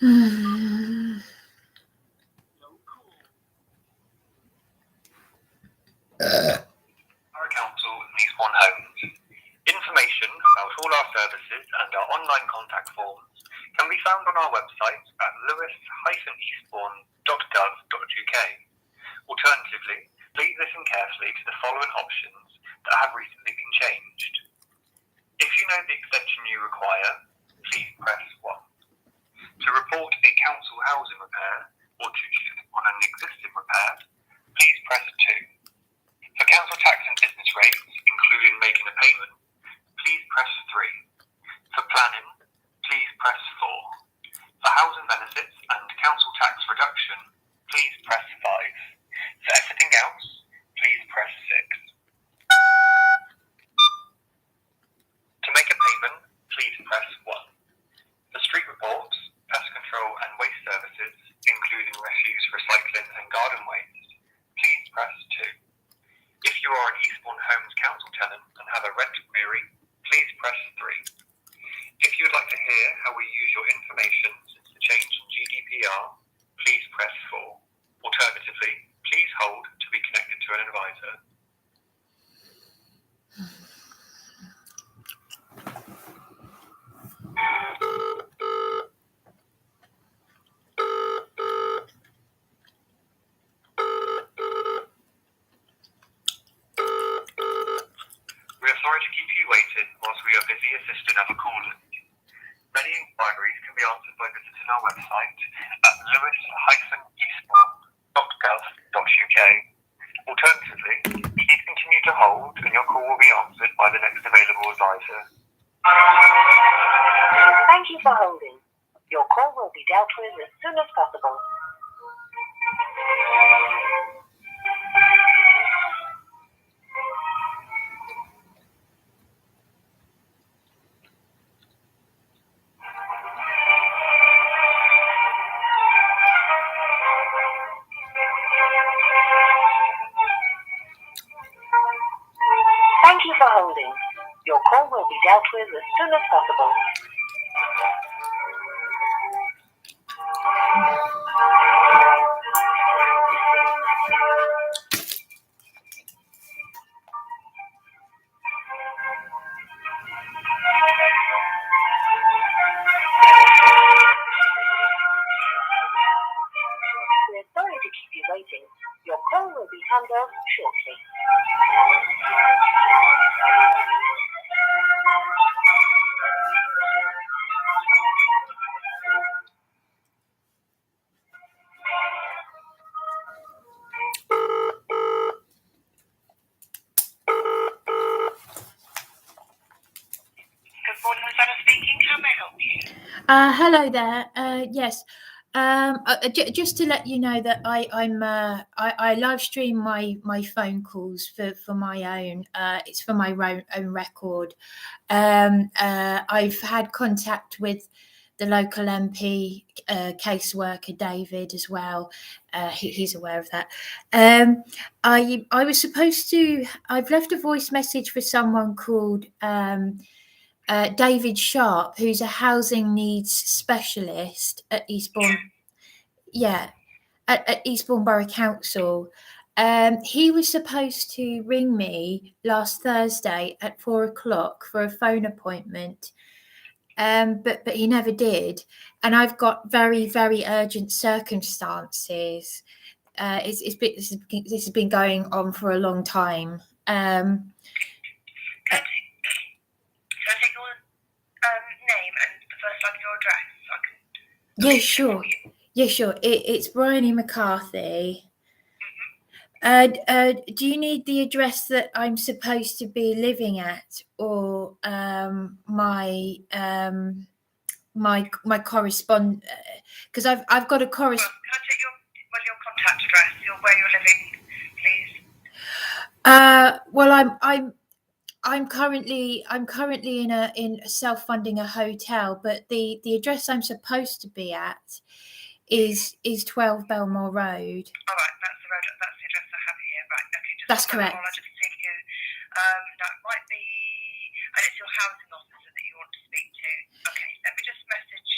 Council needs one home. Information about all our services and our online contact forms can be found on our website at lewis-eastbourne.gov.uk. Alternatively, please listen carefully to the following options that have recently been changed. If you know the extension you require, please press 1. To report a council housing repair or to check on an existing repair, please press 2. For council tax and business rates, including making a payment, please press 3. For planning, please press 4. For housing benefits and council tax reduction, please press 5. For everything else, please press 6. To make a payment, please press 1. For street reports, pest control and waste services, including refuse, recycling and garden waste, please press 2. If you are an Eastbourne Homes Council tenant and have a rent query, please press 3. If you would like to hear how we use your information since the change in GDPR, please press 4. Alternatively, please hold to be connected to an advisor. We are sorry to keep you waiting whilst we are busy assisting other callers. Many inquiries can be answered by visiting our website at lewis-eastbourne.gov.uk. Alternatively, please continue to hold and your call will be answered by the next available advisor. Thank you for holding. Your call will be dealt with as soon as possible. Thank you for holding. Your call will be dealt with as soon as possible. We're sorry to keep you waiting. Your call will be handled shortly. Good morning, Rosanna speaking. How may I help you? Hello there. Yes. Just to let you know that I live stream my phone calls for my own. It's for my own record. I've had contact with the local MP caseworker David as well. He's aware of that. I was supposed to. I've left a voice message for someone called David Sharp, who's a housing needs specialist at Eastbourne. Yeah, at Eastbourne Borough Council. He was supposed to ring me last Thursday at 4:00 for a phone appointment, but he never did. And I've got very, very urgent circumstances. This has been going on for a long time. Name and the first line of your address. Yeah, sure. Yeah, sure. It's Bryony McCarthy. Do you need the address that I'm supposed to be living at, or my correspond? Because I've got a correspond. Can I take your contact address, where you're living, please? Well, I'm currently in self-funding a hotel, but the address I'm supposed to be at is 12 Belmore Road. All right, that's the address I have here. Right, okay, that's correct. I'll just see you. That might be, and it's your housing officer that you want to speak to. Okay, let me just message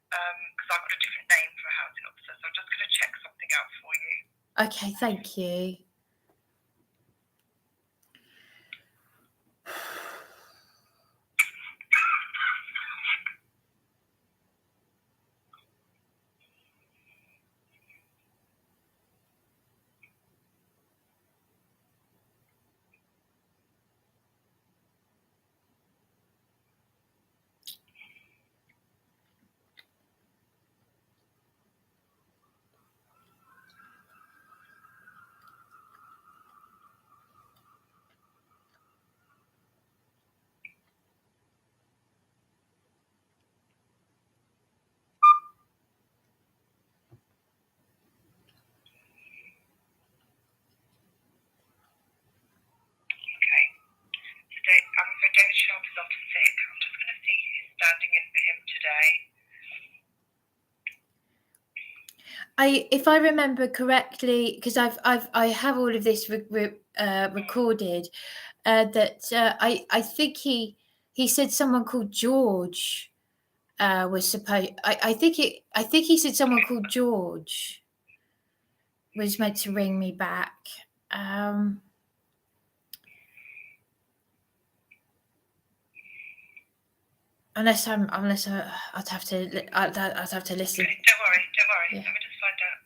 because I've got a different name for a housing officer, so I'm just going to check something out for you. Okay, thank you. I'm afraid David Sharp is off sick. I'm just going to see who's standing in for him today. If I remember correctly, because I have all of this recorded, that I think he said someone called George was supposed. I think he said someone called George was meant to ring me back. Unless I'd have to listen. Okay, don't worry. Yeah. Let me just find out.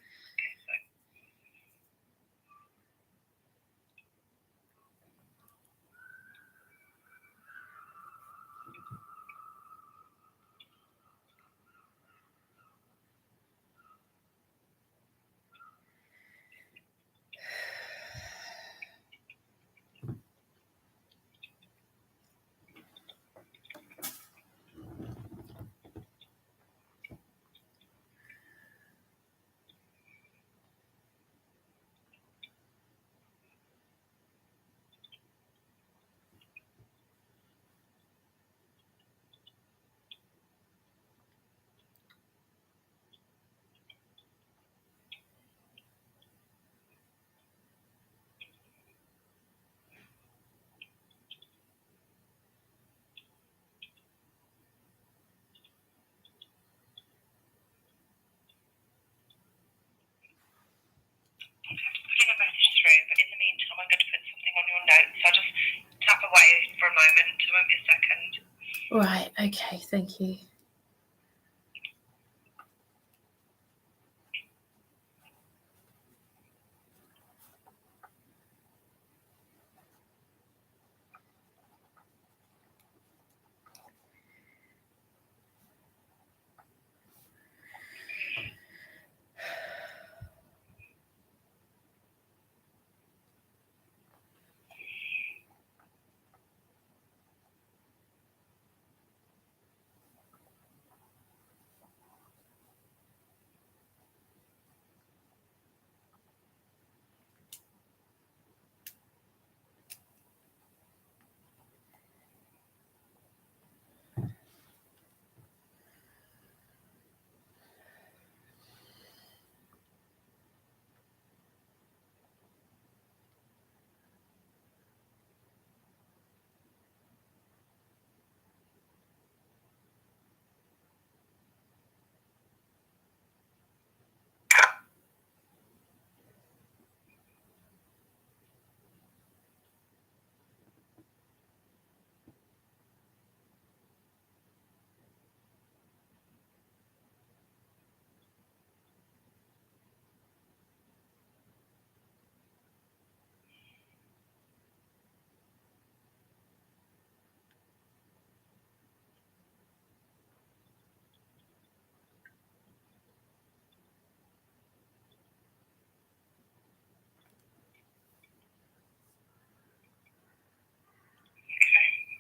Putting a message through, but in the meantime, I'm going to put something on your notes. So I'll just tap away for a moment. It won't be a second. Right. Okay. Thank you.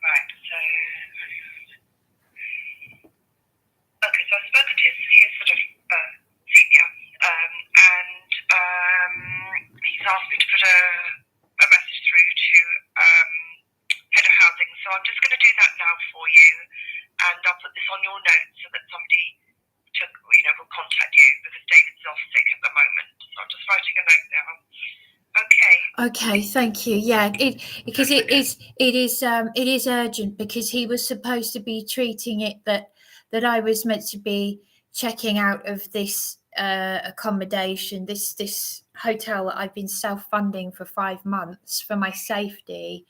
Right, so I've spoken to his sort of senior, and he's asked me to put a message through to head of housing. So I'm just going to do that now for you, and I'll put this on your notes so that somebody will contact you, because David's off sick at the moment. So I'm just writing a note down. Okay, thank you. Yeah, because it is urgent, because he was supposed to be treating it that I was meant to be checking out of this accommodation, this hotel that I've been self-funding for 5 months for my safety.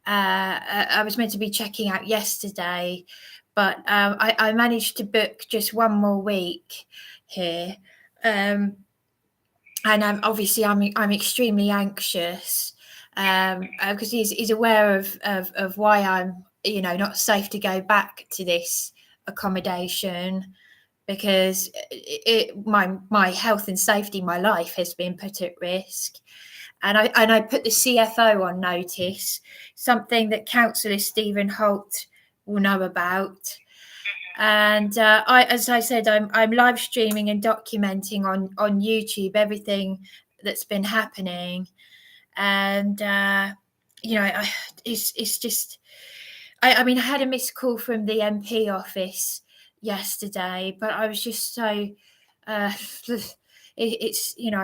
I was meant to be checking out yesterday, but I managed to book just one more week here, and I'm extremely anxious because he's aware of why I'm not safe to go back to this accommodation, because my health and safety, my life has been put at risk. And I put the CFO on notice, something that Councillor Stephen Holt will know about. And as I said, I'm live streaming and documenting on YouTube everything that's been happening. And it's just, I mean, I had a missed call from the MP office yesterday, but I was just so I'm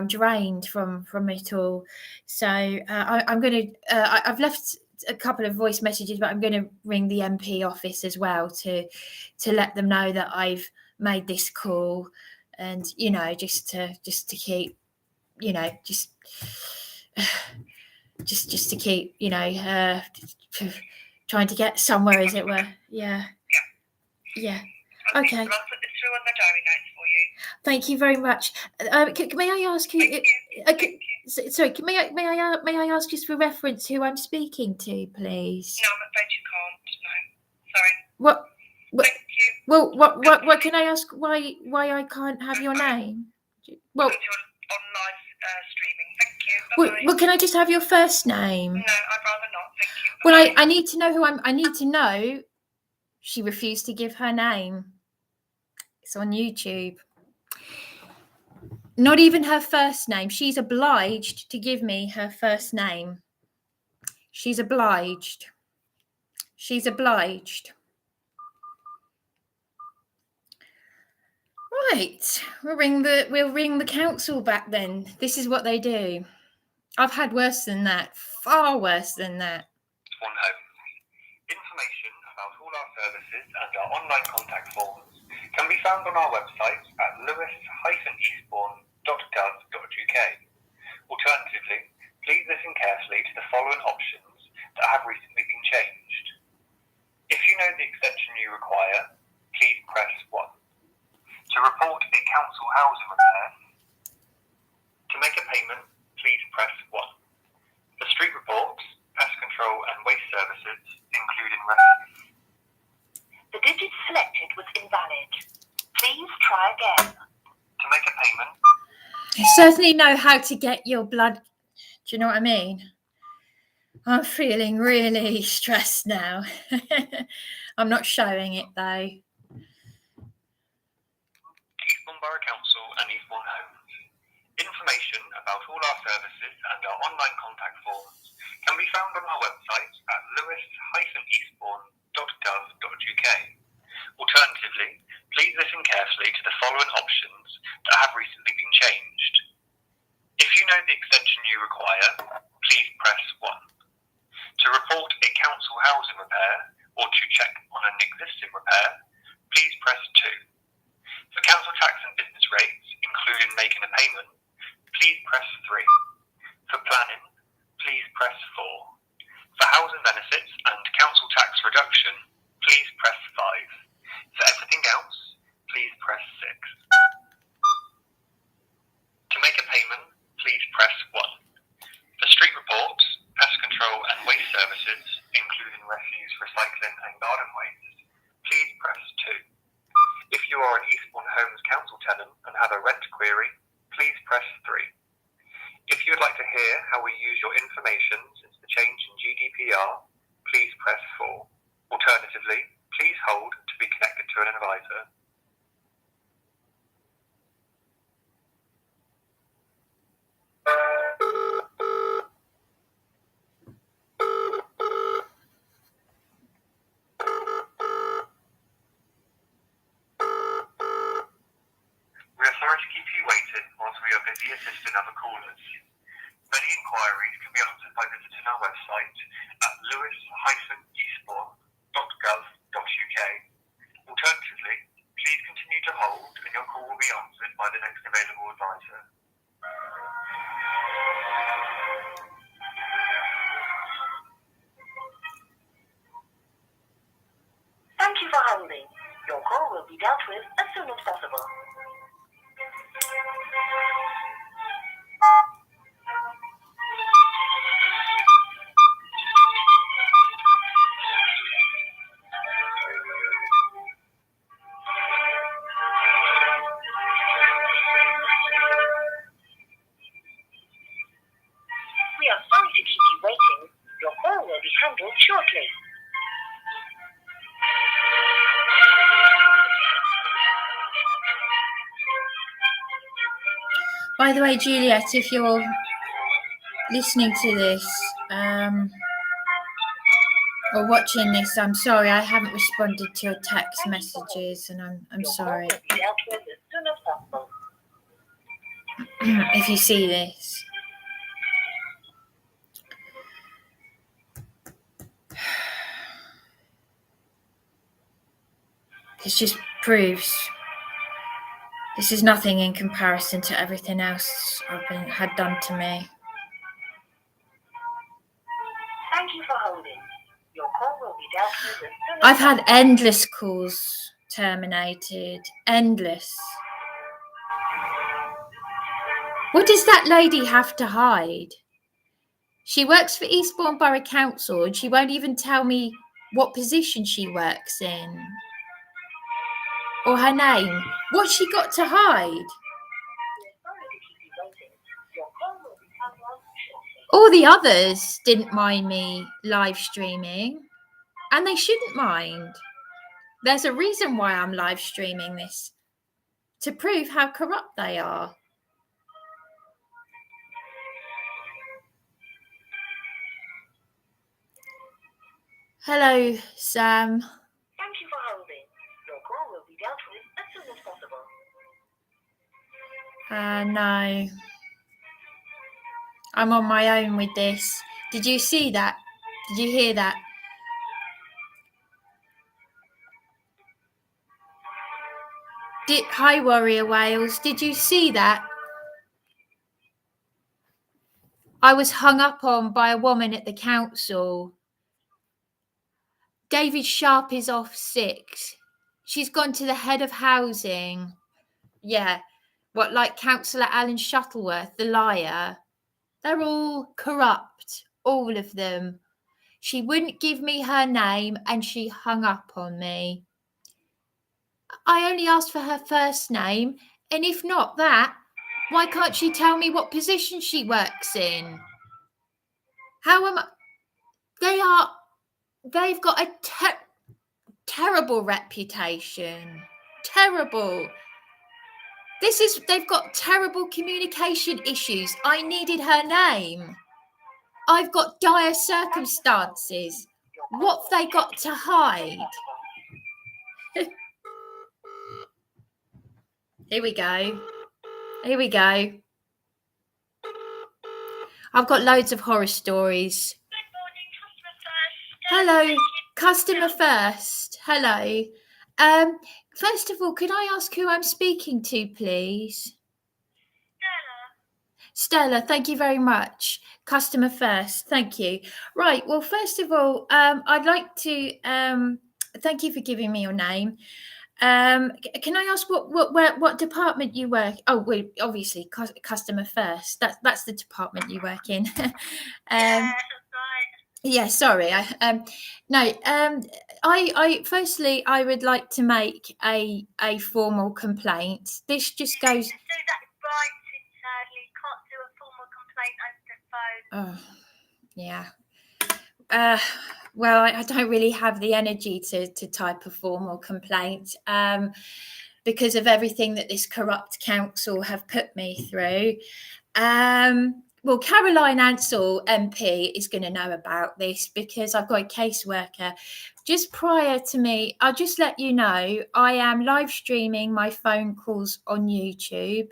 drained from it all. So I'm going to I've left a couple of voice messages, but I'm going to ring the MP office as well to let them know that I've made this call, and just to keep just to keep trying to get somewhere, as it were. Yeah. Okay. I'll put this through on the diary notes for you. Thank you very much. May I ask who? Sorry, may I ask just for reference who I'm speaking to, please? No, I'm afraid you can't. No, sorry. What? Thank you. Well, what can I ask? Why I can't have your name? Well, Because you're on live streaming. Thank you. well, can I just have your first name? No, I'd rather not. Thank you. Well, I need to know who I need to know. She refused to give her name. It's on YouTube. Not even her first name. She's obliged to give me her first name. She's obliged. Right. We'll ring the council back then. This is what they do. I've had worse than that. Far worse than that. One home. Information about all our services and our online contact forms can be found on our website at lewis-eastbourne.gov.uk. Alternatively, please listen carefully to the following options that have recently been changed. If you know the extension you require, please press 1. To report a council housing repair, to make a payment, please press 1. For street reports, pest control and waste services, including refuse. The digit selected was invalid. Please try again. To make a payment, You certainly know how to get your blood. Do you know what I mean? I'm feeling really stressed now. I'm not showing it though. Eastbourne Borough Council and Eastbourne Homes. Information about all our services and our online contact forms can be found on our website at lewis-eastbourne.gov.uk. Alternatively, please listen carefully to the following options that have recently been changed. If you know the extension you require, please press 1. To report a council housing repair or to check on an existing repair, please press 2. For council tax and business rates, including making a payment, please press 3. For planning, please press 4. For housing benefits and council tax reduction, please press 5. For everything else, please press 6. To make a payment, please press 1. For street reports, pest control and waste services, including refuse, recycling and garden waste, please press 2. If you are an Eastbourne Homes Council tenant and have a rent query, please press 3. If you would like to hear how we use your information since the change in GDPR, please press 4. Alternatively, please hold to be connected to an advisor. We are sorry to keep you waiting whilst we are busy assisting other callers. Many inquiries can be answered by visiting our website at lewis-eastbourne.gov.uk. Alternatively, please continue to hold and your will be answered by the next available advisor. Thank you for holding. Your call will be dealt with as soon as possible. We are sorry to keep you waiting. Your call will be handled shortly. By the way, Juliet, if you're listening to this or watching this, I'm sorry, I haven't responded to your text messages, and I'm sorry. Your call will be dealt with as soon as possible. If you see this. This just proves this is nothing in comparison to everything else had done to me. Thank you for holding. Your call will be dealt with as soon as I've had endless calls terminated. Endless. What does that lady have to hide? She works for Eastbourne Borough Council and she won't even tell me what position she works in. Or her name. What's she got to hide? We are sorry to keep you waiting. Your call will be handled shortly. All the others didn't mind me live streaming, and they shouldn't mind. There's a reason why I'm live streaming this, to prove how corrupt they are. Hello, Sam. Thank you for holding. Your call will be dealt with as soon as possible. No. I'm on my own with this. Did you see that? Did you hear that? Hi, Warrior Wales. Did you see that? I was hung up on by a woman at the council. David Sharp is off sick. She's gone to the head of housing. Yeah. What, like Councillor Alan Shuttleworth, the liar? They're all corrupt, all of them. She wouldn't give me her name and she hung up on me. I only asked for her first name, and if not that, why can't she tell me what position she works in? How am I? They've got a terrible reputation. Terrible. They've got terrible communication issues. I needed her name. I've got dire circumstances. What have they got to hide? Here we go. I've got loads of horror stories. Good morning, Hello, customer customer first. first. Hello. First of all, could I ask who I'm speaking to, please? Stella, thank you very much. Customer first, thank you. Right, well, first of all, I'd like to thank you for giving me your name. Can I ask what department you work? Oh, well, obviously, customer first. That's the department you work in. Yeah, that's right. Yeah, sorry. I firstly I would like to make a formal complaint. This just goes. Just do that right internally. Can't do a formal complaint over the phone. Oh, yeah. Well, I don't really have the energy to type a formal complaint because of everything that this corrupt council have put me through. Well, Caroline Ansell MP is going to know about this because I've got a caseworker. Just prior to me, I'll just let you know, I am live streaming my phone calls on YouTube.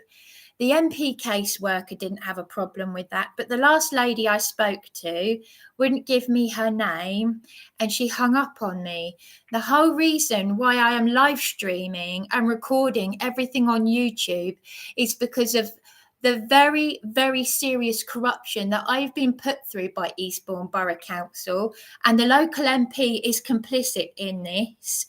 The MP caseworker didn't have a problem with that, but the last lady I spoke to wouldn't give me her name and she hung up on me. The whole reason why I am live streaming and recording everything on YouTube is because of the very, very serious corruption that I've been put through by Eastbourne Borough Council, and the local MP is complicit in this.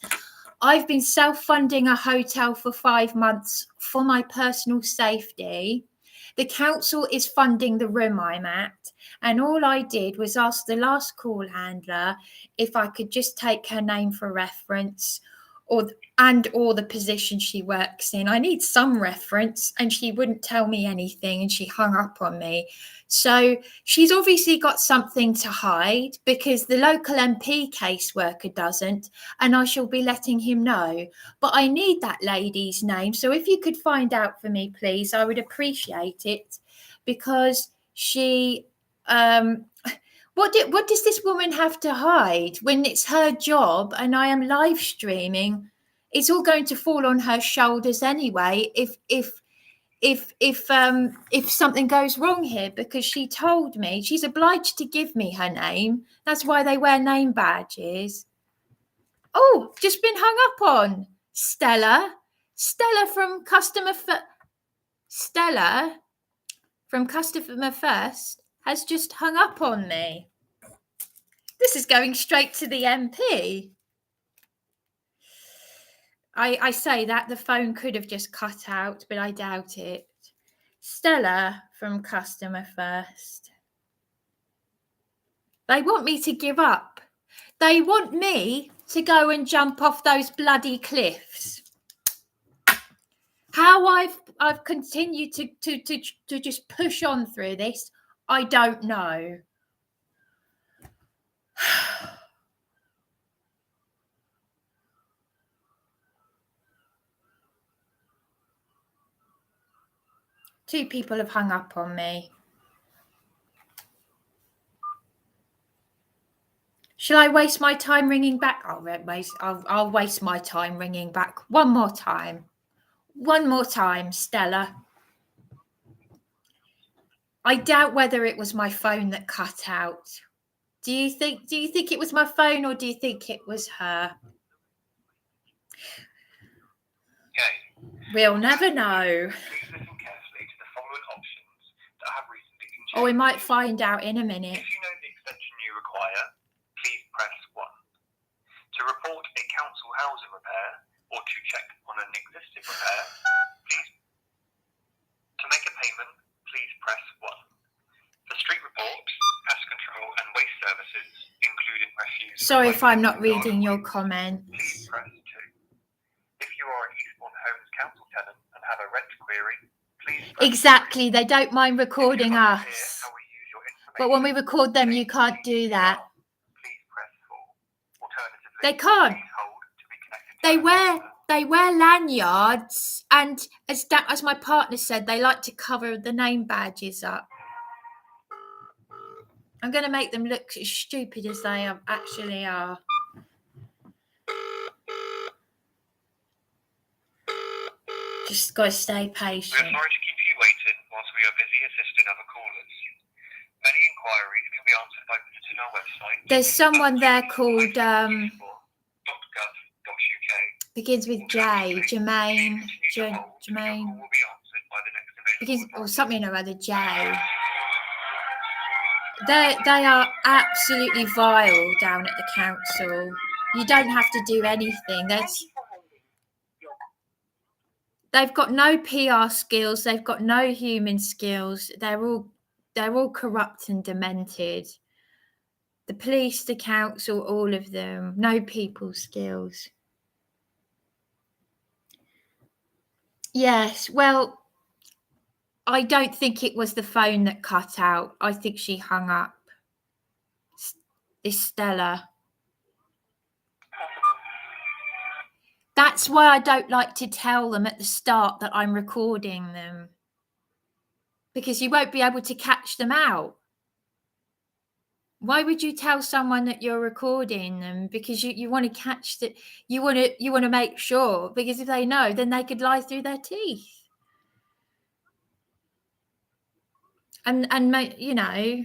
I've been self-funding a hotel for 5 months for my personal safety. The council is funding the room I'm at. And all I did was ask the last call handler if I could just take her name for reference or the position she works in. I need some reference, and she wouldn't tell me anything, and she hung up on me. So she's obviously got something to hide, because the local MP caseworker doesn't, and I shall be letting him know. But I need that lady's name. So if you could find out for me, please, I would appreciate it, because she... What does this woman have to hide when it's her job and I am live streaming? It's all going to fall on her shoulders anyway if something goes wrong here, because she told me she's obliged to give me her name. That's why they wear name badges. Oh, just been hung up on. Stella from Customer First has just hung up on me. This is going straight to the MP. I say that the phone could have just cut out, but I doubt it. Stella from Customer First. They want me to give up. They want me to go and jump off those bloody cliffs. How I've continued to just push on through this, I don't know. Two people have hung up on me. Shall I waste my time ringing back? I'll waste my time ringing back one more time. One more time, Stella. I doubt whether it was my phone that cut out. Do you think it was my phone, or do you think it was her? Okay. We'll never know. Please listen carefully to the following options that have recently been changed. Oh, we might find out in a minute. If you know the extension you require, please press 1. To report a council housing repair or to check on an existing repair, please. To make a payment, please press 1. For street reports, pest control and waste services, including refuse. Sorry if I'm not reading your comments. Please press 2. If you are an Eastbourne Homes Council tenant and have a rent query, please press Exactly, they don't mind recording If you'd like to hear us. how we use your information, But when we record them, you can't do that. please press 4. Alternatively, They can't. please hold to be connected to They wear lanyards, and as my partner said, they like to cover the name badges up. I'm going to make them look as stupid as they actually are. Just got to stay We are patient. sorry to keep you waiting whilst we are busy assisting other callers. Many inquiries can be answered by visiting our website. There's someone there called .gov.uk. begins with J. Jermaine. Your call will be answered by the next available Begins or advisor. something or other. J. They are absolutely vile down at the council. You don't have to do anything. They've got no PR skills. They've got no human skills. They're all corrupt and demented. The police, the council, all of them, no people skills. Yes, well, I don't think it was the phone that cut out. I think she hung up. This Stella. That's why I don't like to tell them at the start that I'm recording them, because you won't be able to catch them out. Why would you tell someone that you're recording them? Because you want to catch that, you want to make sure, because if they know, then they could lie through their teeth. And you know,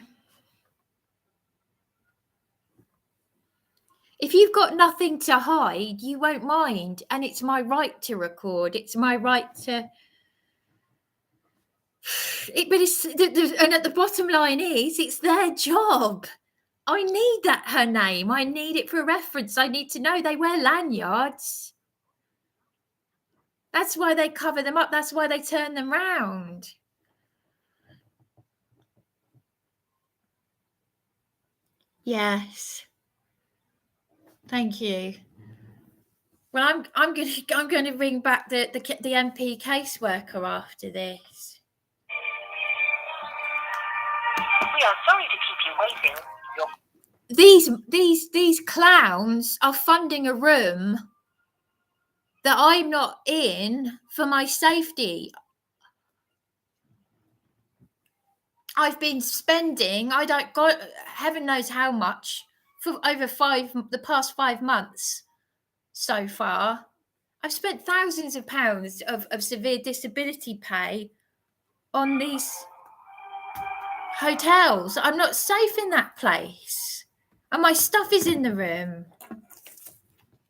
if you've got nothing to hide, you won't mind. And it's my right to record. It's my right to. But and at the bottom line is, it's their job. I need her name. I need it for reference. I need to know they wear lanyards. That's why they cover them up. That's why they turn them round. Yes. Thank you. Well, I'm going to ring back the MP caseworker after this. We are sorry to keep you waiting. These clowns are funding a room that I'm not in for my safety. I've been spending, heaven knows how much, for over the past 5 months so far. I've spent thousands of pounds of severe disability pay on these hotels. I'm not safe in that place. And my stuff is in the room.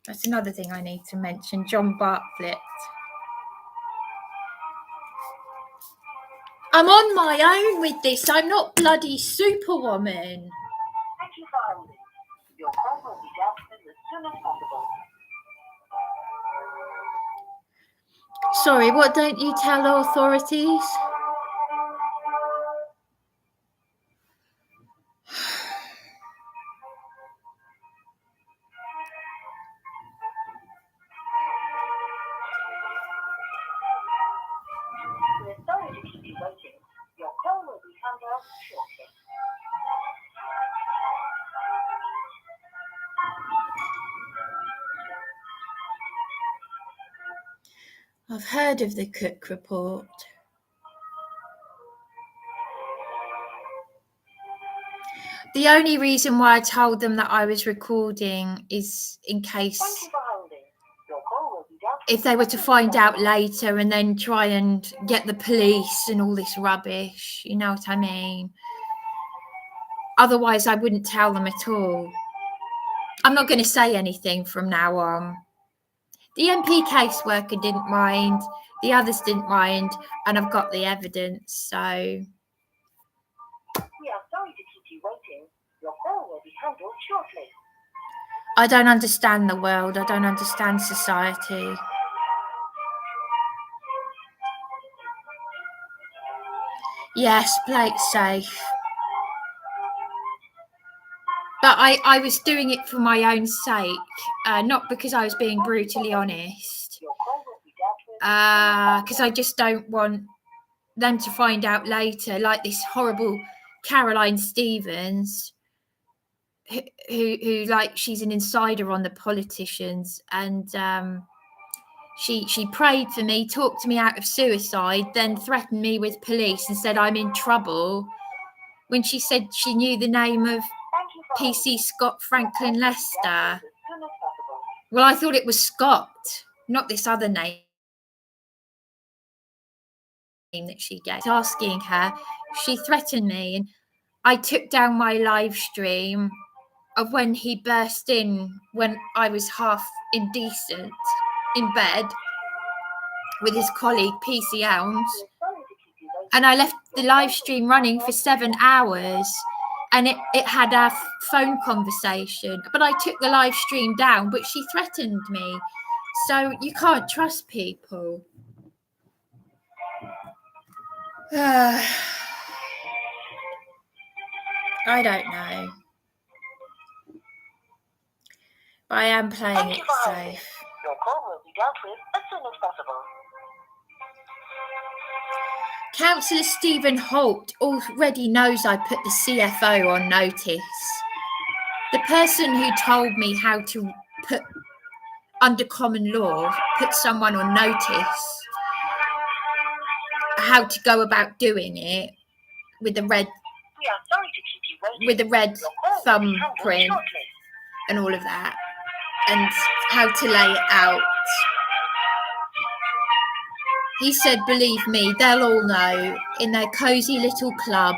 That's another thing I need to mention. John Bartlett. I'm on my own with this. I'm not bloody Superwoman. Thank you for holding. Your call will be dealt with as soon as possible. Sorry, what don't you tell authorities? We're sorry to keep you waiting. Your call will be handled shortly. I've heard of the Cook report. The only reason why I told them that I was recording is in case Thank you for holding. Your call will be dealt with if they were to find out later and then try and get the police and all this rubbish, you know what I mean? Otherwise, I wouldn't tell them at all. I'm not going to say anything from now on. The MP caseworker didn't mind, the others didn't mind, and I've got the evidence, so... We are sorry to keep you waiting. Your call will be handled shortly. I don't understand the world. I don't understand society. Yes, play it safe. But I was doing it for my own sake, not because I was being brutally honest. Your call will be dealt with Because I just don't want them to find out later, like this horrible Caroline Stevens, who like she's an insider on the politicians, and she prayed for me, talked me out of suicide, then threatened me with police and said I'm in trouble when she said she knew the name of PC Scott Franklin Lester. as soon as possible. Well, I thought it was Scott, not this other name that she gave. Asking her, she threatened me, and I took down my live stream of when he burst in when I was half indecent in bed with his colleague PC Elms, We're sorry to keep you waiting. and I left the live stream running for 7 hours, and it had our phone conversation, but I took the live stream down, but she threatened me. So you can't trust people. I don't know. But I am playing Thank it you for holding. safe. Your call will be dealt with as soon as possible. Councillor Stephen Holt already knows I put the CFO on notice. The person who told me how to put, under common law, put someone on notice, how to go about doing it with the red We are sorry to keep you waiting. with the red Your call will be handled thumbprint shortly. and all of that, and how to lay it out. He said, believe me, they'll all know in their cozy little club.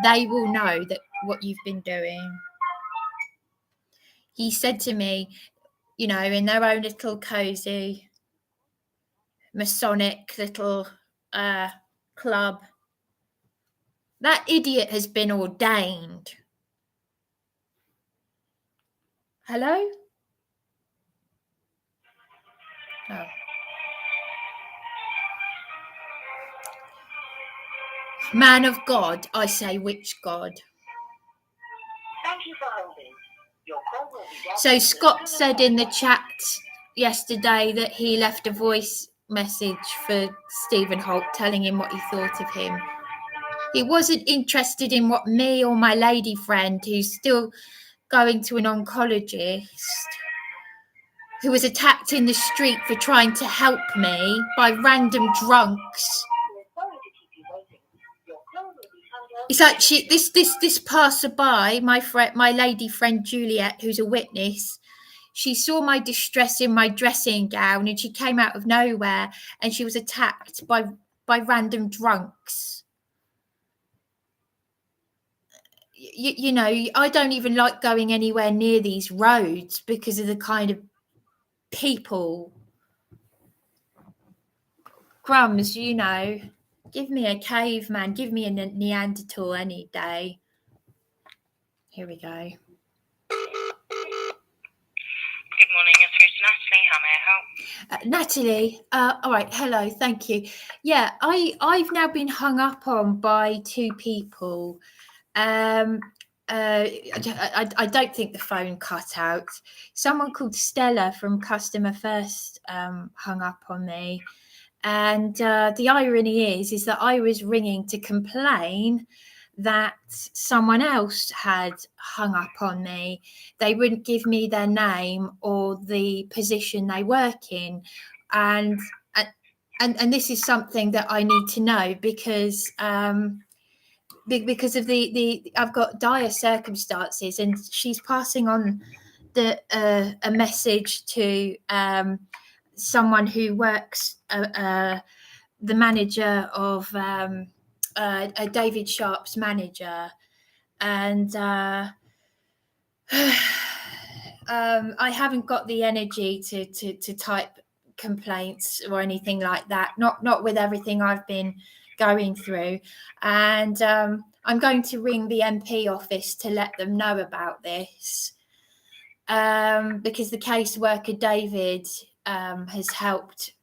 They will know that what you've been doing. He said to me, you know, in their own little cozy Masonic little club, that idiot has been ordained. Hello? Oh. Man of God, I say which God? Thank you for holding. Your call will be dealt So with Scott as soon said as in the possible. chat yesterday that he left a voice message for Stephen Holt telling him what he thought of him. He wasn't interested in what me or my lady friend, who's still going to an oncologist, who was attacked in the street for trying to help me by random drunks. We're sorry to keep you waiting. Your call will be handled. It's actually this passerby, my lady friend Juliet, who's a witness. She saw my distress in my dressing gown, and she came out of nowhere, and she was attacked by random drunks. You know, I don't even like going anywhere near these roads because of the kind of people. Crumbs, you know, give me a caveman, give me a Neanderthal any day. Here we go. Good morning, you're through to Natalie. How may I help? Natalie, all right, hello, thank you. Yeah, I've now been hung up on by two people. I don't think the phone cut out. Someone called Stella from Customer First hung up on me. And the irony is that I was ringing to complain that someone else had hung up on me. They wouldn't give me their name or the position they work in. And this is something that I need to know because of the I've got dire circumstances, and she's passing on a message to someone who works the manager of David Sharp's manager, and I haven't got the energy to type complaints or anything like that. Not with everything I've been going through, and I'm going to ring the MP office to let them know about this, because the caseworker David has helped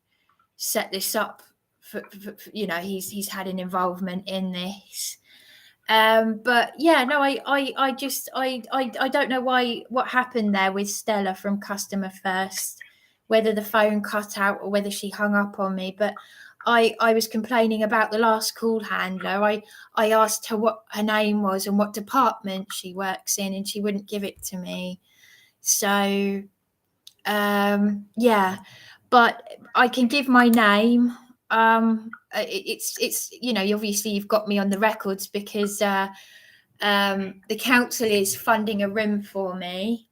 set this up. For, you know, he's had an involvement in this. But yeah, no, I just don't know what happened there with Stella from Customer First, whether the phone cut out or whether she hung up on me. But I was complaining about the last call handler. I asked her what her name was and what department she works in, and she wouldn't give it to me. So yeah, but I can give my name. It's you know, obviously you've got me on the records because the council is funding a room for me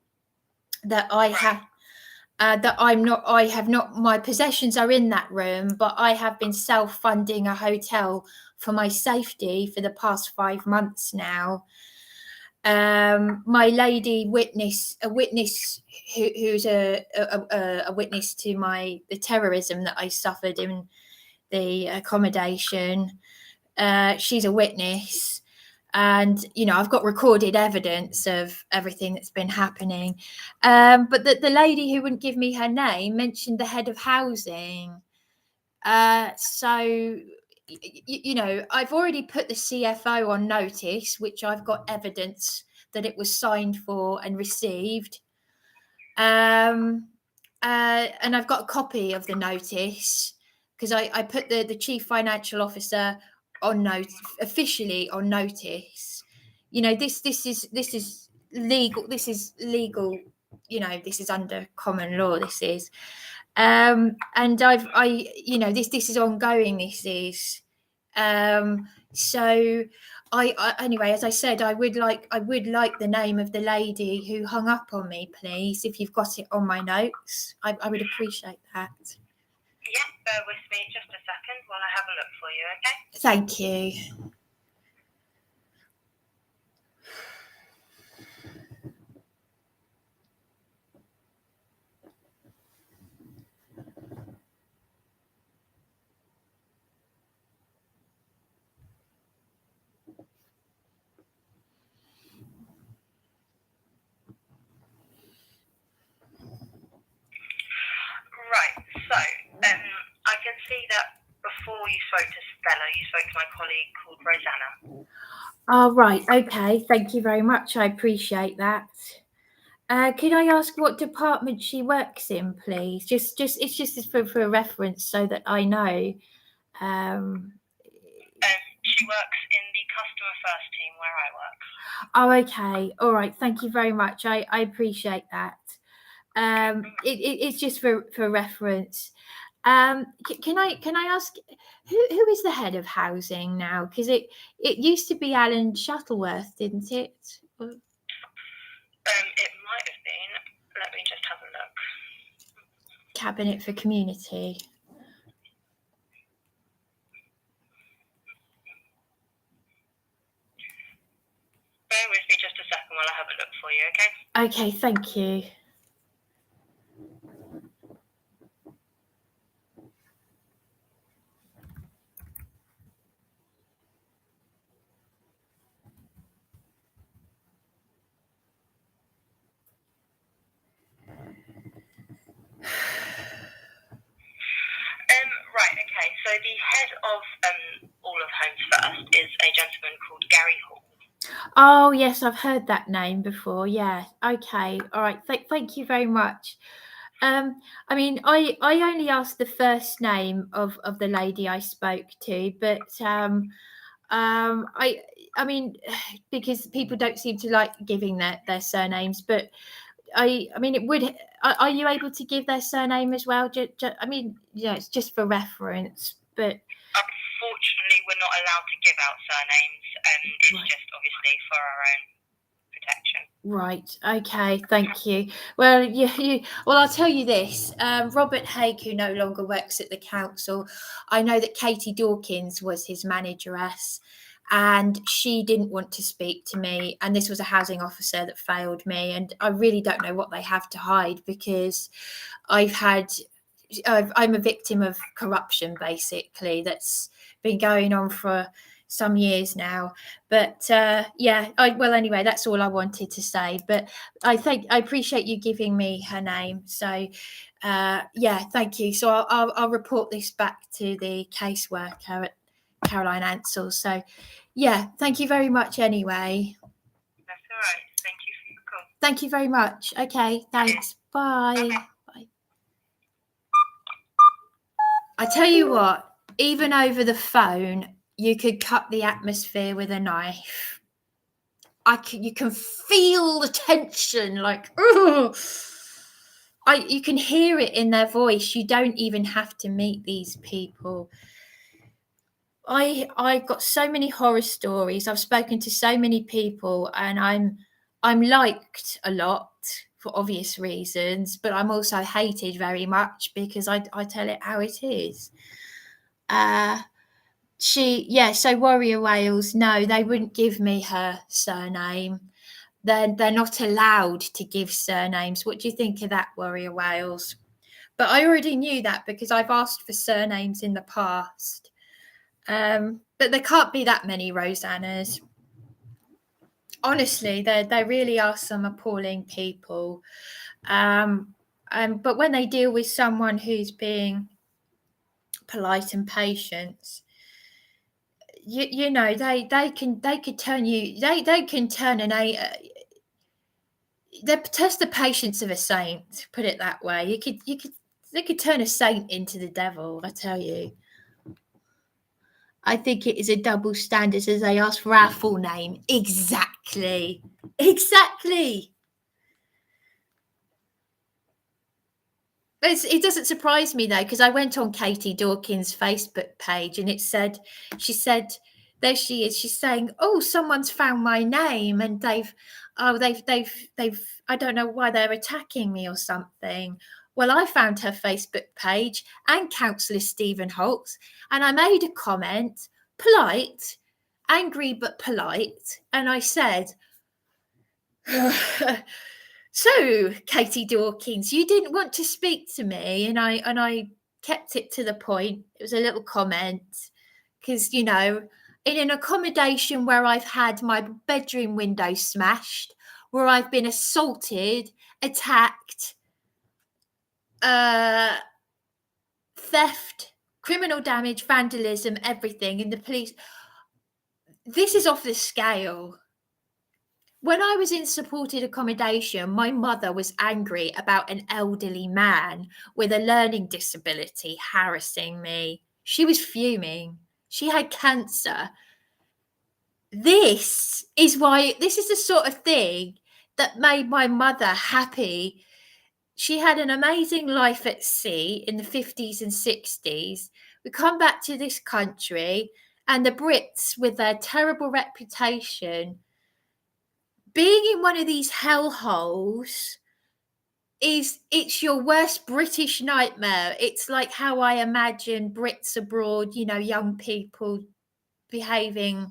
that I have. I have not, my possessions are in that room, but I have been self-funding a hotel for my safety for the past 5 months now. My lady witness, a witness who's a witness to the terrorism that I suffered in the accommodation, she's a witness. And, you know, I've got recorded evidence of everything that's been happening. But the lady who wouldn't give me her name mentioned the head of housing. So, you know, I've already put the CFO on notice, which I've got evidence that it was signed for and received. And I've got a copy of the notice because I put the chief financial officer on notice, officially on notice. You know, this is legal. This is legal. You know, this is under common law. This is, and you know, this is ongoing. This is, so I anyway, as I said, I would like the name of the lady who hung up on me, please. If you've got it on my notes, I would appreciate that. Yeah, Bear with me just a second while I have a look for you, okay? Thank you. Right, so I can see that before you spoke to Stella, you spoke to my colleague called Rosanna. Oh, right. Okay. Thank you very much. I appreciate that. Could I ask what department she works in, please? It's just for reference so that I know. She works in the customer first team where I work. Oh, okay. All right. Thank you very much. I appreciate that. It's just for reference. Can I ask who is the head of housing now? Because it used to be Alan Shuttleworth, didn't it? It might have been. Let me just have a look. Cabinet for Community. Bear with me just a second while I have a look for you, okay? Okay, thank you. Right, okay. So the head of all of Homes First is a gentleman called Gary Hall. Oh, yes, I've heard that name before. Yeah. Okay. All right. Thank you very much. I mean, I only asked the first name of the lady I spoke to, but I mean, because people don't seem to like giving their surnames, but I mean, it would. Are you able to give their surname as well? I mean, yeah, it's just for reference, but. Unfortunately, we're not allowed to give out surnames, and it's Right. just obviously for our own protection. Right. Okay. Thank you. Well, well, I'll tell you this. Robert Haig, who no longer works at the council, I know that Katie Dawkins was his manageress, and she didn't want to speak to me. And this was a housing officer that failed me, and I really don't know what they have to hide because I'm a victim of corruption, basically. That's been going on for some years now, but anyway, that's all I wanted to say, but I appreciate you giving me her name. So thank you. So I'll report this back to the caseworker at Caroline Ansell. So yeah, thank you very much anyway. That's all right. Thank you for your call. Thank you very much. Okay, thanks. Bye. Bye. I tell you what, even over the phone, you could cut the atmosphere with a knife. You can feel the tension, like, you can hear it in their voice. You don't even have to meet these people. I've got so many horror stories. I've spoken to so many people, and I'm liked a lot for obvious reasons, but I'm also hated very much because I tell it how it is. So Warrior Wales, no, they wouldn't give me her surname. They're not allowed to give surnames. What do you think of that, Warrior Wales? But I already knew that because I've asked for surnames in the past. But there can't be that many Rosannas. Honestly, there really are some appalling people. But when they deal with someone who's being polite and patient, you know, they could turn you. They can turn they test the patience of a saint. Put it that way. They could turn a saint into the devil. I tell you. I think it is a double standard as they ask for our full name. Exactly. But it doesn't surprise me though, because I went on Katie Dawkins' Facebook page and she said, there she is. She's saying, "Oh, someone's found my name and they've I don't know why they're attacking me or something." Well, I found her Facebook page and Councillor Stephen Holtz, and I made a comment, polite, angry but polite, and I said, so, Katie Dawkins, you didn't want to speak to me, and I kept it to the point. It was a little comment because, you know, in an accommodation where I've had my bedroom window smashed, where I've been assaulted, attacked, theft, criminal damage, vandalism, everything, and the police. This is off the scale. When I was in supported accommodation, my mother was angry about an elderly man with a learning disability harassing me. She was fuming. She had cancer. This is the sort of thing that made my mother happy. She had an amazing life at sea in the 50s and 60s. We come back to this country, and the Brits, with their terrible reputation, being in one of these hellholes it's your worst British nightmare. It's like how I imagine Brits abroad, you know, young people behaving.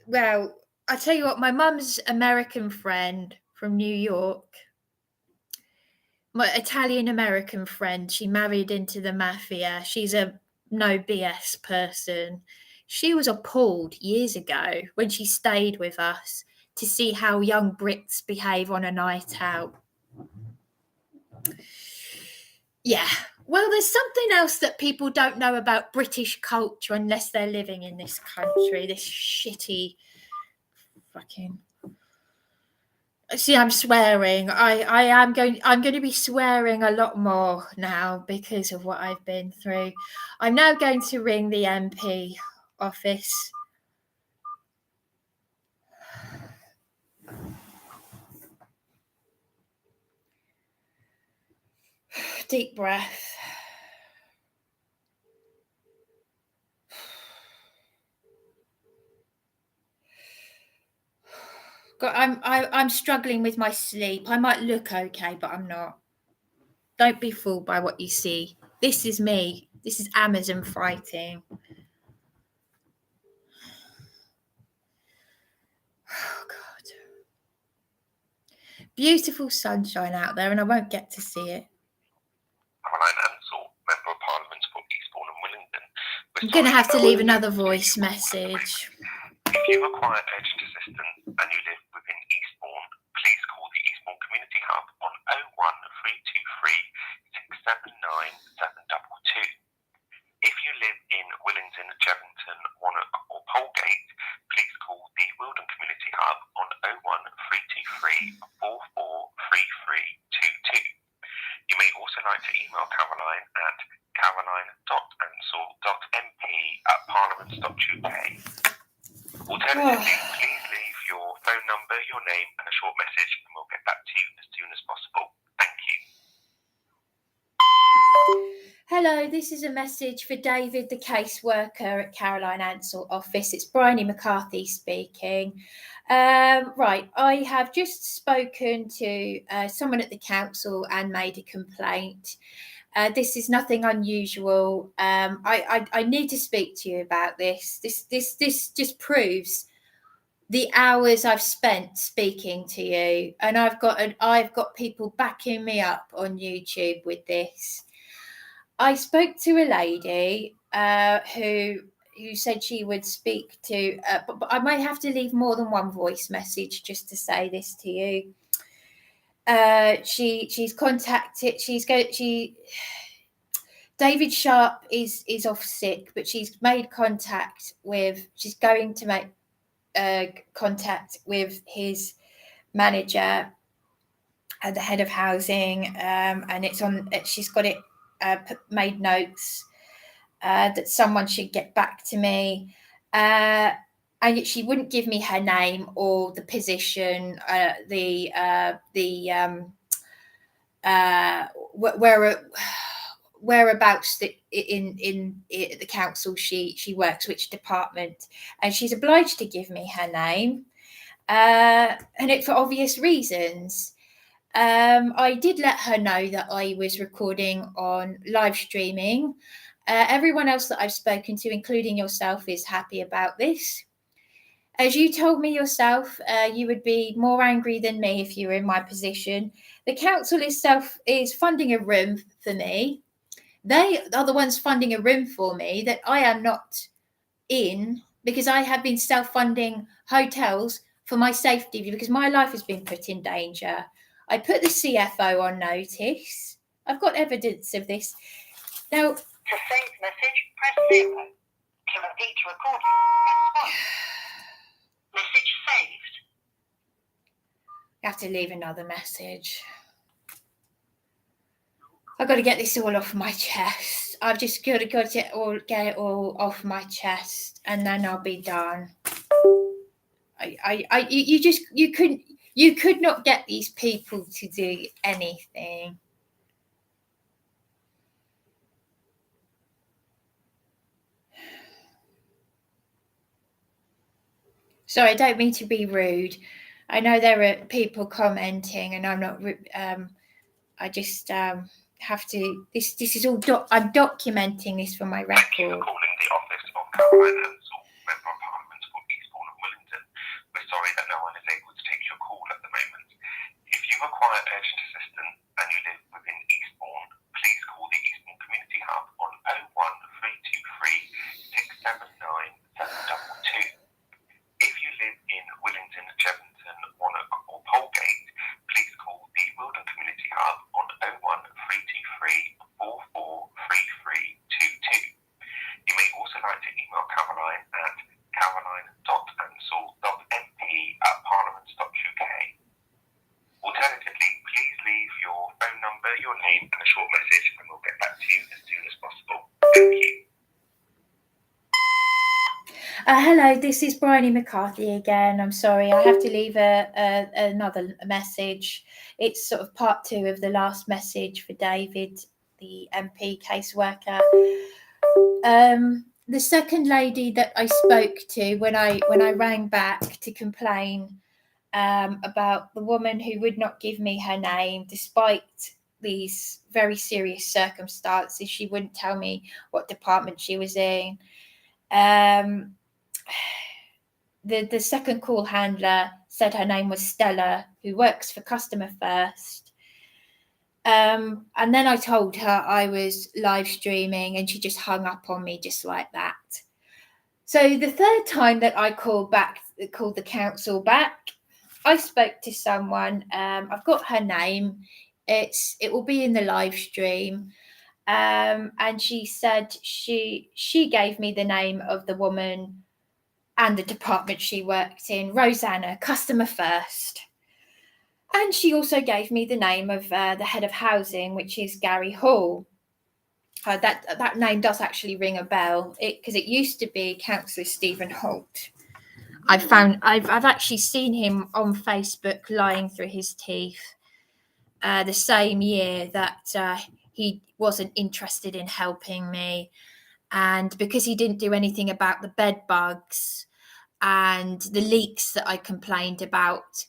Well, I tell you what, my mum's American friend from New York, my Italian American friend, she married into the mafia. She's a no BS person. She was appalled years ago when she stayed with us to see how young Brits behave on a night out. Yeah. Well, there's something else that people don't know about British culture unless they're living in this country, this shitty fucking... See, I'm swearing. I'm going to be swearing a lot more now because of what I've been through. I'm now going to ring the MP office. Deep breath. God, I'm struggling with my sleep. I might look okay, but I'm not. Don't be fooled by what you see. This is me. This is Amazon fighting. Oh, God. Beautiful sunshine out there, and I won't get to see it. Member of Parliament for Eastbourne and Willingdon. I'm going to have to leave another voice message. If you require urgent assistance and you live within Eastbourne, please call the Eastbourne Community Hub on 01323 679 722. If you live in Willingdon, Jevington, Wannock or Polegate, please call the Wilden Community Hub on 01323 443322. You may also like to email Caroline at caroline.ansell.mp@parliament.uk. Alternatively, please leave your phone number, your name and a short message and we'll get back to you as soon as possible. Thank you. Hello, this is a message for David the Caseworker at Caroline Ansell office. It's Bryony McCarthy speaking. Right, I have just spoken to someone at the council and made a complaint. This is nothing unusual. I need to speak to you about this. This just proves the hours I've spent speaking to you, and I've got people backing me up on YouTube with this. I spoke to a lady who said she would speak to, but I might have to leave more than one voice message just to say this to you. She's contacted. David Sharp is off sick, but she's made contact with. She's going to make contact with his manager and the head of housing, and it's on. She's got it. Made notes that someone should get back to me, and she wouldn't give me her name or the position, whereabouts in the council she works, which department, and she's obliged to give me her name, and it for obvious reasons. I did let her know that I was recording on live streaming. Everyone else that I've spoken to, including yourself, is happy about this. As you told me yourself, you would be more angry than me if you were in my position. The council itself is funding a room for me. They are the ones funding a room for me that I am not in, because I have been self-funding hotels for my safety, because my life has been put in danger. I put the CFO on notice. I've got evidence of this. Now, To save message, press 0. To repeat recording, press 1. Message saved. I have to leave another message. I've got to get this all off my chest. I've just got to get it all off my chest, and then I'll be done. You could not get these people to do anything. Sorry, I don't mean to be rude. I know there are people commenting, and I'm not. I just have to. This is all. I'm documenting this for my record. Thank you for calling the office of Caroline Hansel, Member of Parliament for Eastbourne and Wellington. We're sorry that no one is able to take your call at the moment. If you require urgent assistance and you live within Eastbourne, please call the Eastbourne Community Hub on 01323 679 722. If you live in Willington, Chevington, Wannock or Polegate, please call the Wilden Community Hub on 01323 443322. You may also like to email Caroline at caroline.ansell.mp@parliament.uk. Alternatively, please leave your phone number, your name and a short message, and we'll get back to you as soon as possible. Thank you. Hello, this is Bryony McCarthy again. I'm sorry, I have to leave another message. It's sort of part 2 of the last message for David, the MP caseworker. The second lady that I spoke to when I rang back to complain about the woman who would not give me her name despite these very serious circumstances. She wouldn't tell me what department she was in. The second call handler said her name was Stella, who works for Customer First. And then I told her I was live streaming, and she just hung up on me just like that. So the third time that I called the council back, I spoke to someone. I've got her name. It will be in the live stream. And she said she gave me the name of the woman and the department she worked in, Rosanna, Customer First. And she also gave me the name of the head of housing, which is Gary Hall. That name does actually ring a bell, because it used to be Councillor Stephen Holt. I've actually seen him on Facebook lying through his teeth the same year that he wasn't interested in helping me, and because he didn't do anything about the bed bugs and the leaks that I complained about,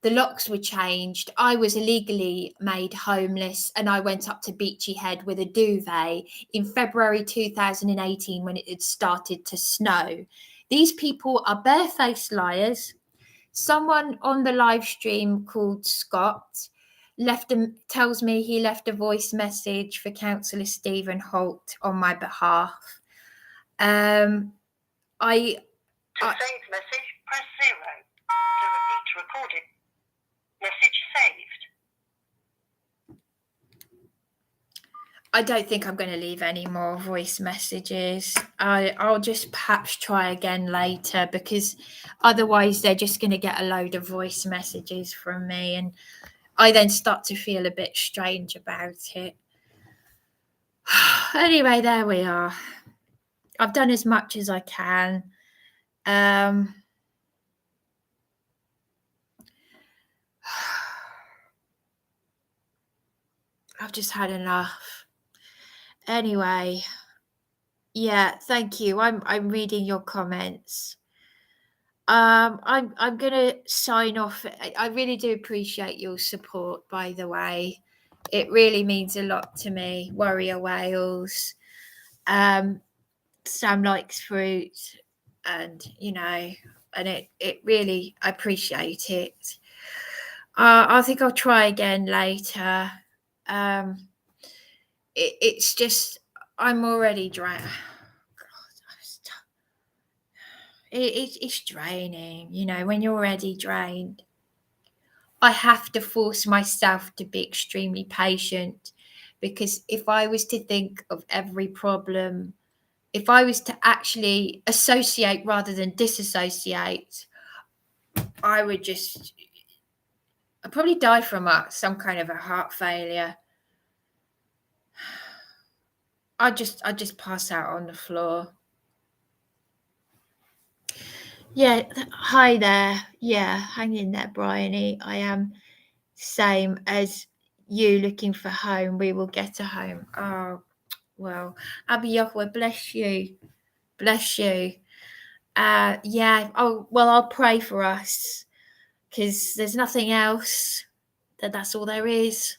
the locks were changed. I was illegally made homeless, and I went up to Beachy Head with a duvet in February 2018 when it had started to snow. These people are barefaced liars. Someone on the live stream called Scott tells me he left a voice message for Councillor Stephen Holt on my behalf. To save message, press 0. To repeat recording, message saved. I don't think I'm going to leave any more voice messages. I'll just perhaps try again later, because otherwise they're just going to get a load of voice messages from me, and I then start to feel a bit strange about it. Anyway, there we are. I've done as much as I can. I've just had enough. Anyway, yeah, thank you. I'm reading your comments. I'm gonna sign off. I really do appreciate your support, by the way. It really means a lot to me. Warrior Wales. Sam likes fruit, and and it really, I appreciate it. I think I'll try again later. It's just I'm already drained. It's draining, when you're already drained. I have to force myself to be extremely patient, because if I was to think of every problem, if I was to actually associate rather than disassociate, I'd probably die from some kind of a heart failure. I'd just pass out on the floor. Yeah, hi there. Yeah, hang in there, Bryony. I am same as you, looking for home. We will get a home. Oh, well, Abby Yahweh, bless you. Bless you. Yeah. Oh, well, I'll pray for us, because there's nothing else. That's all there is.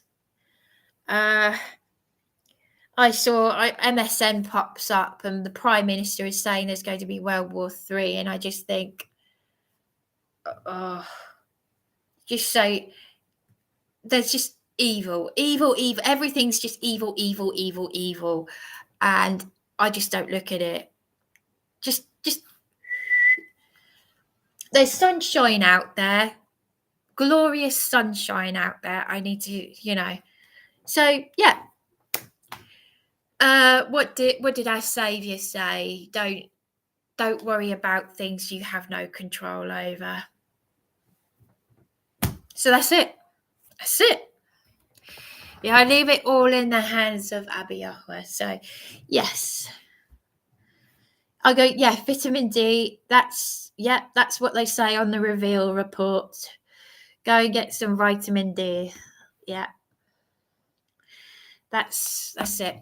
I saw MSN pops up and the Prime Minister is saying there's going to be World War III, and I just think, just so there's just evil. Everything's just evil, and I just don't look at it. Just there's sunshine out there, glorious sunshine out there. I need to, So yeah. What did our Saviour say? Don't worry about things you have no control over. So that's it. Yeah, I leave it all in the hands of Abby Yahweh. So yes, I go. Yeah, vitamin D. That's what they say on the Reveal report. Go and get some vitamin D. Yeah, that's it.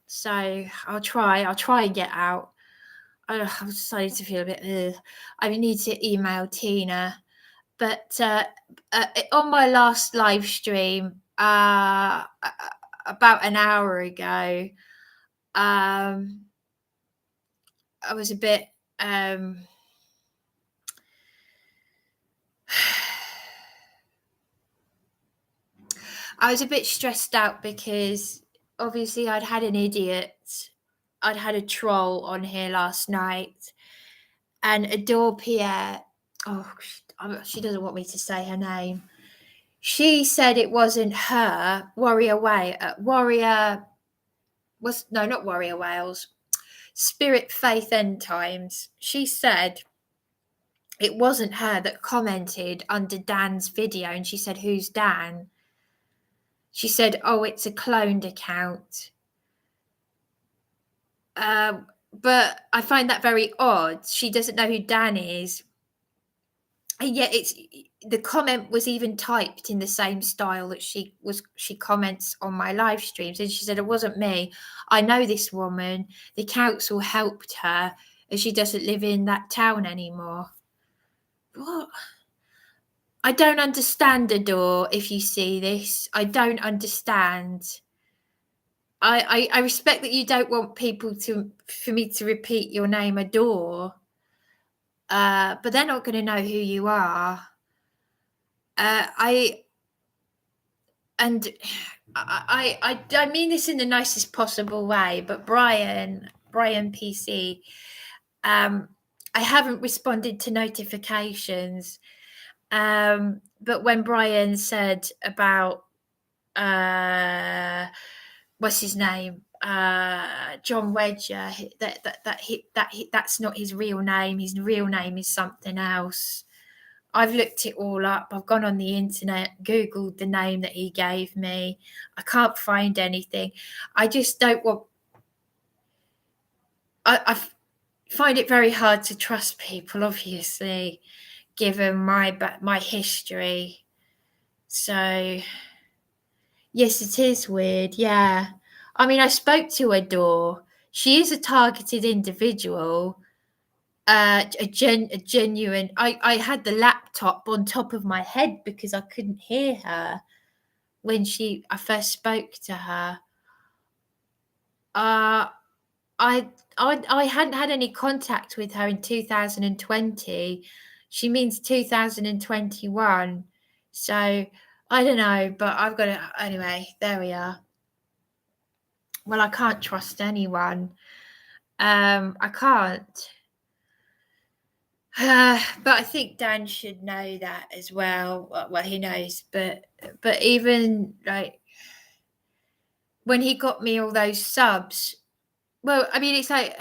So I'll try and get out. I'm starting to feel a bit. I need to email Tina, but on my last live stream, about an hour ago, I was a bit. I was a bit stressed out because obviously I'd had a troll on here last night, and Adore Pierre. Oh, she doesn't want me to say her name. She said it wasn't her. Not Warrior Wales. Spirit Faith End Times. She said it wasn't her that commented under Dan's video, and she said, "Who's Dan?" She said, "Oh, it's a cloned account." But I find that very odd. She doesn't know who Dan is. And yet the comment was even typed in the same style that she comments on my live streams. And she said, "It wasn't me. I know this woman. The council helped her, as she doesn't live in that town anymore." What? I don't understand, Adore. If you see this, I don't understand. I respect that you don't want for me to repeat your name, Adore. But they're not going to know who you are. I mean this in the nicest possible way, but Brian PC, I haven't responded to notifications. But when Brian said about what's his name, John Wedger, that's not his real name. His real name is something else. I've looked it all up. I've gone on the internet, Googled the name that he gave me. I can't find anything. I just don't want. I find it very hard to trust people, obviously, given my history. So yes, it is weird. Yeah, I mean, I spoke to Adore. She is a targeted individual. a genuine. I had the laptop on top of my head because I couldn't hear her when I first spoke to her. I hadn't had any contact with her in 2020. She means 2021. So I don't know, but I've got to, anyway, there we are. Well, I can't trust anyone. I can't. But I think Dan should know that as well. Well, he knows, but even like when he got me all those subs, well, I mean, it's like,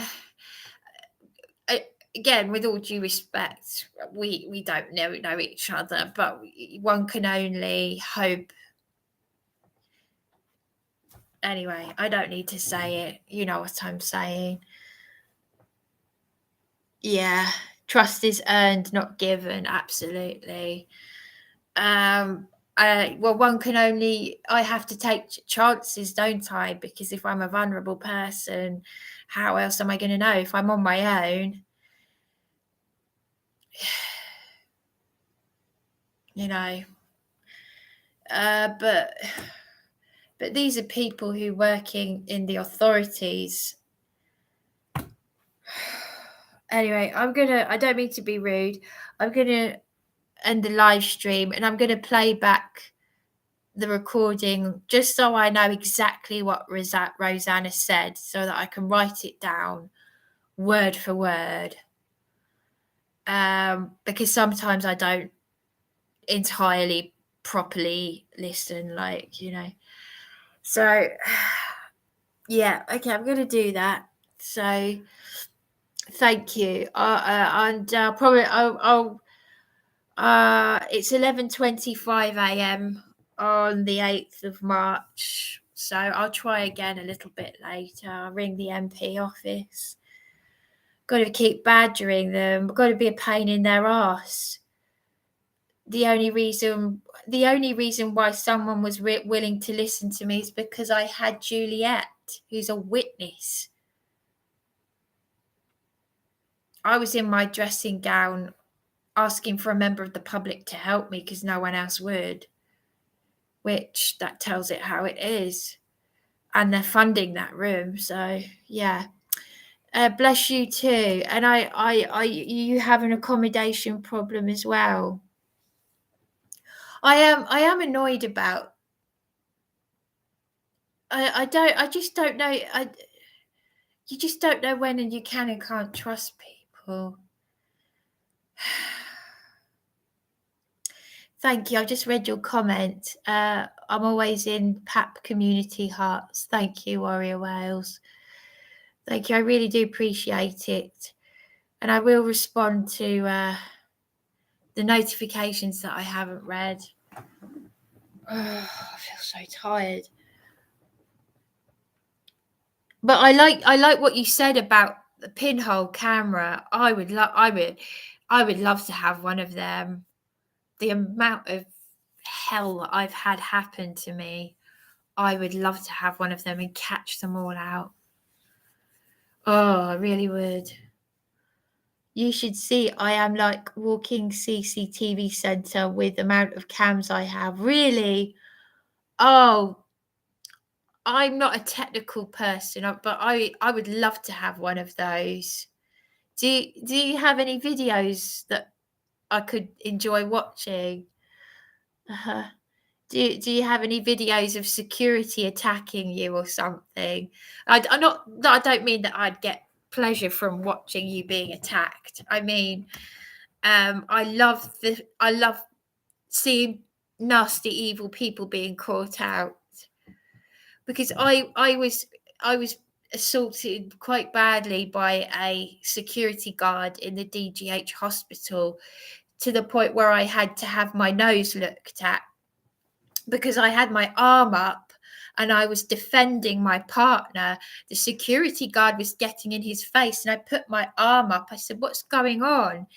again, with all due respect, we don't know each other, but one can only hope. Anyway, I don't need to say it. You know what I'm saying. Yeah, trust is earned, not given. Absolutely. Well, one can only. I have to take chances, don't I? Because if I'm a vulnerable person, how else am I going to know? If I'm on my own, you know. But these are people who are working in the authorities. Anyway, I don't mean to be rude. I'm gonna end the live stream and I'm gonna play back the recording just so I know exactly what Rosanna said, so that I can write it down word for word. Because sometimes I don't entirely properly listen, like, you know. So yeah, okay, I'm gonna do that. So thank you. And probably I'll it's 11:25 a.m. on the 8th of March. So I'll try again a little bit later. I'll ring the MP office. Got to keep badgering them. Got to be a pain in their arse. The only reason why someone was willing to listen to me is because I had Juliet, who's a witness. I was in my dressing gown asking for a member of the public to help me because no one else would, which that tells it how it is. And they're funding that room. So yeah, bless you too. And you have an accommodation problem as well. I am annoyed about, I just don't know. You just don't know when and you can and can't trust people. Thank you. I just read your comment. I'm always in PAP community hearts. Thank you, Warrior Wales. Thank you. I really do appreciate it. And I will respond to the notifications that I haven't read. I feel so tired. But I like what you said about the pinhole camera. I would love to have one of them. The amount of hell that I've had happen to me, I would love to have one of them and catch them all out. Oh, I really would. You should see, I am like walking CCTV center with the amount of cams I have. Really? Oh, I'm not a technical person, but I would love to have one of those. Do you have any videos that I could enjoy watching? Do you have any videos of security attacking you or something? I don't mean that I'd get pleasure from watching you being attacked. I mean, I love seeing nasty, evil people being caught out, because I was assaulted quite badly by a security guard in the DGH hospital, to the point where I had to have my nose looked at because I had my arm up and I was defending my partner. The security guard was getting in his face and I put my arm up. I said, "What's going on?"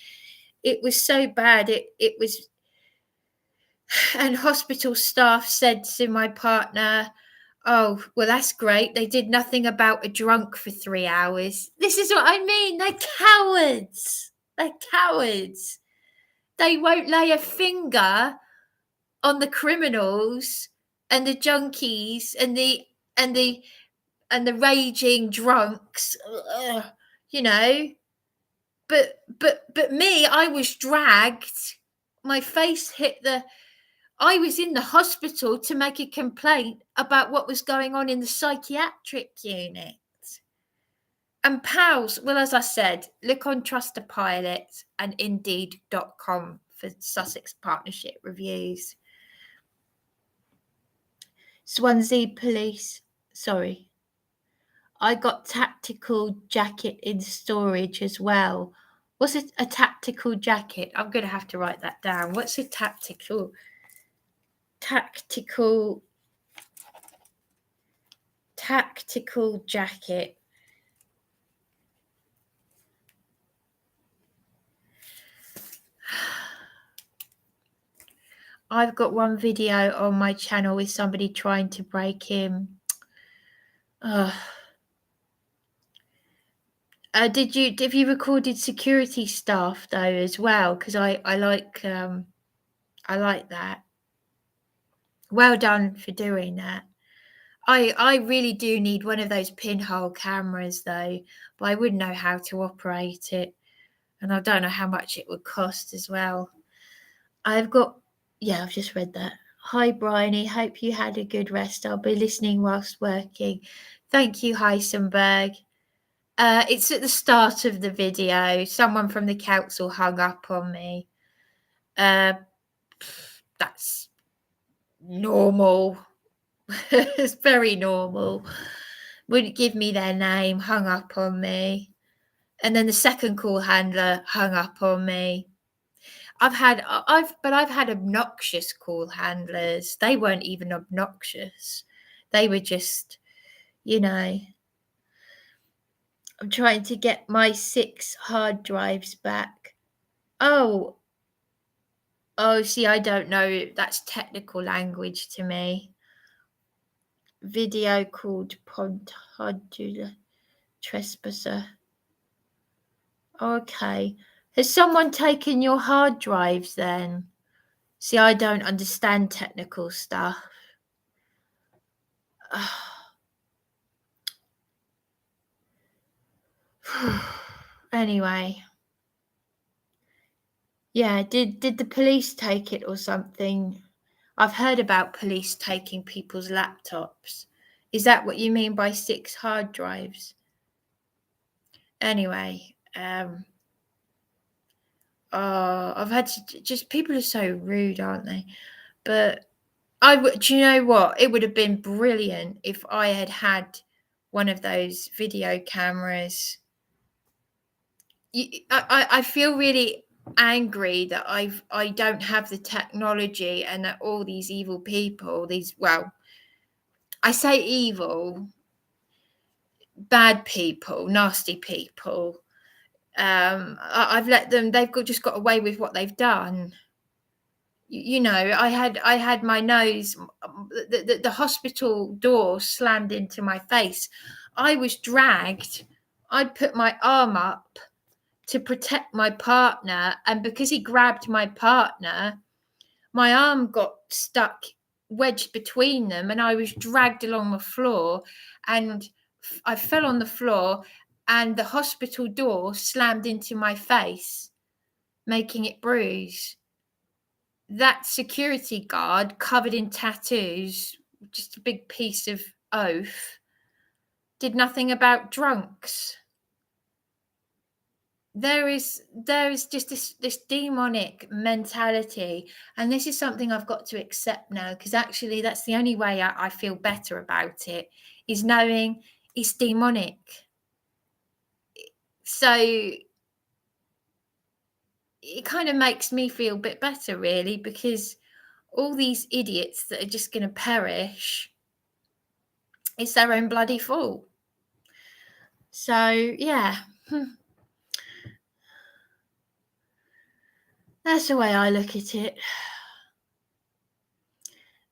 It was so bad. It was, and hospital staff said to my partner, Oh, well, that's great. They did nothing about a drunk for 3 hours. This is what I mean. They're cowards. They're cowards. They won't lay a finger on the criminals and the junkies and the raging drunks. Ugh, you know. But me, I was dragged. My face hit the. I was in the hospital to make a complaint about what was going on in the psychiatric unit. And pals, well, as I said, look on Trustpilot and Indeed.com for Sussex Partnership reviews. Swansea Police, sorry. I got tactical jacket in storage as well. What's a tactical jacket? I'm going to have to write that down. What's a tactical jacket? I've got one video on my channel with somebody trying to break in. Have you recorded security staff though as well? Because I like that. Well done for doing that. I really do need one of those pinhole cameras though, but I wouldn't know how to operate it, and I don't know how much it would cost as well. I've just read that. Hi Bryony, hope you had a good rest. I'll be listening whilst working. Thank you, Heisenberg. It's at the start of the video. Someone from the council hung up on me. That's normal. It's very normal. Wouldn't give me their name, hung up on me. And then the second call handler hung up on me. I've had obnoxious call handlers. They weren't even obnoxious. They were just, I'm trying to get my 6 hard drives back. Oh, see, I don't know. That's technical language to me. Video called Podula Trespasser. Okay. Has someone taken your hard drives then? See, I don't understand technical stuff. Anyway. Yeah, did the police take it or something? I've heard about police taking people's laptops. Is that what you mean by 6 hard drives? Anyway, I've had to, just people are so rude, aren't they? But do you know what? It would have been brilliant if I had one of those video cameras. I feel really angry that I don't have the technology, and that all these evil people, I say evil, bad people, nasty people, I've let them, just got away with what they've done. I had my nose, the hospital door slammed into my face. I was dragged. I'd put my arm up to protect my partner, and because he grabbed my partner, my arm got stuck, wedged between them, and I was dragged along the floor, and I fell on the floor, and the hospital door slammed into my face, making it bruise. That security guard, covered in tattoos, just a big piece of oath, did nothing about drunks. There is just this demonic mentality, and this is something I've got to accept now, because actually that's the only way I feel better about it, is knowing it's demonic. So it kind of makes me feel a bit better, really, because all these idiots that are just going to perish, it's their own bloody fault. So yeah. That's the way I look at it.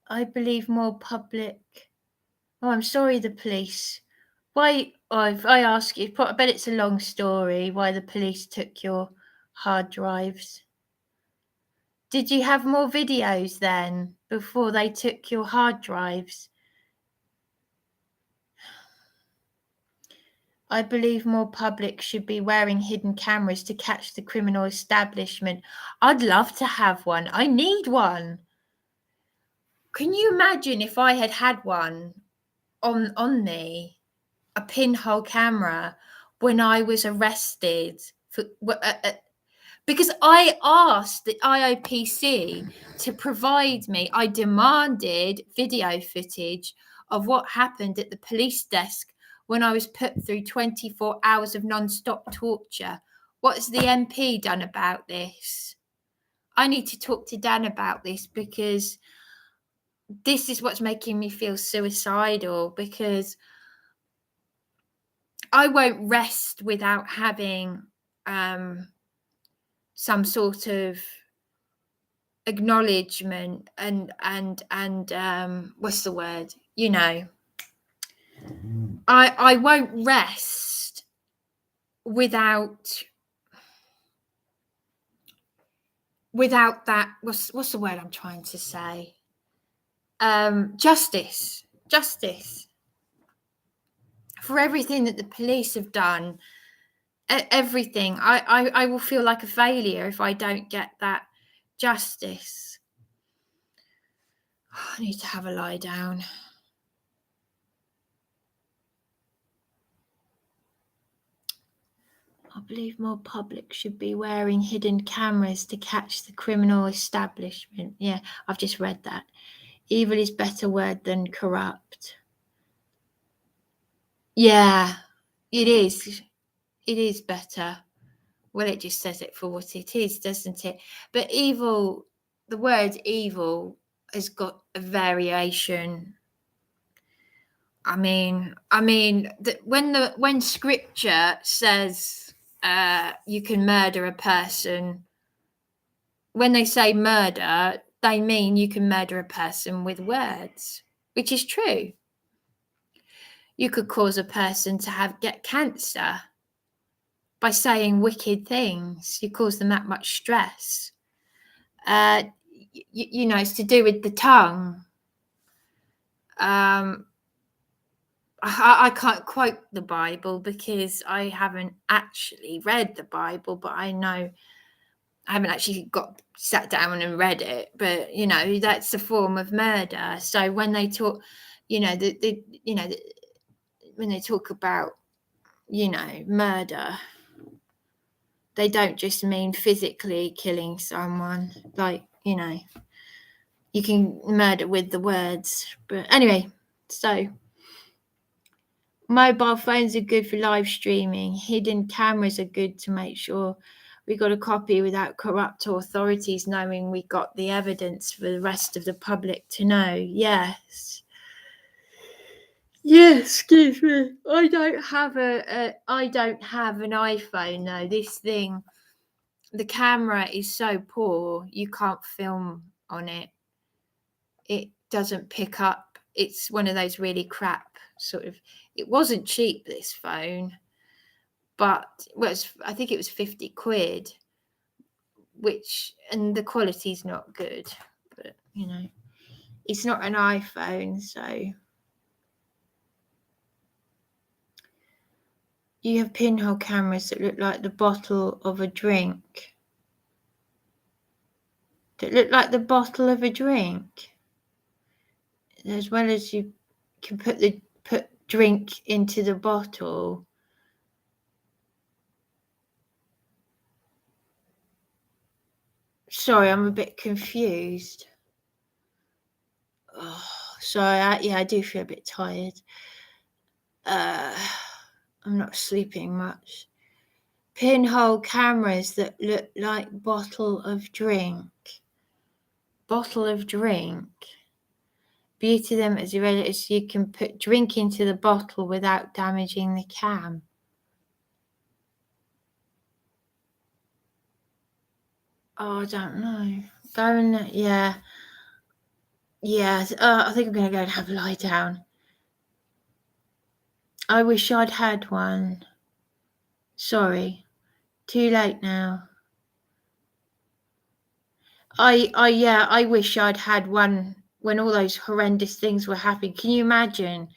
I believe more public Oh, I'm sorry, the police. Why, if I ask you, I bet it's a long story why the police took your hard drives. Did you have more videos then before they took your hard drives? I believe more public should be wearing hidden cameras to catch the criminal establishment. I'd love to have one. I need one. Can you imagine if I had one on me, a pinhole camera, when I was arrested for because I asked the IOPC to provide me, I demanded video footage of what happened at the police desk when I was put through 24 hours of non-stop torture. What has the MP done about this? I need to talk to Dan about this, because this is what's making me feel suicidal, because I won't rest without having some sort of acknowledgement and what's the word? You know, I won't rest without that. What's the word I'm trying to say? Justice for everything that the police have done. Everything. I will feel like a failure if I don't get that justice. I need to have a lie down. I believe more public should be wearing hidden cameras to catch the criminal establishment. Yeah, I've just read that. Evil is better word than corrupt. Yeah, it is. It is better. Well, it just says it for what it is, doesn't it? But evil, the word evil has got a variation. I mean, when scripture says you can murder a person, when they say murder, they mean you can murder a person with words, which is true. You could cause a person to get cancer by saying wicked things. You cause them that much stress. You know, it's to do with the tongue. I can't quote the Bible because I haven't actually read the Bible, but I know I haven't actually sat down and read it. But you know, that's a form of murder. So when they talk, you know, when they talk about, you know, murder, they don't just mean physically killing someone. Like, you know, you can murder with the words. But anyway, so mobile phones are good for live streaming. Hidden cameras are good to make sure we got a copy without corrupt authorities knowing we got the evidence for the rest of the public to know. Yes. Yes, excuse me. I don't have an iPhone though. This thing, the camera is so poor, you can't film on it. It doesn't pick up. It's one of those really crap sort of. It wasn't cheap, this phone, but I think it was 50 quid, and the quality's not good. But you know, it's not an iPhone, so. You have pinhole cameras that look like the bottle of a drink. As well as you can put drink into the bottle. Sorry, I'm a bit confused. Oh, sorry, I do feel a bit tired. I'm not sleeping much. Pinhole cameras that look like bottle of drink. Beauty them as you can put drink into the bottle without damaging the cam. Oh, I don't know. Yeah. I think I'm going to go and have a lie down. I wish I'd had one. Sorry, too late now. I wish I'd had one when all those horrendous things were happening. Can you imagine?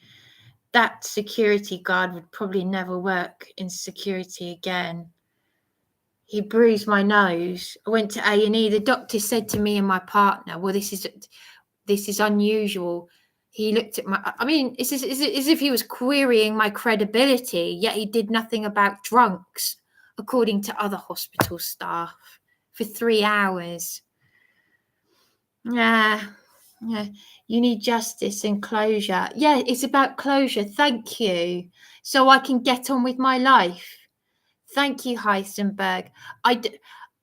That security guard would probably never work in security again. He bruised my nose. I went to A&E. The doctor said to me and my partner, well, this is unusual. He looked at it's as if he was querying my credibility, yet he did nothing about drunks, according to other hospital staff, for 3 hours. Yeah, you need justice and closure. Yeah, it's about closure. Thank you. So I can get on with my life. Thank you, Heisenberg.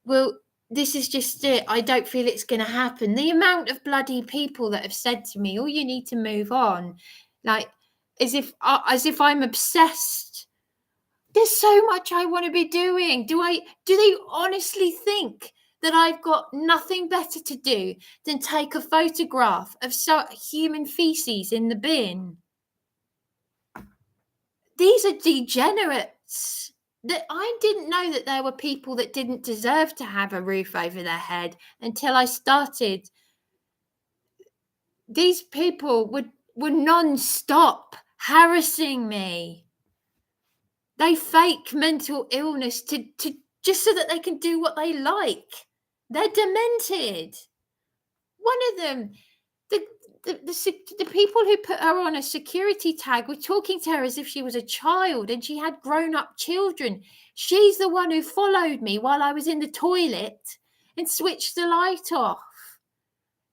Well, this is just it. I don't feel it's going to happen. The amount of bloody people that have said to me, "Oh, you need to move on," like as if I'm obsessed. There's so much I want to be doing. Do they honestly think that I've got nothing better to do than take a photograph of human feces in the bin? These are degenerates. That I didn't know that there were people that didn't deserve to have a roof over their head until I started. These people were non-stop harassing me. They fake mental illness to just so that they can do what they like. They're demented. One of them, the people who put her on a security tag were talking to her as if she was a child and she had grown-up children. She's the one who followed me while I was in the toilet and switched the light off.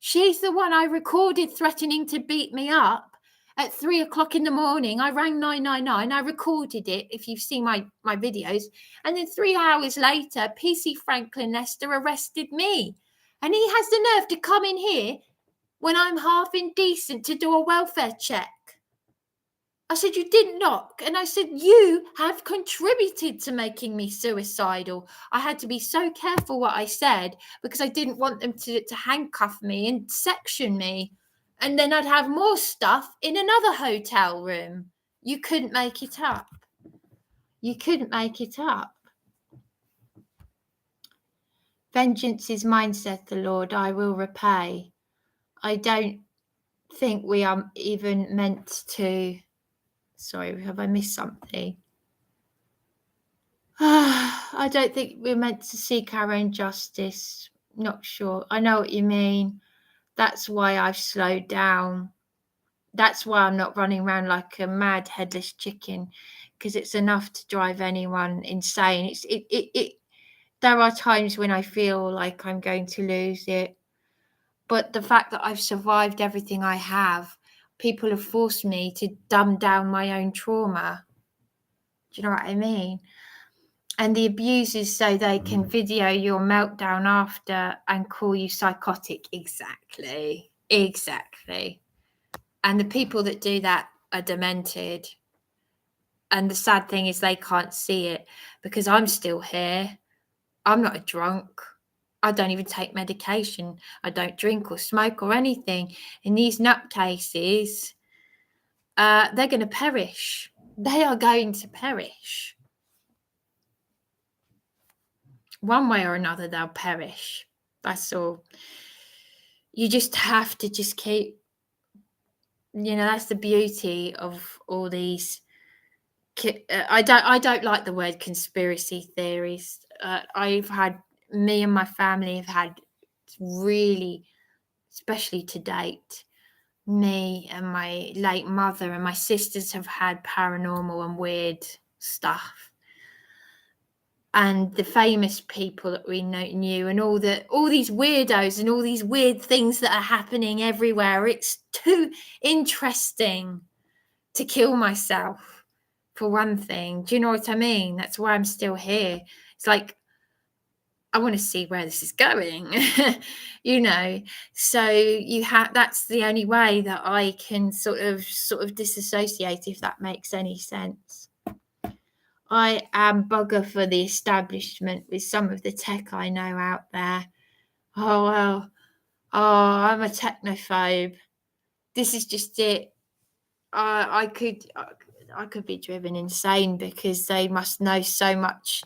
She's the one I recorded threatening to beat me up at 3 o'clock in the morning. I rang 999. I recorded it, if you've seen my videos. And then 3 hours later, PC Franklin Lester arrested me. And he has the nerve to come in here when I'm half indecent to do a welfare check. I said, you didn't knock. And I said, you have contributed to making me suicidal. I had to be so careful what I said because I didn't want them to handcuff me and section me. And then I'd have more stuff in another hotel room. You couldn't make it up. You couldn't make it up. Vengeance is mine, saith the Lord, I will repay. I don't think we are even meant to... Sorry, have I missed something? I don't think we're meant to seek our own justice. Not sure. I know what you mean. That's why I've slowed down. That's why I'm not running around like a mad headless chicken, because it's enough to drive anyone insane. There are times when I feel like I'm going to lose it. But the fact that I've survived everything I have, people have forced me to dumb down my own trauma. Do you know what I mean? And the abusers so they can video your meltdown after and call you psychotic. Exactly. And the people that do that are demented. And the sad thing is they can't see it because I'm still here. I'm not a drunk. I don't even take medication. I don't drink or smoke or anything. And these nutcases, they're going to perish. They are going to perish. One way or another, they'll perish. That's all. You just have to just keep, that's the beauty of all these. I don't like the word conspiracy theories. Me and my family have had really, especially to date, me and my late mother and my sisters have had paranormal and weird stuff. And the famous people that we knew and all these weirdos and all these weird things that are happening everywhere. It's too interesting to kill myself, for one thing. Do you know what I mean? That's why I'm still here. It's like, I want to see where this is going, So that's the only way that I can sort of disassociate, if that makes any sense. I am bugger for the establishment with some of the tech I know out there. I'm a technophobe. This is just it. I could be driven insane because they must know so much.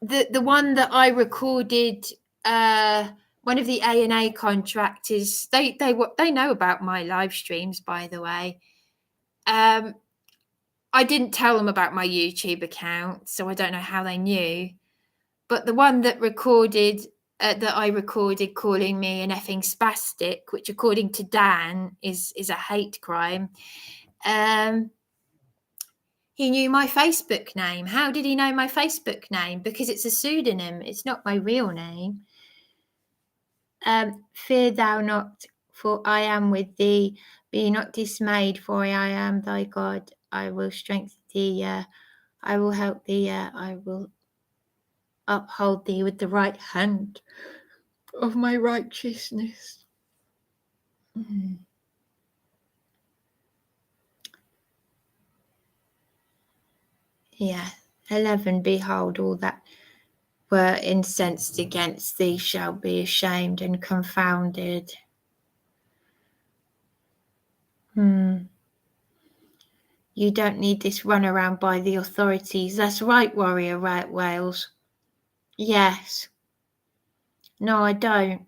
The one that I recorded, one of the A&A contractors, they know about my live streams, by the way. I didn't tell them about my YouTube account, so I don't know how they knew. But the one that I recorded calling me an effing spastic, which according to Dan is a hate crime. He knew my Facebook name. How did he know my Facebook name? Because it's a pseudonym. It's not my real name. Fear thou not, for I am with thee. Be not dismayed, for I am thy God. I will strengthen thee. I will help thee. I will uphold thee with the right hand of my righteousness. Yeah. 11. Behold, all that were incensed against thee shall be ashamed and confounded. You don't need this run around by the authorities. That's right, Warrior Right Wales. Yes. No, I don't.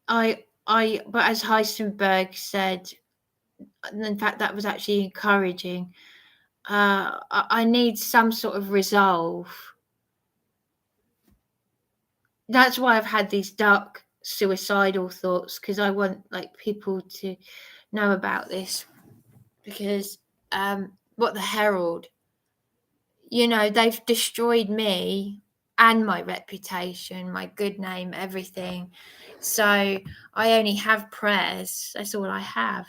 But as Heisenberg said, in fact, that was actually encouraging. I need some sort of resolve. That's why I've had these dark suicidal thoughts, because I want people to know about this. Because what the Herald, they've destroyed me and my reputation, my good name, everything. So I only have prayers. That's all I have.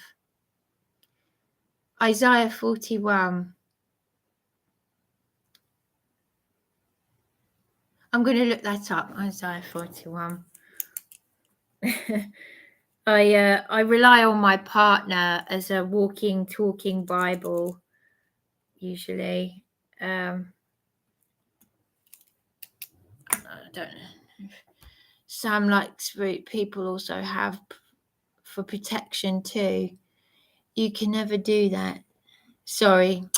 Isaiah 41. I'm going to look that up. Isaiah 41. I rely on my partner as a walking, talking Bible, usually. I don't know. Sam likes people also have for protection too. You can never do that. Sorry,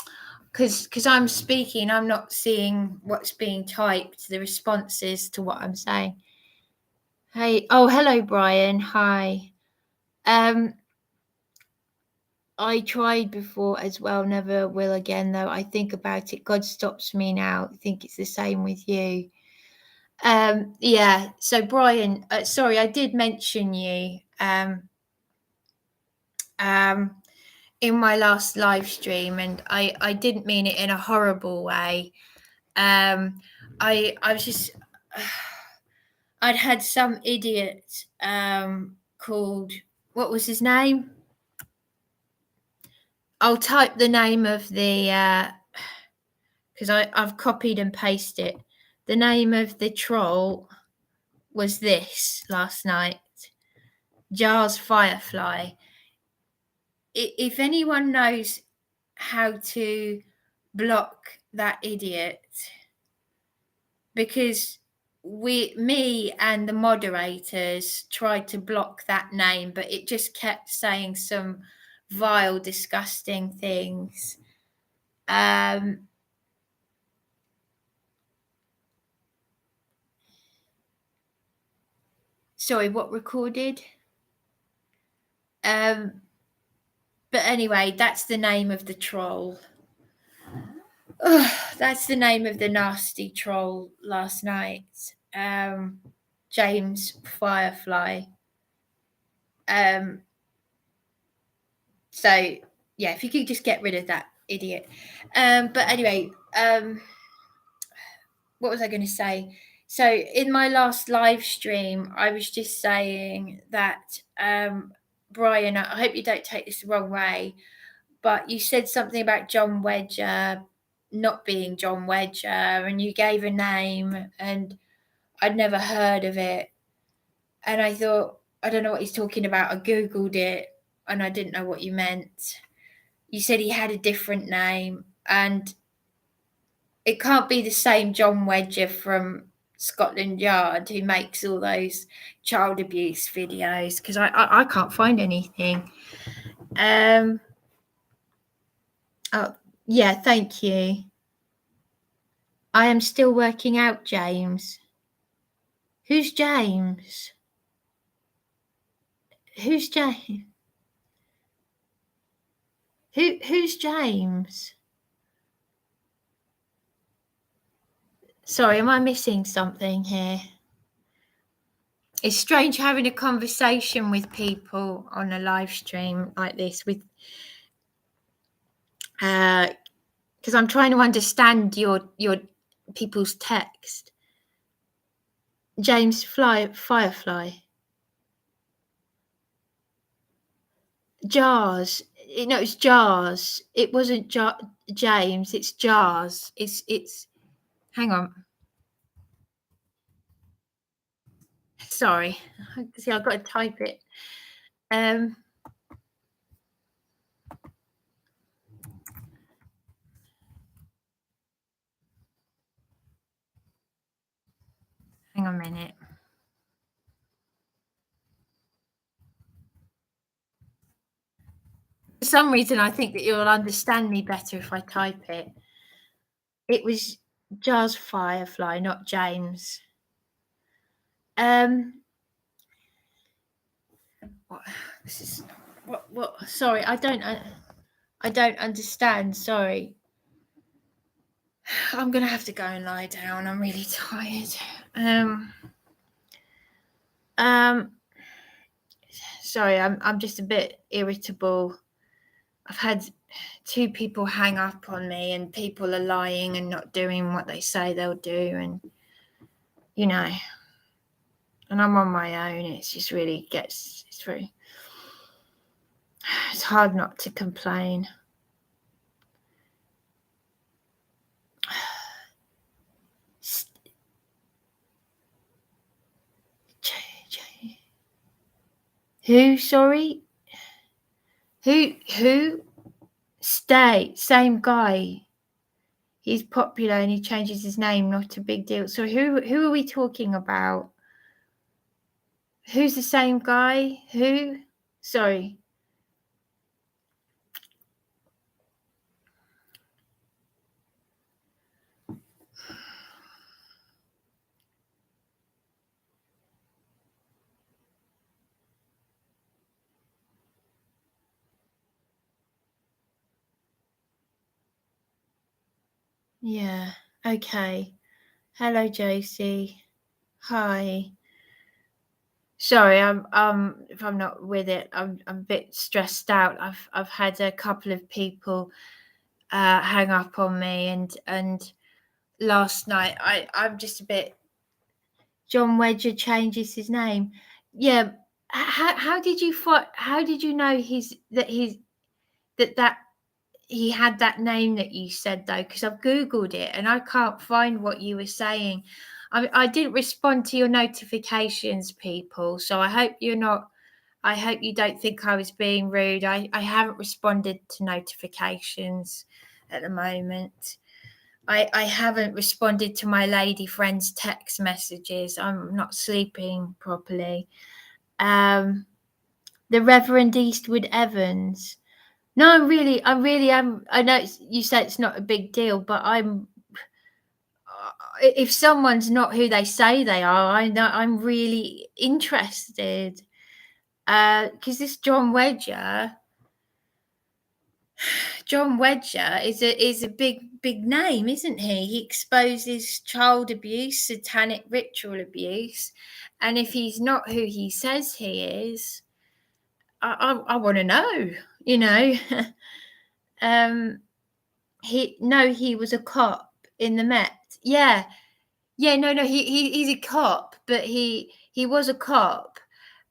because I'm speaking, I'm not seeing what's being typed, the responses to what I'm saying. Hey, hello, Brian. Hi. I tried before as well, never will again, though. I think about it. God stops me now. I think it's the same with you. Yeah. So, Brian, sorry, I did mention you in my last live stream, and I didn't mean it in a horrible way. I was just I'd had some idiot called, what was his name? I'll type the name of the because I've copied and pasted it. The name of the troll was this last night. Jars Firefly. If anyone knows how to block that idiot, because me and the moderators tried to block that name, but it just kept saying some vile, disgusting things. Sorry, what recorded? But anyway, that's the name of the troll. That's the name of the nasty troll last night. James Firefly. So yeah, if you could just get rid of that idiot. But anyway, what was I going to say? So in my last live stream, I was just saying that, Brian, I hope you don't take this the wrong way, but you said something about John Wedger not being John Wedger, and you gave a name, and I'd never heard of it. And I thought, I don't know what he's talking about. I Googled it, and I didn't know what you meant. You said he had a different name, and it can't be the same John Wedger from Scotland Yard who makes all those child abuse videos, because I can't find anything. Oh, yeah, thank you. I am still working out, James. Who's James? Who's James? Who's James? Sorry, am I missing something here? It's strange having a conversation with people on a live stream like this with because I'm trying to understand your people's text. James Firefly. Jars. No, it's Jars. It wasn't James. It's Jars. It's. Hang on. Sorry. See, I've got to type it. Hang on a minute. For some reason, I think that you'll understand me better if I type it. It was Jars Firefly, not James. What? This is what? Sorry, I don't understand. Sorry. I'm gonna have to go and lie down. I'm really tired. Sorry, I'm just a bit irritable. I've had 2 people hang up on me, and people are lying and not doing what they say they'll do, and you know, and I'm on my own. It's just really it's hard not to complain. Who? Sorry? Who? Same guy. He's popular and he changes his name, not a big deal. So who are we talking about? Who's the same guy? Who? Sorry. Yeah. Okay. Hello, JC. Hi. Sorry, if I'm not with it, I'm a bit stressed out. I've had a couple of people hang up on me, and last night I'm just a bit. John Wedger changes his name. Yeah. How did you know that he had that name that you said, though? Because I've Googled it and I can't find what you were saying. I didn't respond to your notifications, people. So I hope you don't think I was being rude. I haven't responded to notifications at the moment. I haven't responded to my lady friend's text messages. I'm not sleeping properly. The Reverend Eastwood Evans. No, I really am. I know you say it's not a big deal, but if someone's not who they say they are, I'm really interested. Because this John Wedger is a big name, isn't he? He exposes child abuse, satanic ritual abuse, and if he's not who he says he is, I want to know. You know, he was a cop in the Met. Yeah, no, he's a cop, but he was a cop.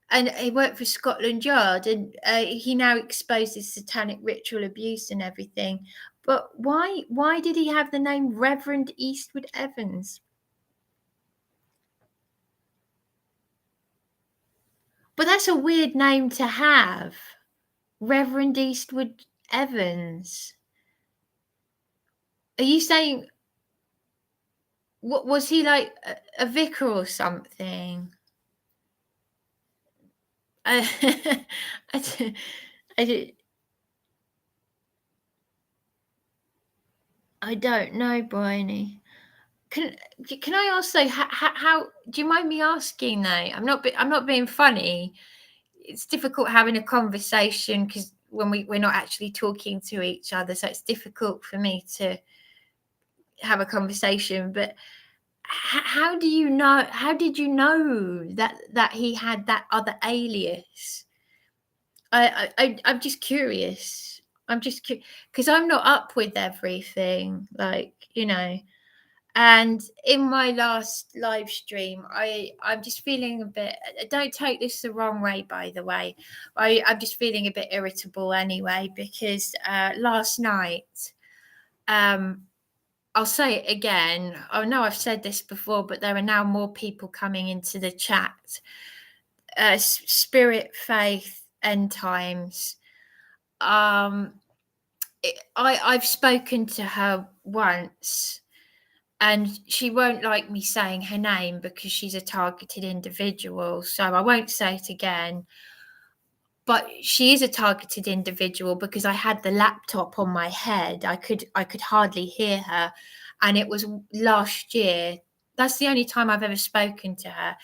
And he worked for Scotland Yard, and he now exposes satanic ritual abuse and everything. But why did he have the name Reverend Eastwood Evans? But that's a weird name to have, Reverend Eastwood Evans. Are you saying, what was he, like a vicar or something? I did. I don't know, Bryony. Can I also how do you mind me asking though? I'm not being funny. It's difficult having a conversation because when we're not actually talking to each other, so it's difficult for me to have a conversation. But how did you know that he had that other alias? I'm just curious. Because I'm not up with everything, like, you know. And in my last live stream, I'm just feeling a bit. Don't take this the wrong way, by the way. I'm just feeling a bit irritable anyway because last night, I'll say it again. I know I've said this before, but there are now more people coming into the chat. Spirit, faith, end times. I've spoken to her once. And she won't like me saying her name because she's a targeted individual. So I won't say it again. But she is a targeted individual because I had the laptop on my head. I could hardly hear her. And it was last year. That's the only time I've ever spoken to her.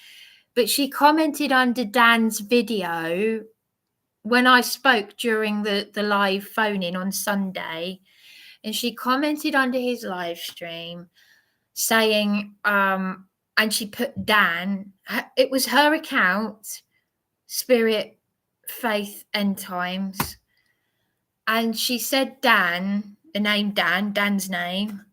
But she commented under Dan's video when I spoke during the live phone-in on Sunday. And she commented under his live stream saying, and she put Dan, it was her account, Spirit, Faith, End Times. And she said Dan, the name Dan's name.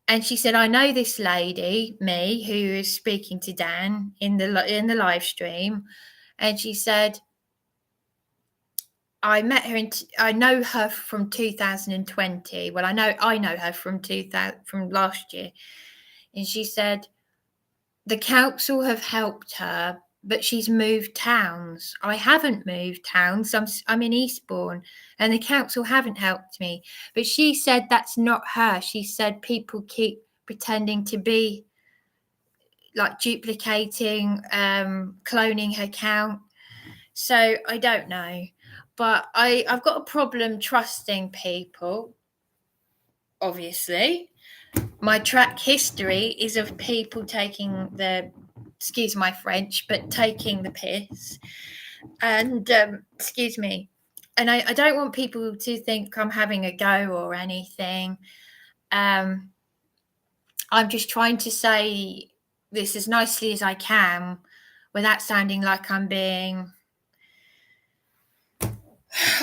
And she said, I know this lady, me, who is speaking to Dan in the live stream. And she said, I met her I know her from 2020. Well, I know her from last year. And she said, the council have helped her, but she's moved towns. I haven't moved towns. I'm in Eastbourne, and the council haven't helped me. But she said that's not her. She said people keep pretending to be like duplicating, cloning her account. So I don't know. But I've got a problem trusting people, obviously. My track history is of people taking excuse my French, but taking the piss. And excuse me. And I don't want people to think I'm having a go or anything. I'm just trying to say this as nicely as I can without sounding like I'm being...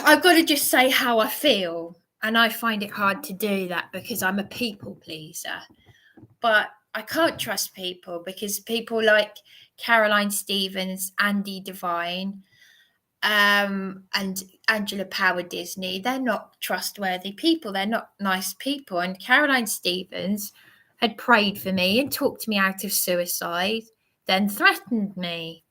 I've got to just say how I feel. And I find it hard to do that because I'm a people pleaser. But I can't trust people because people like Caroline Stevens, Andy Devine, and Angela Power Disney, they're not trustworthy people. They're not nice people. And Caroline Stevens had prayed for me and talked me out of suicide, then threatened me.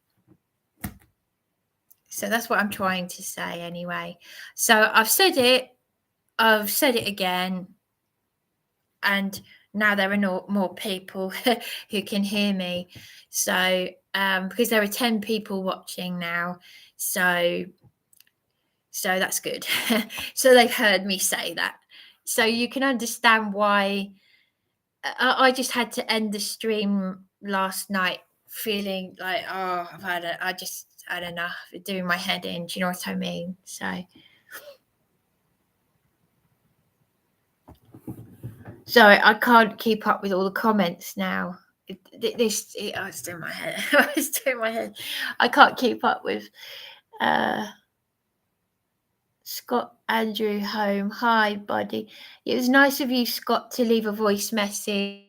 So that's what I'm trying to say anyway. So I've said it again, and now there are more people who can hear me. So because there are 10 people watching now, so that's good. So they've heard me say that. So you can understand why I just had to end the stream last night feeling like, oh, I just had enough of doing my head in. Do you know what I mean? So I can't keep up with all the comments now. It's doing my head. It's doing my head. I can't keep up with Scott Andrew Home. Hi, buddy. It was nice of you, Scott, to leave a voice message.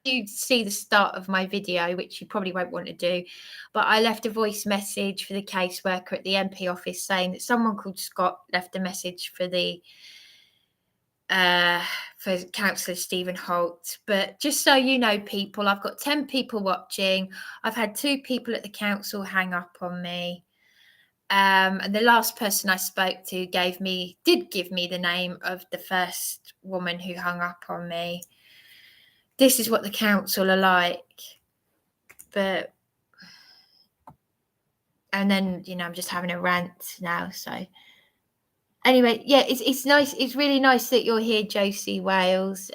You see the start of my video, which you probably won't want to do, but I left a voice message for the caseworker at the MP office saying that someone called Scott left a message for Councillor Stephen Holt. But just so you know, people, I've got 10 people watching. I've had 2 people at the council hang up on me. And the last person I spoke to did give me the name of the first woman who hung up on me. This is what the council are like. But, and then, I'm just having a rant now. So Anyway, yeah, it's nice. It's really nice that you're here, Josie Wales.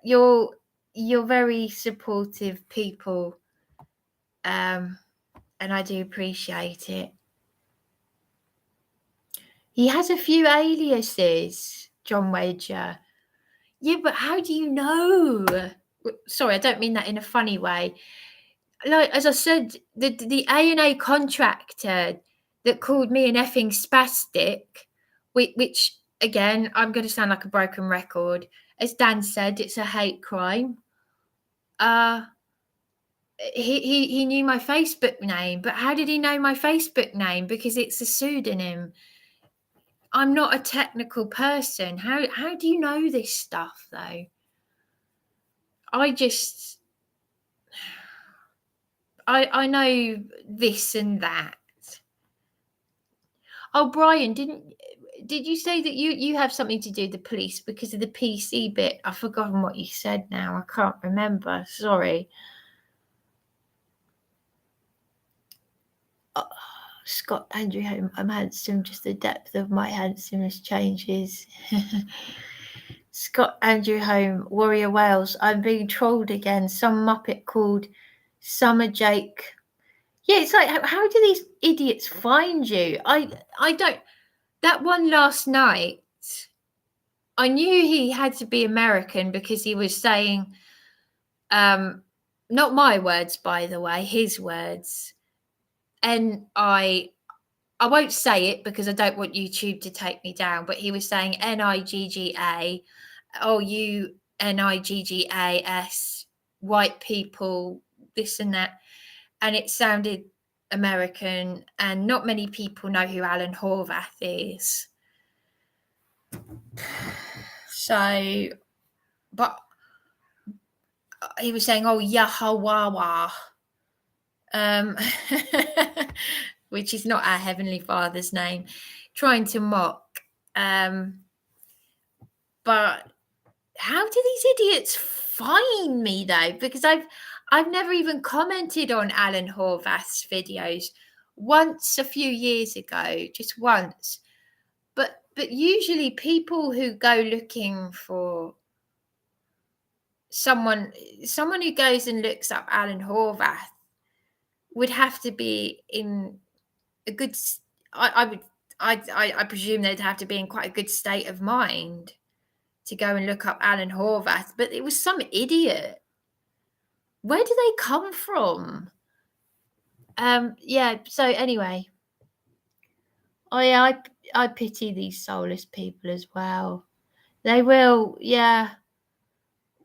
You're very supportive people, and I do appreciate it. He has a few aliases, John Wager. Yeah, but how do you know? Sorry, I don't mean that in a funny way. Like, as I said, the A&A contractor that called me an effing spastic, which again, I'm going to sound like a broken record. As Dan said, it's a hate crime. He knew my Facebook name, but how did he know my Facebook name? Because it's a pseudonym. I'm not a technical person. How do you know this stuff though? I know this and that. Oh, Brian, did you say that you have something to do with the police because of the PC bit? I've forgotten what you said now. I can't remember. Sorry. Oh, Scott Andrew Home, I'm handsome. Just the depth of my handsomeness changes. Scott Andrew Home, Warrior Wales. I'm being trolled again. Some muppet called Summer Jake. Yeah, it's like, how do these idiots find you? I don't. That one last night, I knew he had to be American because he was saying, not my words, by the way, his words. And I won't say it because I don't want YouTube to take me down, but he was saying Nigga, oh, you Niggas, white people, this and that. And it sounded American, and not many people know who Alan Horvath is. So, but he was saying, oh, Yahweh, which is not our Heavenly Father's name, trying to mock. But how do these idiots find me though? Because I've never even commented on Alan Horvath's videos. Once a few years ago, just once. But usually people who go looking for someone who goes and looks up Alan Horvath would have to be in a good. I presume they'd have to be in quite a good state of mind to go and look up Alan Horvath. But it was some idiot. Where do they come from? Yeah. So anyway, I pity these soulless people as well. They will, yeah.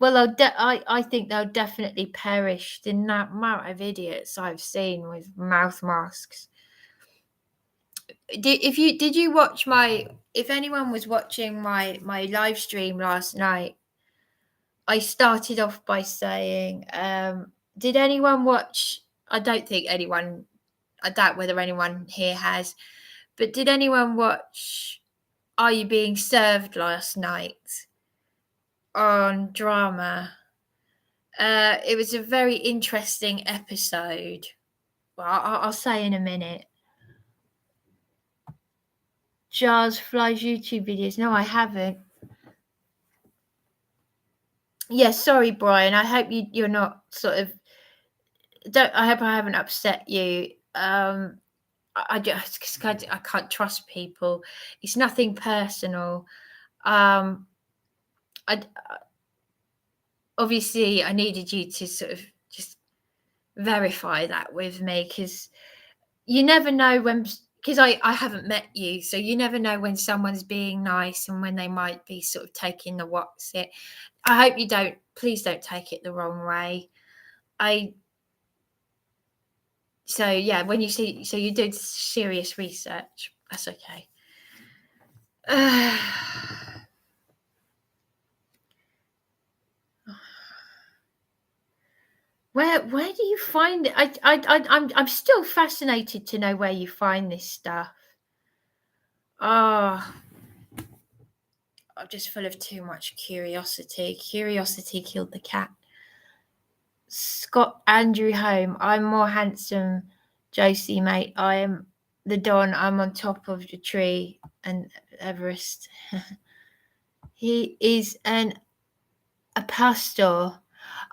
Well, I think they'll definitely perish. The amount of idiots I've seen with mouth masks. Did you watch if anyone was watching my live stream last night, I started off by saying, did anyone watch? I doubt whether anyone here has, but did anyone watch Are You Being Served last night on Drama? It was a very interesting episode. Well, I'll say in a minute. Jars Flies YouTube videos. No, I haven't. Yeah, sorry, Brian. I hope you're not sort of. I hope I haven't upset you. I can't trust people. It's nothing personal. Obviously I needed you to sort of just verify that with me, because you never know when. Because I haven't met you, so you never know when someone's being nice and when they might be sort of taking the what's it. I hope you don't. Please don't take it the wrong way. So yeah, when you see, so you did serious research. That's okay. Where do you find it? I'm still fascinated to know where you find this stuff. Oh, I'm just full of too much curiosity. Curiosity killed the cat. Scott Andrew Home. I'm more handsome, Josie, mate. I am the Don. I'm on top of the tree and Everest. He is a pastor.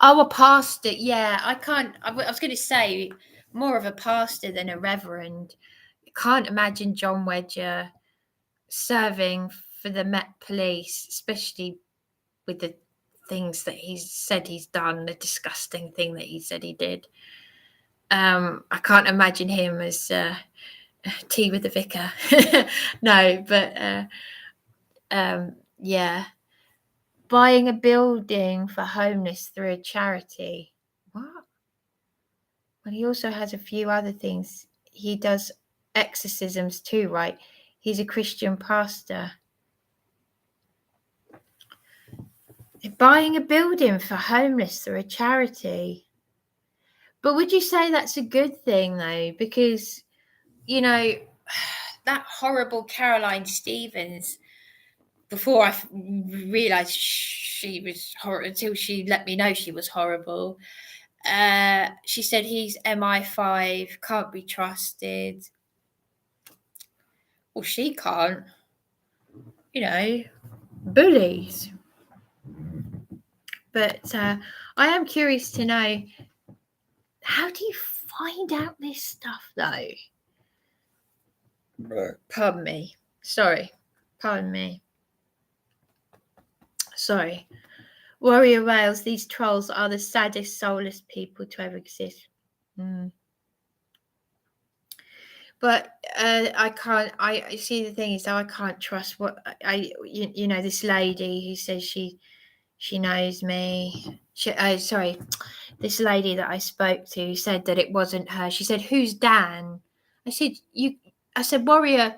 Oh, a pastor. Yeah, I can't. I was going to say more of a pastor than a reverend. I can't imagine John Wedger serving for the Met Police, especially with the things that he's said he's done, the disgusting thing that he said he did. I can't imagine him as tea with the vicar. No, but yeah. Buying a building for homeless through a charity. What? Well, he also has a few other things. He does exorcisms too, right? He's a Christian pastor. Buying a building for homeless through a charity. But would you say that's a good thing, though? Because, you know, that horrible Caroline Stevens, before I realised she was horrible, until she let me know she was horrible, she said he's MI5, can't be trusted. Well, she can't. You know, bullies. But I am curious to know, how do you find out this stuff, though? Pardon me. Sorry. Pardon me. Sorry. Warrior Whales, these trolls are the saddest, soulless people to ever exist. But I can't. I see, the thing is, though, I can't trust what you know, this lady who says she knows me. Sorry, this lady that I spoke to said that it wasn't her. She said, "Who's Dan?" I said, "You." I said, "Warrior."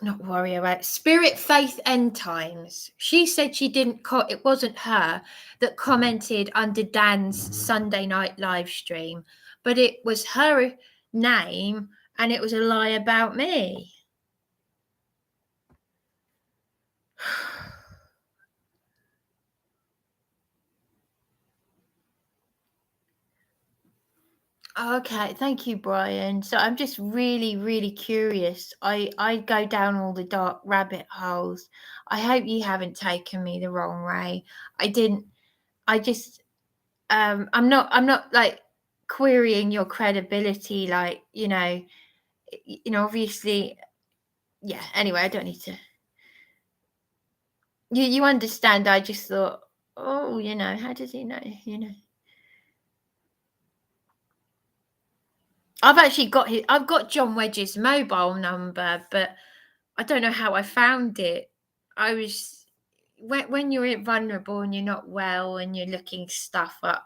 Not Warrior, right? Spirit, Faith, End Times. She said she didn't. It wasn't her that commented under Dan's Sunday night live stream, but it was her name, and it was a lie about me. Okay, thank you, Brian. So I'm just really, really curious. I go down all the dark rabbit holes. I hope you haven't taken me the wrong way. I didn't. I just I'm not like querying your credibility, like, you know, obviously, yeah. Anyway, I don't need to. You understand? I just thought, oh, you know, how does he know? You know. I've got John Wedge's mobile number, but I don't know how I found it. I was, when you're vulnerable and you're not well and you're looking stuff up.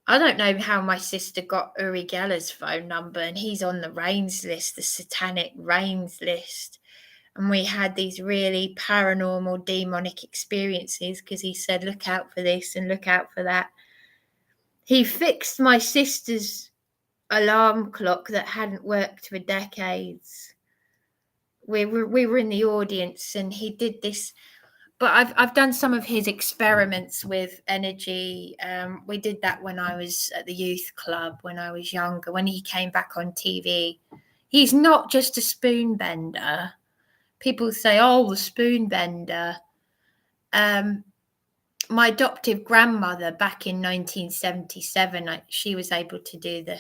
I don't know how my sister got Uri Geller's phone number, and he's on the Rains list, the satanic Rains list. And we had these really paranormal, demonic experiences because he said, look out for this and look out for that. He fixed my sister's alarm clock that hadn't worked for decades. We were in the audience, and he did this. But I've done some of his experiments with energy. We did that when I was at the youth club when I was younger. When he came back on TV, he's not just a spoon bender. People say, "Oh, the spoon bender." My adoptive grandmother back in 1977, she was able to do the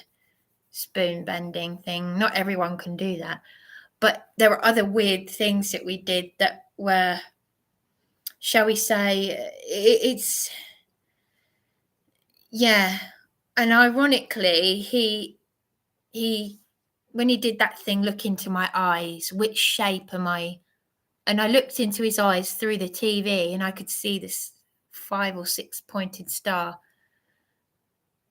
spoon bending thing. Not everyone can do that, but there were other weird things that we did that were, shall we say, it's, yeah. And ironically, he when he did that thing, look into my eyes, which shape am I? And I looked into his eyes through the TV, and I could see this 5 or 6 pointed star.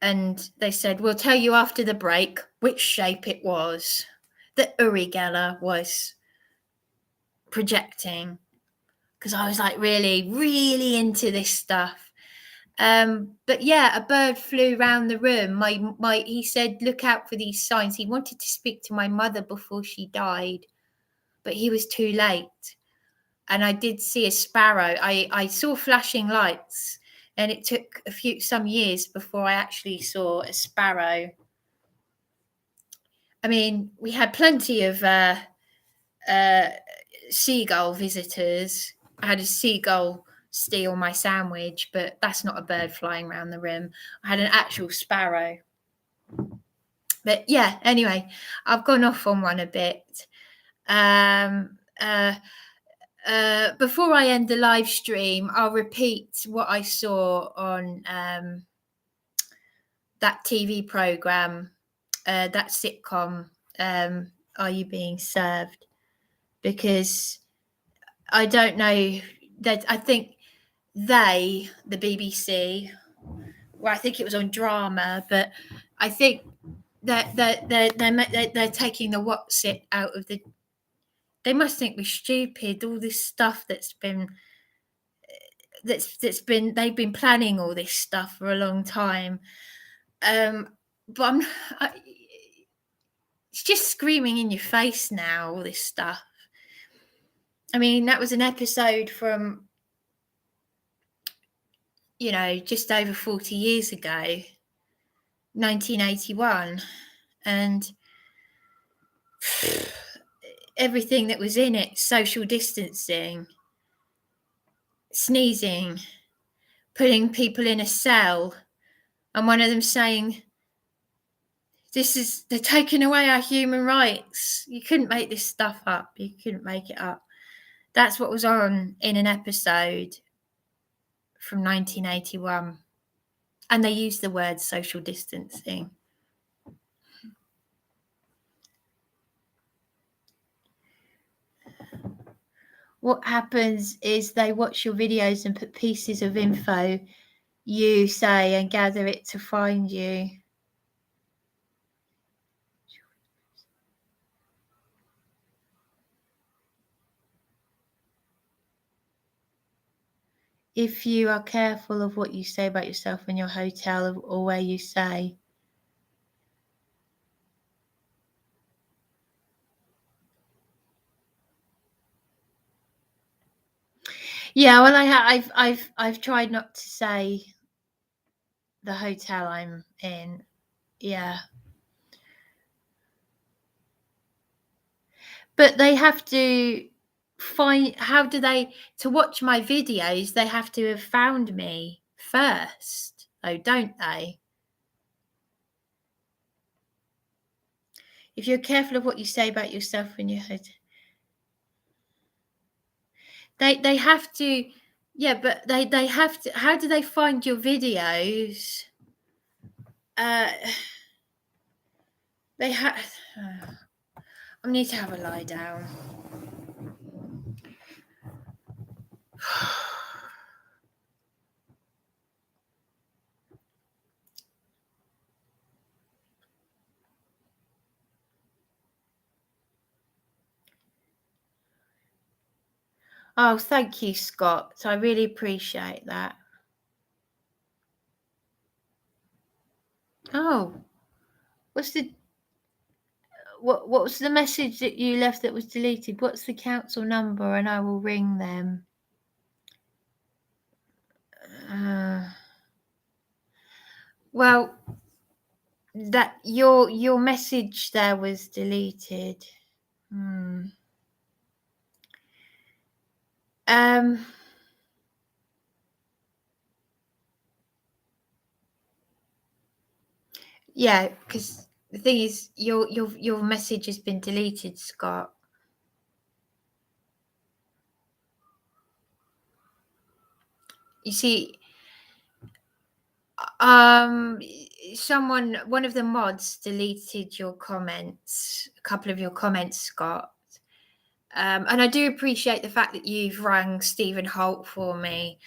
And they said, we'll tell you after the break which shape it was that Uri Geller was projecting. Because I was like really, really into this stuff. But yeah, a bird flew around the room. He said, look out for these signs. He wanted to speak to my mother before she died, but he was too late. And I did see a sparrow. I saw flashing lights, and it took some years before I actually saw a sparrow. I mean, we had plenty of seagull visitors. I had a seagull steal my sandwich, but that's not a bird flying around the room. I had an actual sparrow. But yeah, anyway, I've gone off on one a bit. Before I end the live stream, I'll repeat what I saw on that TV program, that sitcom, Are You Being Served? Because I don't know that I think the BBC, well, I think it was on Drama, but I think that they're taking the what's it out of the. They must think we're stupid. All this stuff that's been they've been planning all this stuff for a long time. But it's just screaming in your face now, all this stuff. I mean, that was an episode from, just over 40 years ago, 1981. And everything that was in it, social distancing, sneezing, putting people in a cell, and one of them saying, they're taking away our human rights. You couldn't make this stuff up. You couldn't make it up. That's what was on in an episode from 1981. And they used the word social distancing. What happens is they watch your videos and put pieces of info you say and gather it to find you. If you are careful of what you say about yourself in your hotel or where you say. Yeah, well, I've tried not to say the hotel I'm in. Yeah. But they have to find, to watch my videos, they have to have found me first, though, don't they? If you're careful of what you say about yourself in your head, they have to, yeah, but they have to. How do they find your videos? They have. I need to have a lie down. Oh, thank you, Scott. I really appreciate that. Oh, what was the message that you left that was deleted? What's the council number, and I will ring them. Well, that your message there was deleted. Yeah, because the thing is, your message has been deleted, Scott. You see, one of the mods deleted your comments, a couple of your comments, Scott. And I do appreciate the fact that you've rang Stephen Holt for me.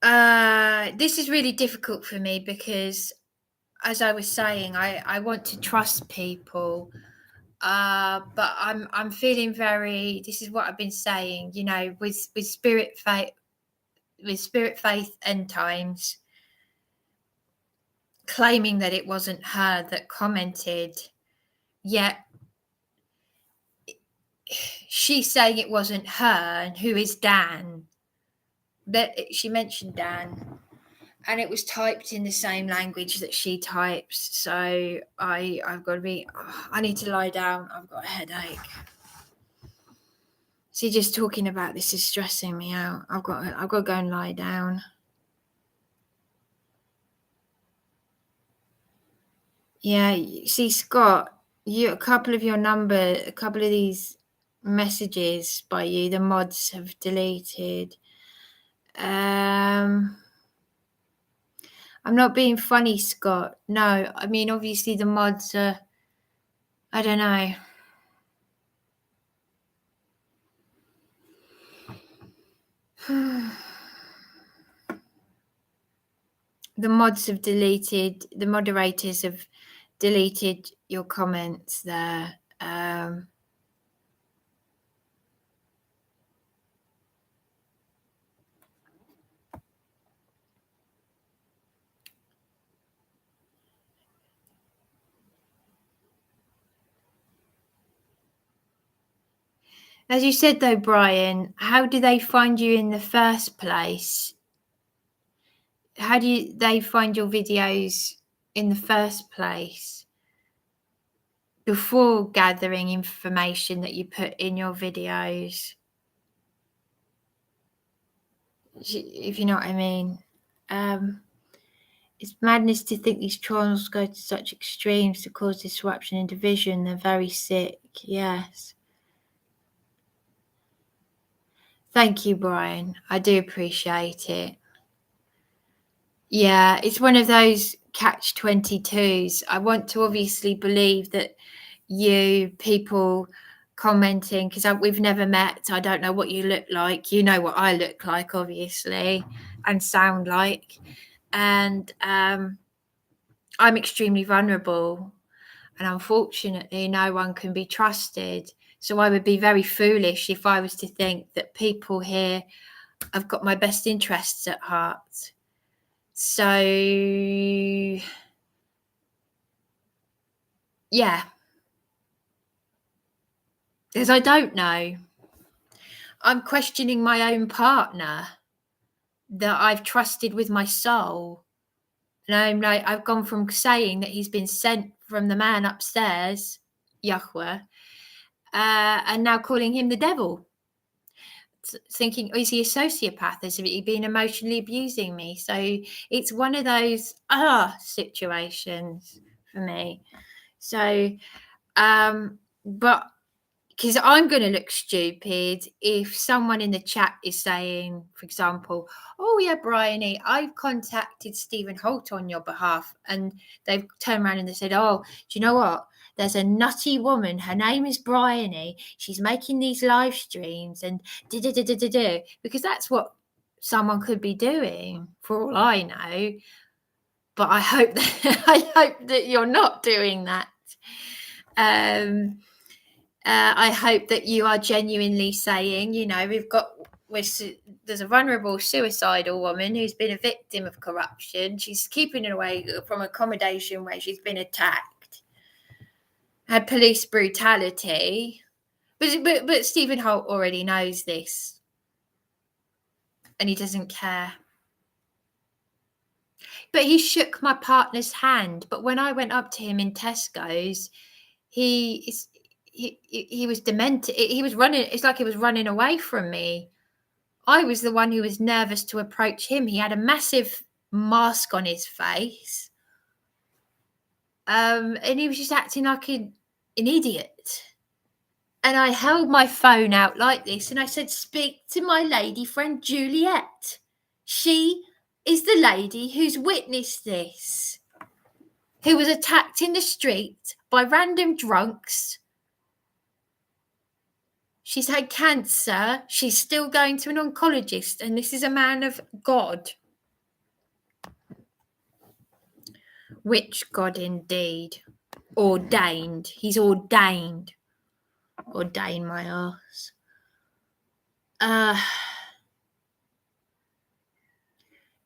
This is really difficult for me because, as I was saying, I want to trust people. But I'm feeling very. This is what I've been saying. With spirit faith end times, claiming that it wasn't her that commented, yet she's saying it wasn't her. And who is Dan? That she mentioned Dan. and it was typed in the same language that she types. So I've got to be. I need to lie down. I've got a headache. See, just talking about this is stressing me out. I've got to go and lie down. Yeah, see, Scott, a couple of these messages by you, the mods have deleted. I'm not being funny, Scott. No, I mean, obviously the mods are, I don't know. The moderators have deleted your comments there. As you said though, Brian, how do they find you in the first place? How do they find your videos in the first place before gathering information that you put in your videos? If you know what I mean. It's madness to think these trolls go to such extremes to cause disruption and division. They're very sick. Yes. Thank you, Brian. I do appreciate it. Yeah, it's one of those catch-22s. I want to obviously believe that you people commenting, because we've never met, I don't know what you look like. You know what I look like, obviously, and sound like. And I'm extremely vulnerable. And unfortunately, no one can be trusted. So I would be very foolish if I was to think that people here have got my best interests at heart. So, yeah. Because I don't know. I'm questioning my own partner that I've trusted with my soul. And I'm like, I've gone from saying that he's been sent from the man upstairs, Yahweh, and now calling him the devil. Thinking, is he a sociopath? Has he been emotionally abusing me? So it's one of those situations for me. So, but because I'm going to look stupid if someone in the chat is saying, for example, oh yeah, Bryony, I've contacted Stephen Holt on your behalf, and they've turned around and they said, oh, do you know what? There's a nutty woman. Her name is Bryony. She's making these live streams and because that's what someone could be doing, for all I know. But I hope that you're not doing that. I hope that you are genuinely saying, you know, there's a vulnerable suicidal woman who's been a victim of corruption. She's keeping it away from accommodation where she's been attacked, had police brutality. But Stephen Holt already knows this, and he doesn't care. But he shook my partner's hand. But when I went up to him in Tesco's, he was demented. He was running. It's like he was running away from me. I was the one who was nervous to approach him. He had a massive mask on his face. And he was just acting like an idiot. And I held my phone out like this and I said, speak to my lady friend Juliet. She is the lady who's witnessed this, who was attacked in the street by random drunks. She's had cancer. She's still going to an oncologist. And this is a man of God. Which God indeed. Ordained. He's ordained. Ordain my arse.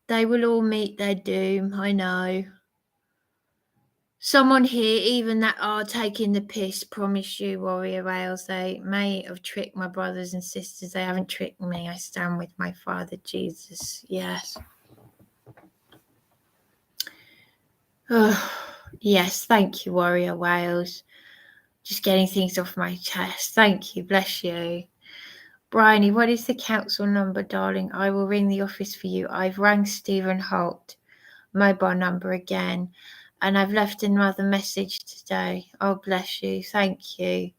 They will all meet their doom, I know. Someone here, even that are taking the piss, promise you, Warrior Rails, they may have tricked my brothers and sisters. They haven't tricked me. I stand with my Father Jesus. Yes. Oh, yes, thank you, Warrior Wales. Just getting things off my chest. Thank you, bless you. Bryony, what is the council number, darling? I will ring the office for you. I've rang Stephen Holt, mobile number again, and I've left another message today. Oh, bless you. Thank you.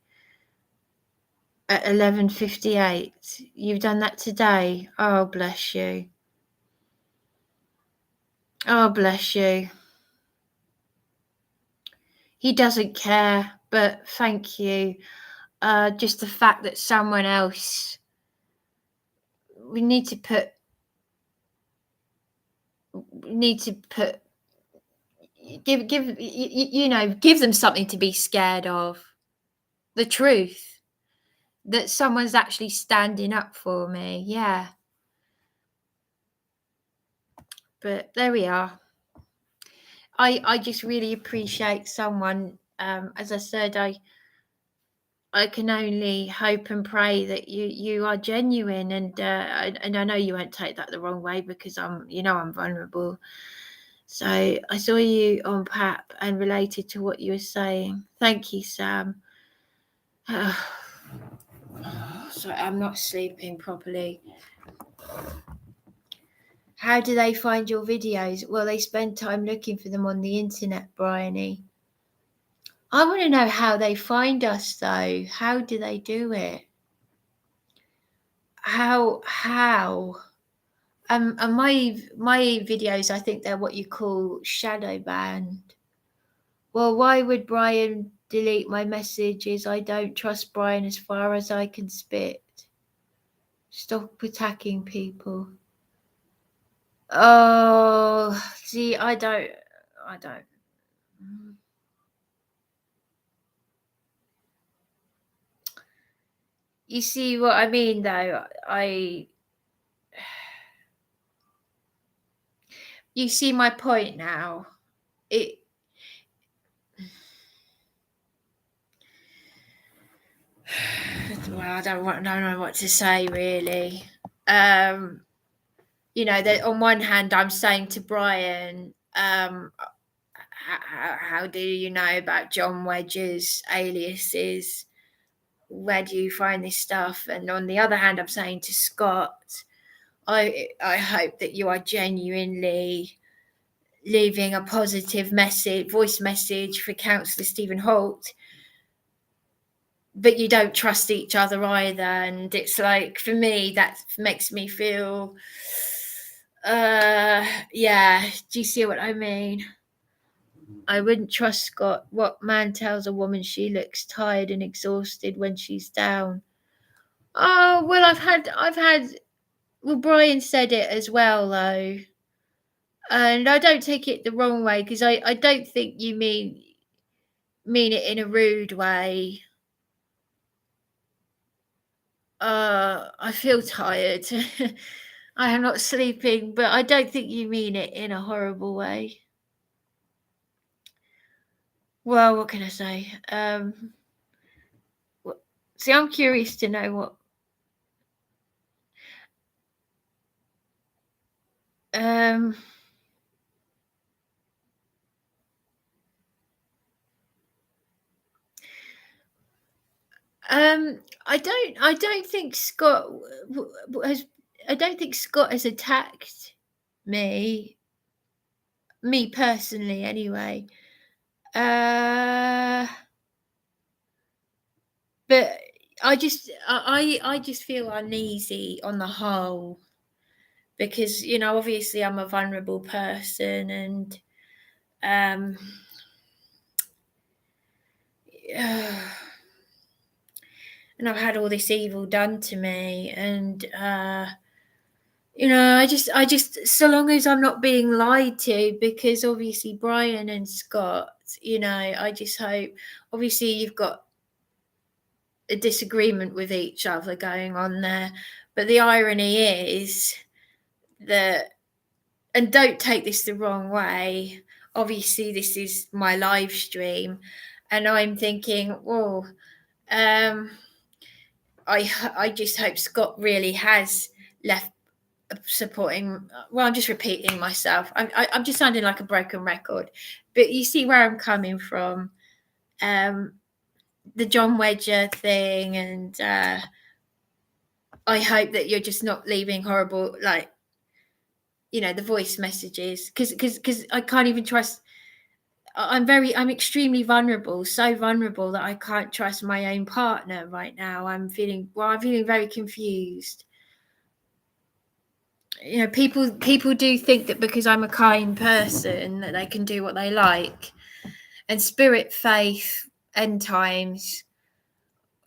At 11:58. You've done that today. Oh, bless you. Oh, bless you. He doesn't care, but thank you. Just the fact that someone else, we need to put give them something to be scared of. The truth that someone's actually standing up for me. Yeah. But there we are. I just really appreciate someone. As I said, I can only hope and pray that you are genuine, and I know you won't take that the wrong way, because I'm vulnerable. So I saw you on PAP and related to what you were saying. Thank you, Sam. Sorry, I'm not sleeping properly. How do they find your videos? Well, they spend time looking for them on the internet, Bryony. I want to know how they find us, though. How do they do it? How? And my videos, I think they're what you call shadow banned. Well, why would Brian delete my messages? I don't trust Brian as far as I can spit. Stop attacking people. Oh, see, I don't. You see what I mean, though? You see my point now. Well, I don't know what to say, really. That on one hand, I'm saying to Brian, how do you know about John Wedge's aliases? Where do you find this stuff? And on the other hand, I'm saying to Scott, I hope that you are genuinely leaving a positive voice message for Councillor Stephen Holt, but you don't trust each other either. And it's like, for me, that makes me feel, do you see what I mean? I wouldn't trust Scott. What man tells a woman she looks tired and exhausted when she's down? Oh, well, I've had, well, Brian said it as well, though. And I don't take it the wrong way, because I don't think you mean it in a rude way. I feel tired. I am not sleeping, but I don't think you mean it in a horrible way. Well, what can I say? See, I'm curious to know what. I don't think Scott has attacked me personally, anyway. But I just feel uneasy on the whole, because obviously I'm a vulnerable person, and and I've had all this evil done to me, and I just so long as I'm not being lied to, because obviously Brian and Scott, I just hope, obviously you've got a disagreement with each other going on there, but the irony is that, and don't take this the wrong way, obviously this is my live stream, and I'm thinking, well, I just hope Scott really has left supporting. Well, I'm just repeating myself. I'm just sounding like a broken record, but you see where I'm coming from. The John Wedger thing, and I hope that you're just not leaving horrible, like, the voice messages, because I can't even trust. I'm extremely vulnerable, so vulnerable that I can't trust my own partner right now. I'm feeling very confused. People do think that because I'm a kind person that they can do what they like. And spirit, faith, end times,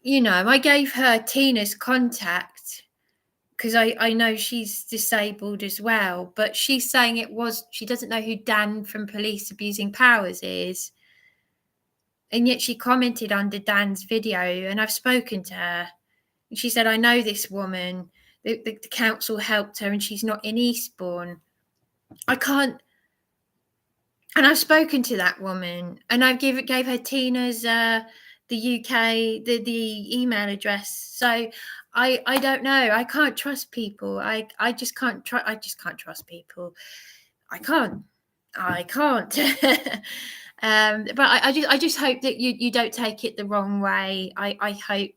I gave her Tina's contact because I know she's disabled as well, but she's saying she doesn't know who Dan from Police Abusing Powers is. And yet she commented under Dan's video, and I've spoken to her. And she said, I know this woman. The council helped her, and she's not in Eastbourne. I can't. And I've spoken to that woman, and I gave her Tina's the UK the email address. So I don't know. I can't trust people. I just can't trust people. I can't. But I just hope that you don't take it the wrong way. I hope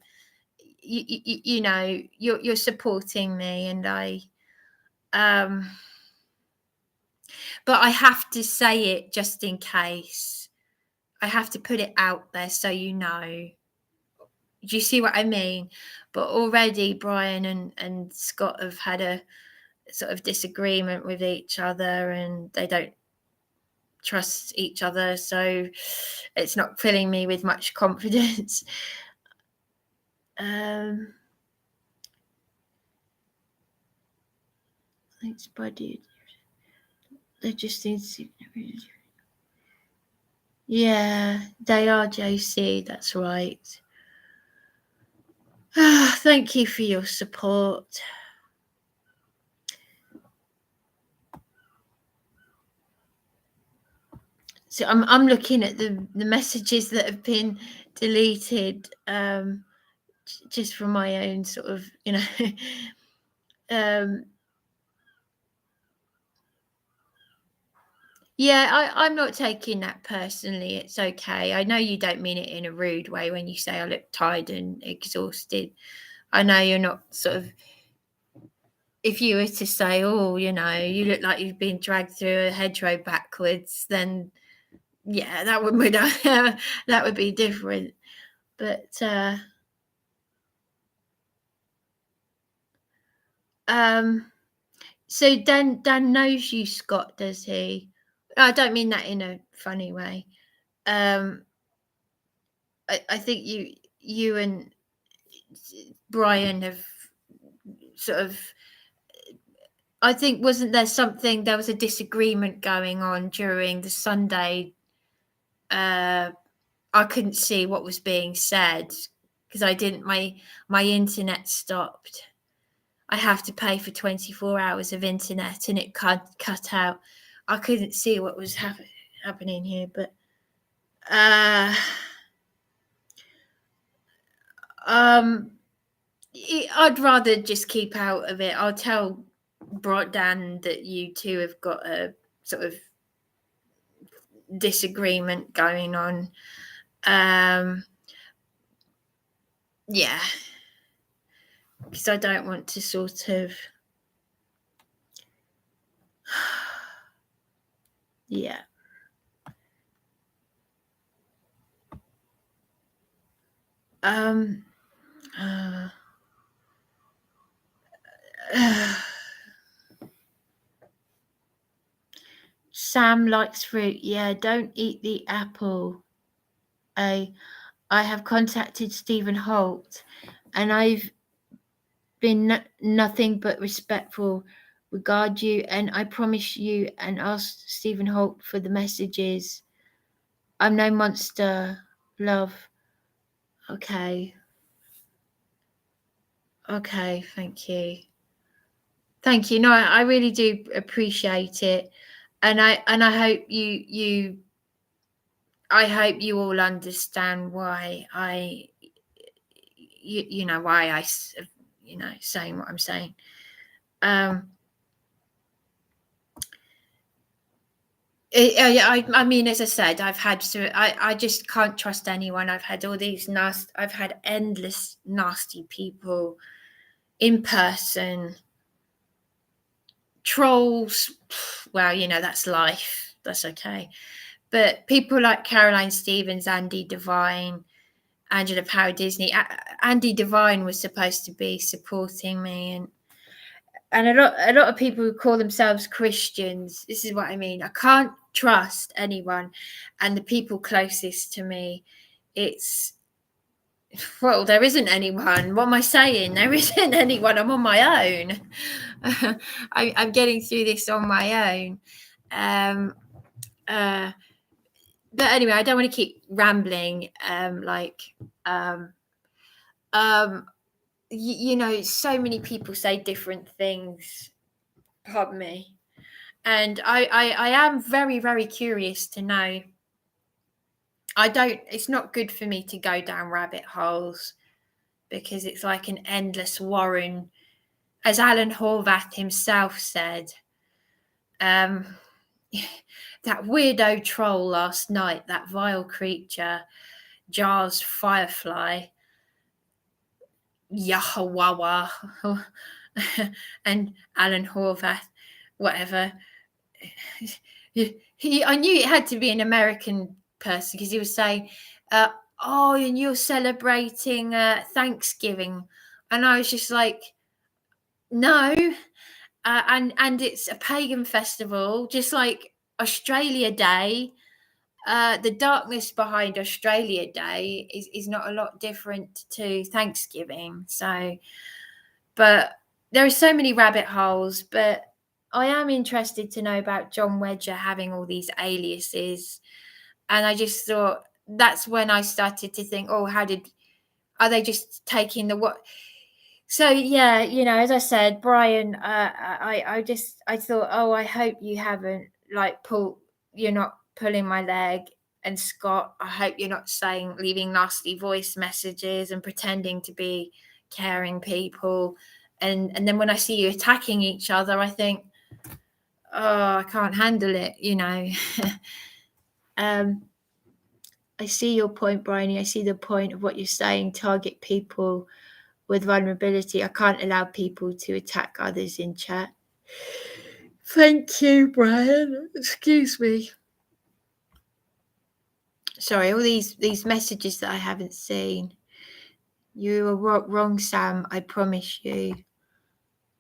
you're supporting me, and but I have to say it just in case. I have to put it out there so you know. Do you see what I mean? But already Brian and Scott have had a sort of disagreement with each other, and they don't trust each other, so it's not filling me with much confidence. Thanks, buddy. They just need to. Yeah, they are, JC. That's right. Thank you for your support. So I'm looking at the messages that have been deleted, just from my own sort of, yeah, I'm not taking that personally. It's okay. I know you don't mean it in a rude way when you say I look tired and exhausted. I know you're not sort of, if you were to say, oh, you look like you've been dragged through a hedgerow backwards, then yeah, that would be different. But so Dan knows you, Scott, does he? I don't mean that in a funny way. I think you and Brian have sort of, I think, there was a disagreement going on during the Sunday. I couldn't see what was being said because my internet stopped. I have to pay for 24 hours of internet, and it cut out. I couldn't see what was happening here, but I'd rather just keep out of it. I'll tell Dan that you two have got a sort of disagreement going on. Yeah, because I don't want to sort of, yeah. Sam likes fruit. Yeah, don't eat the apple. I have contacted Stephen Holt, and I've been nothing but respectful. Regard you, and I promise you, and ask Stephen Holt for the messages. I'm no monster. Love. Okay, thank you. No, I really do appreciate it, and I hope you all understand why why I saying what I'm saying. I mean, as I said, I've had I just can't trust anyone. I've had all these I've had endless nasty people in person, trolls. Well, that's life. That's okay. But people like Caroline Stevens, Andy Devine, Angela Power Disney. Andy Devine was supposed to be supporting me, and a lot of people who call themselves Christians. This is what I mean. I can't trust anyone, and the people closest to me, there isn't anyone. What am I saying? There isn't anyone. I'm on my own. I'm getting through this on my own. But anyway, I don't want to keep rambling. So many people say different things. Pardon me. And I am very, very curious to know. It's not good for me to go down rabbit holes because it's like an endless warren. As Alan Horvath himself said, that weirdo troll last night, that vile creature, Jar's Firefly, Yahawawa, and Alan Horvath, whatever. I knew it had to be an American person because he was saying, and you're celebrating Thanksgiving. And I was just like, no. And it's a pagan festival, just like Australia Day. The darkness behind Australia Day is not a lot different to Thanksgiving. So, but there are so many rabbit holes, but I am interested to know about John Wedger having all these aliases. And I just thought that's when I started to think, are they just taking the what? So, yeah, as I said, Brian, I thought, I hope you haven't you're not pulling my leg. And Scott, I hope you're not leaving nasty voice messages and pretending to be caring people. And then when I see you attacking each other, I think, I can't handle it, I see your point, Bryony. I see the point of what you're saying. Target people with vulnerability. I can't allow people to attack others in chat. Thank you, Brian. Excuse me. Sorry, all these messages that I haven't seen. You are wrong, Sam. I promise you.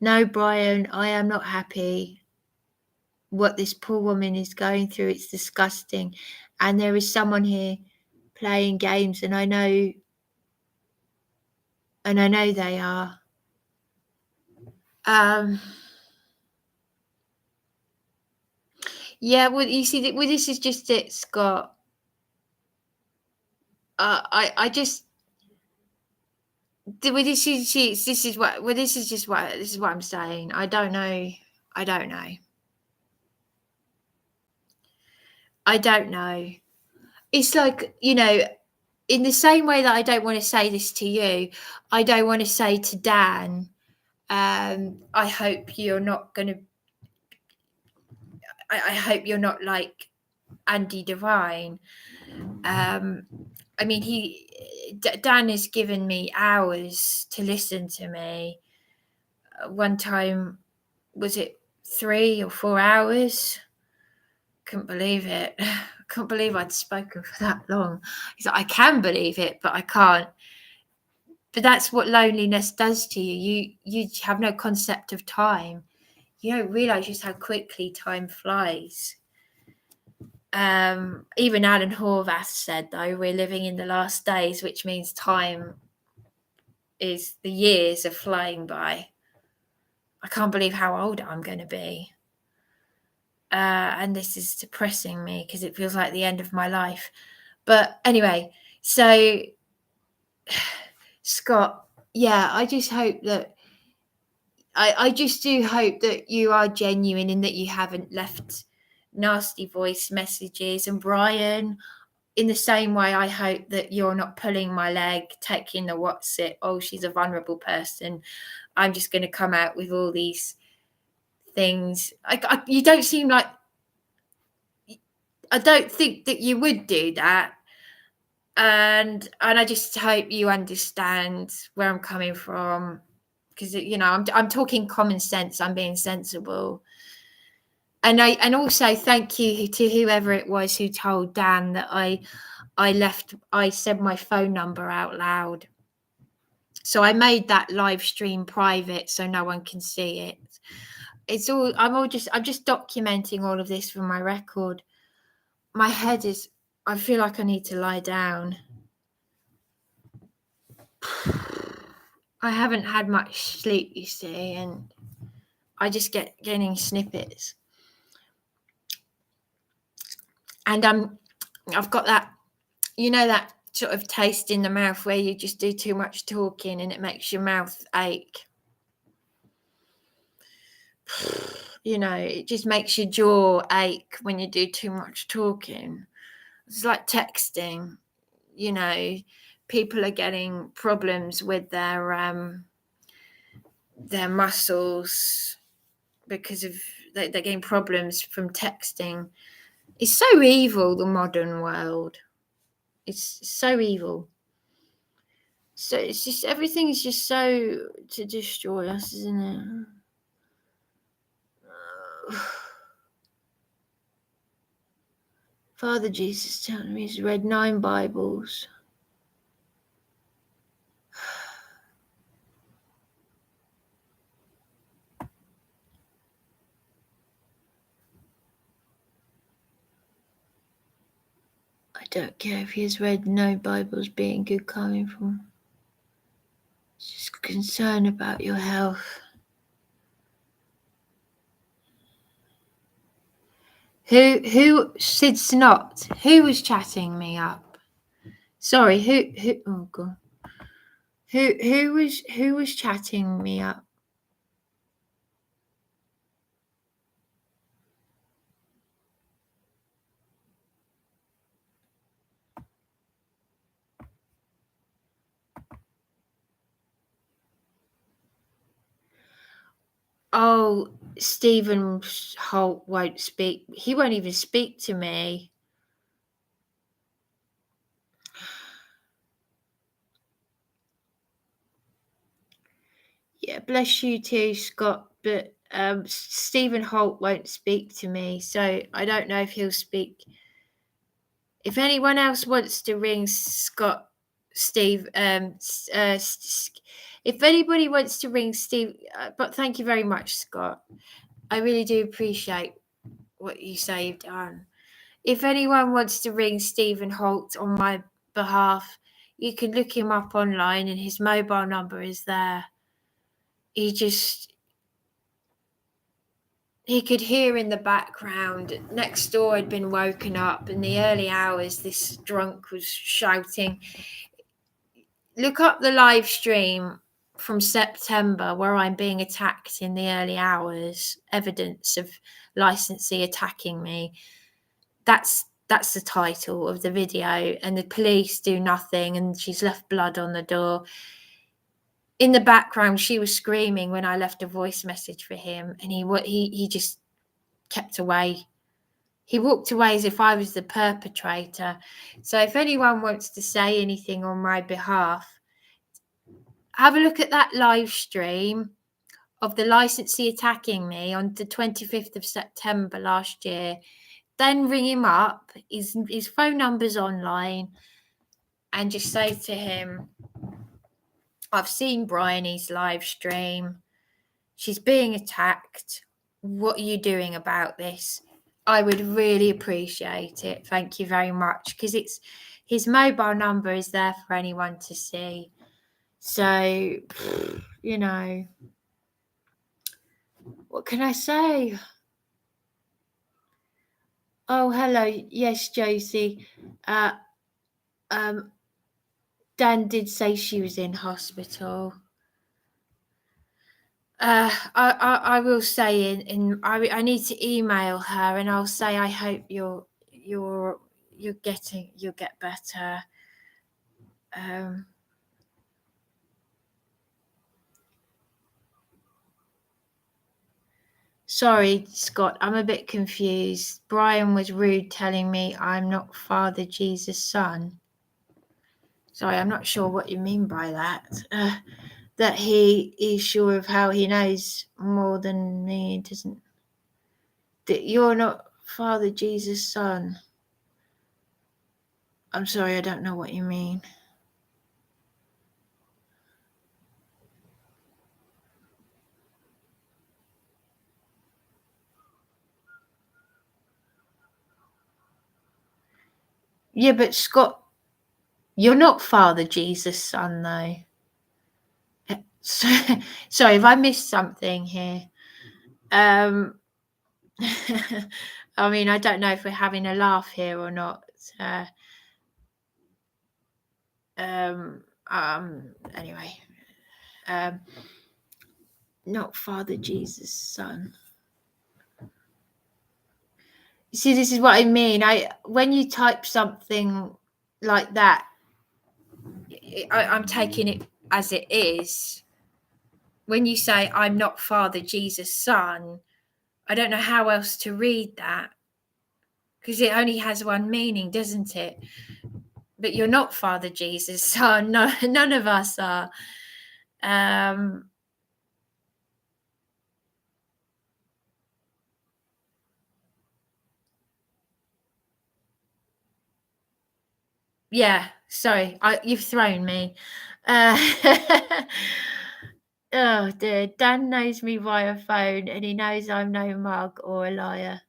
No, Brian, I am not happy. What this poor woman is going through, it's disgusting. And there is someone here playing games, and I know they are. Yeah, well, you see, this is just it, Scott. I just. This is what I'm saying. I don't know. It's like, in the same way that I don't want to say this to you, I don't want to say to Dan, I hope you're not going to. I hope you're not like Andy Devine. I mean, Dan has given me hours to listen to me. One time, was it 3 or 4 hours? Couldn't believe it. I couldn't believe I'd spoken for that long. He's like, I can believe it, but I can't. But that's what loneliness does to you. You have no concept of time. You don't realise just how quickly time flies. Even Alan Horvath said, though, we're living in the last days, which means the years are flying by. I can't believe how old I'm going to be. And this is depressing me because it feels like the end of my life. But anyway, so Scott, yeah, I just hope that I just do hope that you are genuine and that you haven't left nasty voice messages. And Brian, in the same way, I hope that you're not pulling my leg, taking the what's it, she's a vulnerable person. I'm just going to come out with all these things. You don't seem like I don't think that you would do that. And I just hope you understand where I'm coming from, because I'm talking common sense. I'm being sensible, and also thank you to whoever it was who told Dan that I said my phone number out loud. So I made that live stream private so no one can see it. I'm just documenting all of this for my record. My head is, I feel like I need to lie down. I haven't had much sleep, you see, and I just getting snippets. And I've got that, that sort of taste in the mouth where you just do too much talking and it makes your mouth ache. It just makes your jaw ache when you do too much talking. It's like texting, people are getting problems with their muscles because of they're getting problems from texting. It's so evil, the modern world. It's so evil. So it's just, everything is just so to destroy us, isn't it? Father Jesus telling me he's read 9 Bibles. I don't care if he has read no Bibles being good coming from. It's just concern about your health. Who Sid Snot? Who was chatting me up? Sorry, who oh god. Who was chatting me up? Oh, Stephen Holt won't speak. He won't even speak to me. Yeah, bless you too, Scott. But Stephen Holt won't speak to me, so I don't know if he'll speak. If anyone else wants to ring Scott, Steve, if anybody wants to ring Steve, but thank you very much, Scott. I really do appreciate what you say you've done. If anyone wants to ring Stephen Holt on my behalf, you can look him up online and his mobile number is there. He could hear in the background, next door had been woken up in the early hours, this drunk was shouting. Look up the live stream from September where I'm being attacked in the early hours, evidence of licensee attacking me. That's the title of the video, and the police do nothing, and she's left blood on the door. In the background, she was screaming when I left a voice message for him, and he just kept away. He walked away as if I was the perpetrator. So if anyone wants to say anything on my behalf, have a look at that live stream of the licensee attacking me on the 25th of September last year. Then ring him up, his phone number's online, and just say to him, I've seen Bryony's live stream. She's being attacked. What are you doing about this? I would really appreciate it. Thank you very much. Because his mobile number is there for anyone to see. So, what can I say? Oh, hello. Yes, Josie. Dan did say she was in hospital. I will say I need to email her and I'll say I hope you'll get better. Sorry, Scott, I'm a bit confused. Brian was rude telling me I'm not Father Jesus' son. Sorry, I'm not sure what you mean by that. That he is sure of how he knows more than me. Doesn't. That you're not Father Jesus' son. I'm sorry, I don't know what you mean. Yeah, but Scott, you're not Father Jesus' son, though. Sorry, if I missed something here. I mean, I don't know if we're having a laugh here or not. Anyway, not Father Jesus' son. See, this is what I mean. When you type something like that, I'm taking it as it is. When you say I'm not Father Jesus' son, I don't know how else to read that, because it only has one meaning, doesn't it? But you're not Father Jesus' son. No, none of us are. Yeah, sorry, you've thrown me. Oh dear, Dan knows me via phone and he knows I'm no mug or a liar.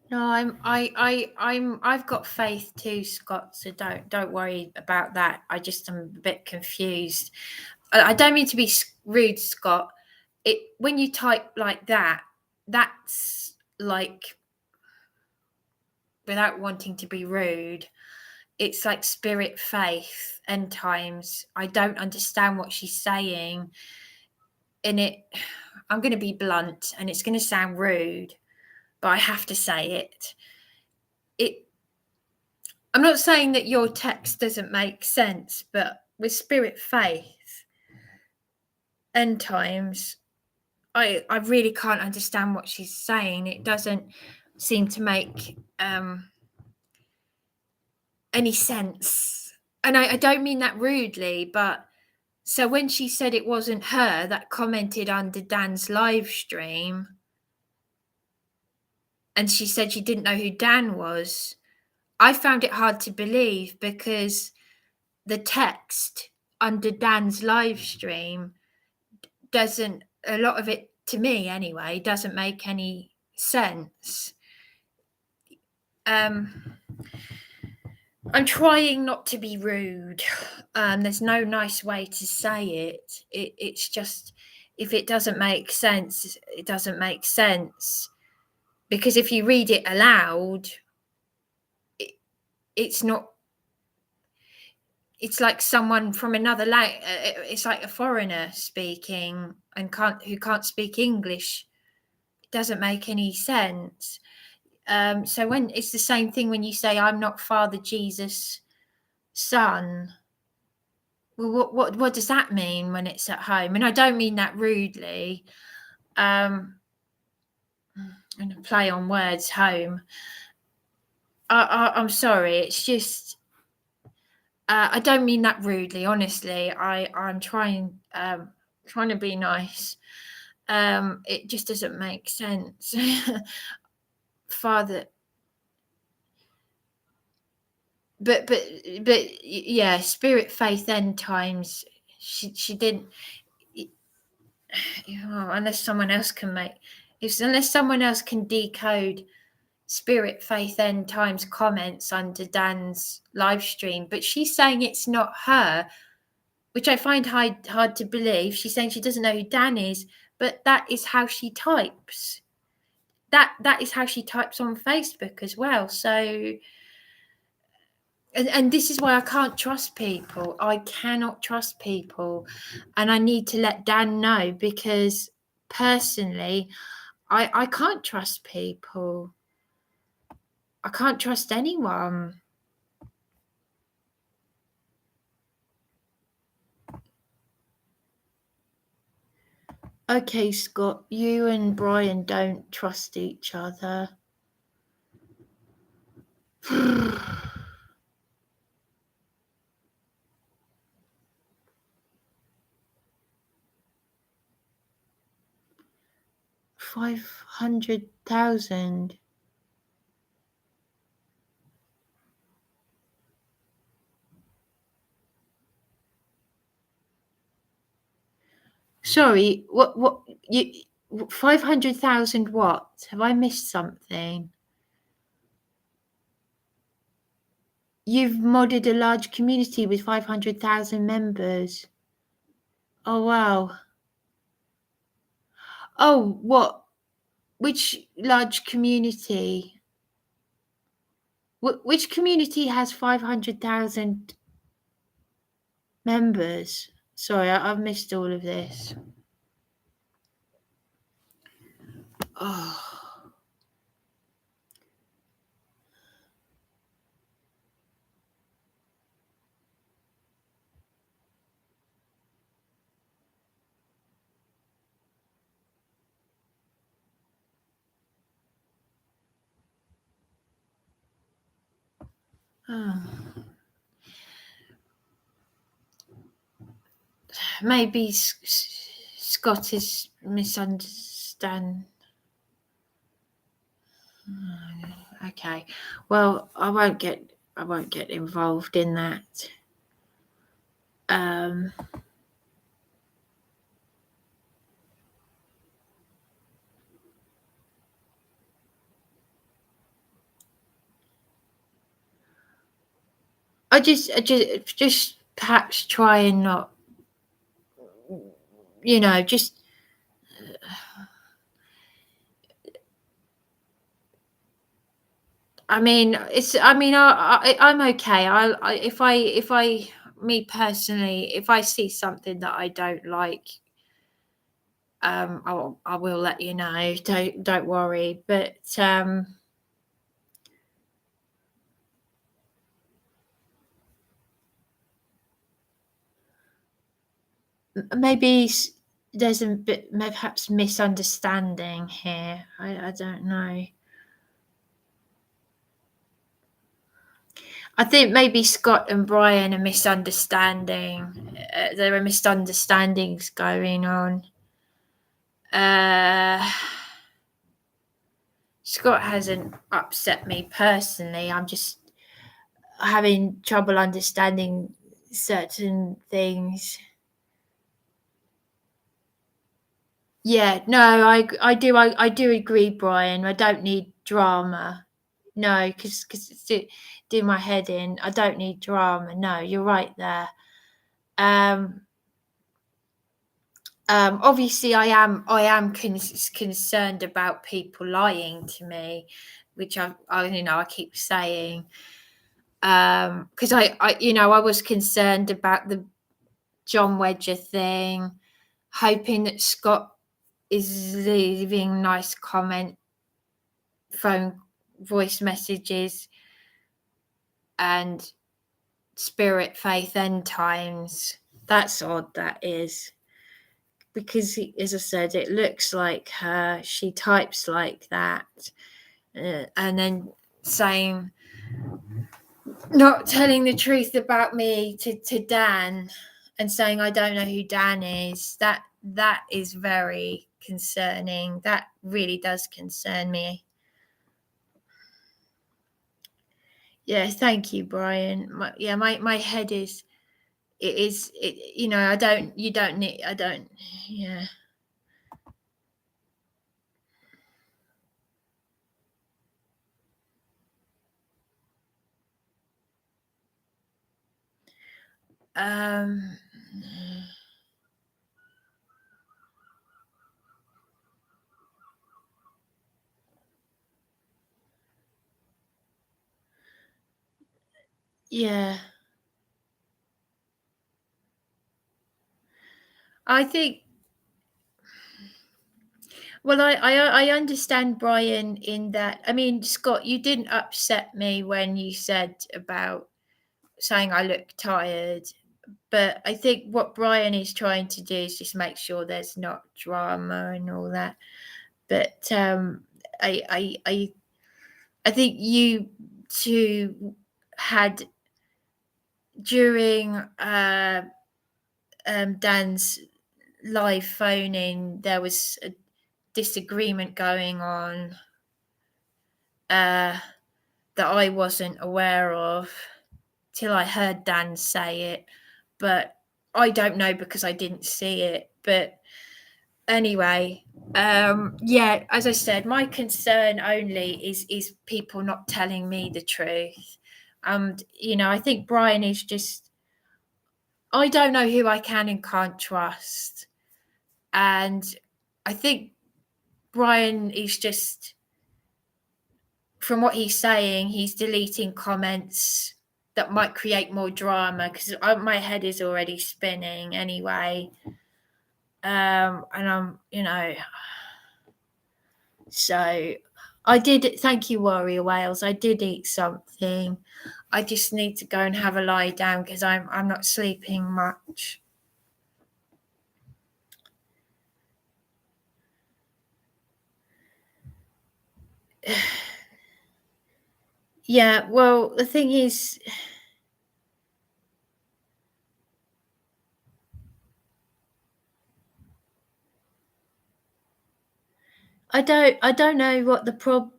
No, I've got faith too, Scott, so don't worry about that. I just am a bit confused. I don't mean to be rude, Scott. When you type like that, that's like, without wanting to be rude, it's like spirit, faith, end times. I don't understand what she's saying. And I'm going to be blunt and it's going to sound rude, but I have to say it. I'm not saying that your text doesn't make sense, but with spirit, faith, end times, I really can't understand what she's saying. It doesn't seem to make any sense. And I don't mean that rudely, but so when she said it wasn't her that commented under Dan's live stream, and she said she didn't know who Dan was, I found it hard to believe, because the text under Dan's live stream doesn't, a lot of it, to me anyway, doesn't make any sense. I'm trying not to be rude. There's no nice way to say it. It's just, if it doesn't make sense, it doesn't make sense. Because if you read it aloud, it's not, it's like someone from another language. It's like a foreigner speaking and who can't speak English. It doesn't make any sense. So when it's the same thing when you say I'm not Father Jesus' son. Well, what does that mean when it's at home? And I don't mean that rudely. And a play on words, home. I'm sorry. It's just. I don't mean that rudely, honestly. I'm trying to be nice. It just doesn't make sense. Father, but yeah, spirit, faith, end times. She didn't. Unless someone else can unless someone else can decode spirit, faith, end times comments under Dan's live stream, but she's saying it's not her, which I find hard to believe. She's saying she doesn't know who Dan is, but that is how she types. That is how she types on Facebook as well. So, and this is why I can't trust people. I cannot trust people, and I need to let Dan know, because personally, I can't trust people. I can't trust anyone. Okay, Scott, you and Brian don't trust each other. $500,000. Sorry, what you 500,000 what? Have I missed something? You've modded a large community with 500,000 members. Oh wow. Oh, what? Which large community? Which community has 500,000 members? Sorry, I've missed all of this. Oh. Oh. Maybe Scott is misunderstand. Okay, well, I won't get involved in that. I just perhaps try and not, just. I mean, I'm okay. Me personally, if I see something that I don't like, I will let you know. Don't worry. But maybe there's a bit, perhaps, misunderstanding here. I don't know. I think maybe Scott and Brian are misunderstanding. There are misunderstandings going on. Scott hasn't upset me personally. I'm just having trouble understanding certain things. Yeah, no, I do agree, Brian. I don't need drama. No, because it's do my head in. I don't need drama. No, you're right there. Obviously, I am concerned about people lying to me, which I keep saying. Because I was concerned about the John Wedger thing, hoping that Scott is leaving nice voice messages, and spirit, faith, end times. That's odd, that is. Because, as I said, it looks like her. She types like that. And then saying, not telling the truth about me to Dan, and saying I don't know who Dan is. That is very concerning. That really does concern me. Yeah, thank you, Brian. My head is, I don't yeah. Yeah. I think, well, I understand Brian in that. I mean, Scott, you didn't upset me when you said about saying I look tired, But I think what Brian is trying to do is just make sure there's not drama and all that. But I think you two had during Dan's live phoning, there was a disagreement going on that I wasn't aware of till I heard Dan say it, but I don't know because I didn't see it. But anyway, yeah, as I said, my concern only is people not telling me the truth. And I think Brian is just, I don't know who I can and can't trust. And I think Brian is just, from what he's saying, he's deleting comments that might create more drama because my head is already spinning anyway. And I'm, so I did, thank you, Warrior Wales. I did eat something. I just need to go and have a lie down because I'm not sleeping much. Yeah, well, the thing is, I don't know what the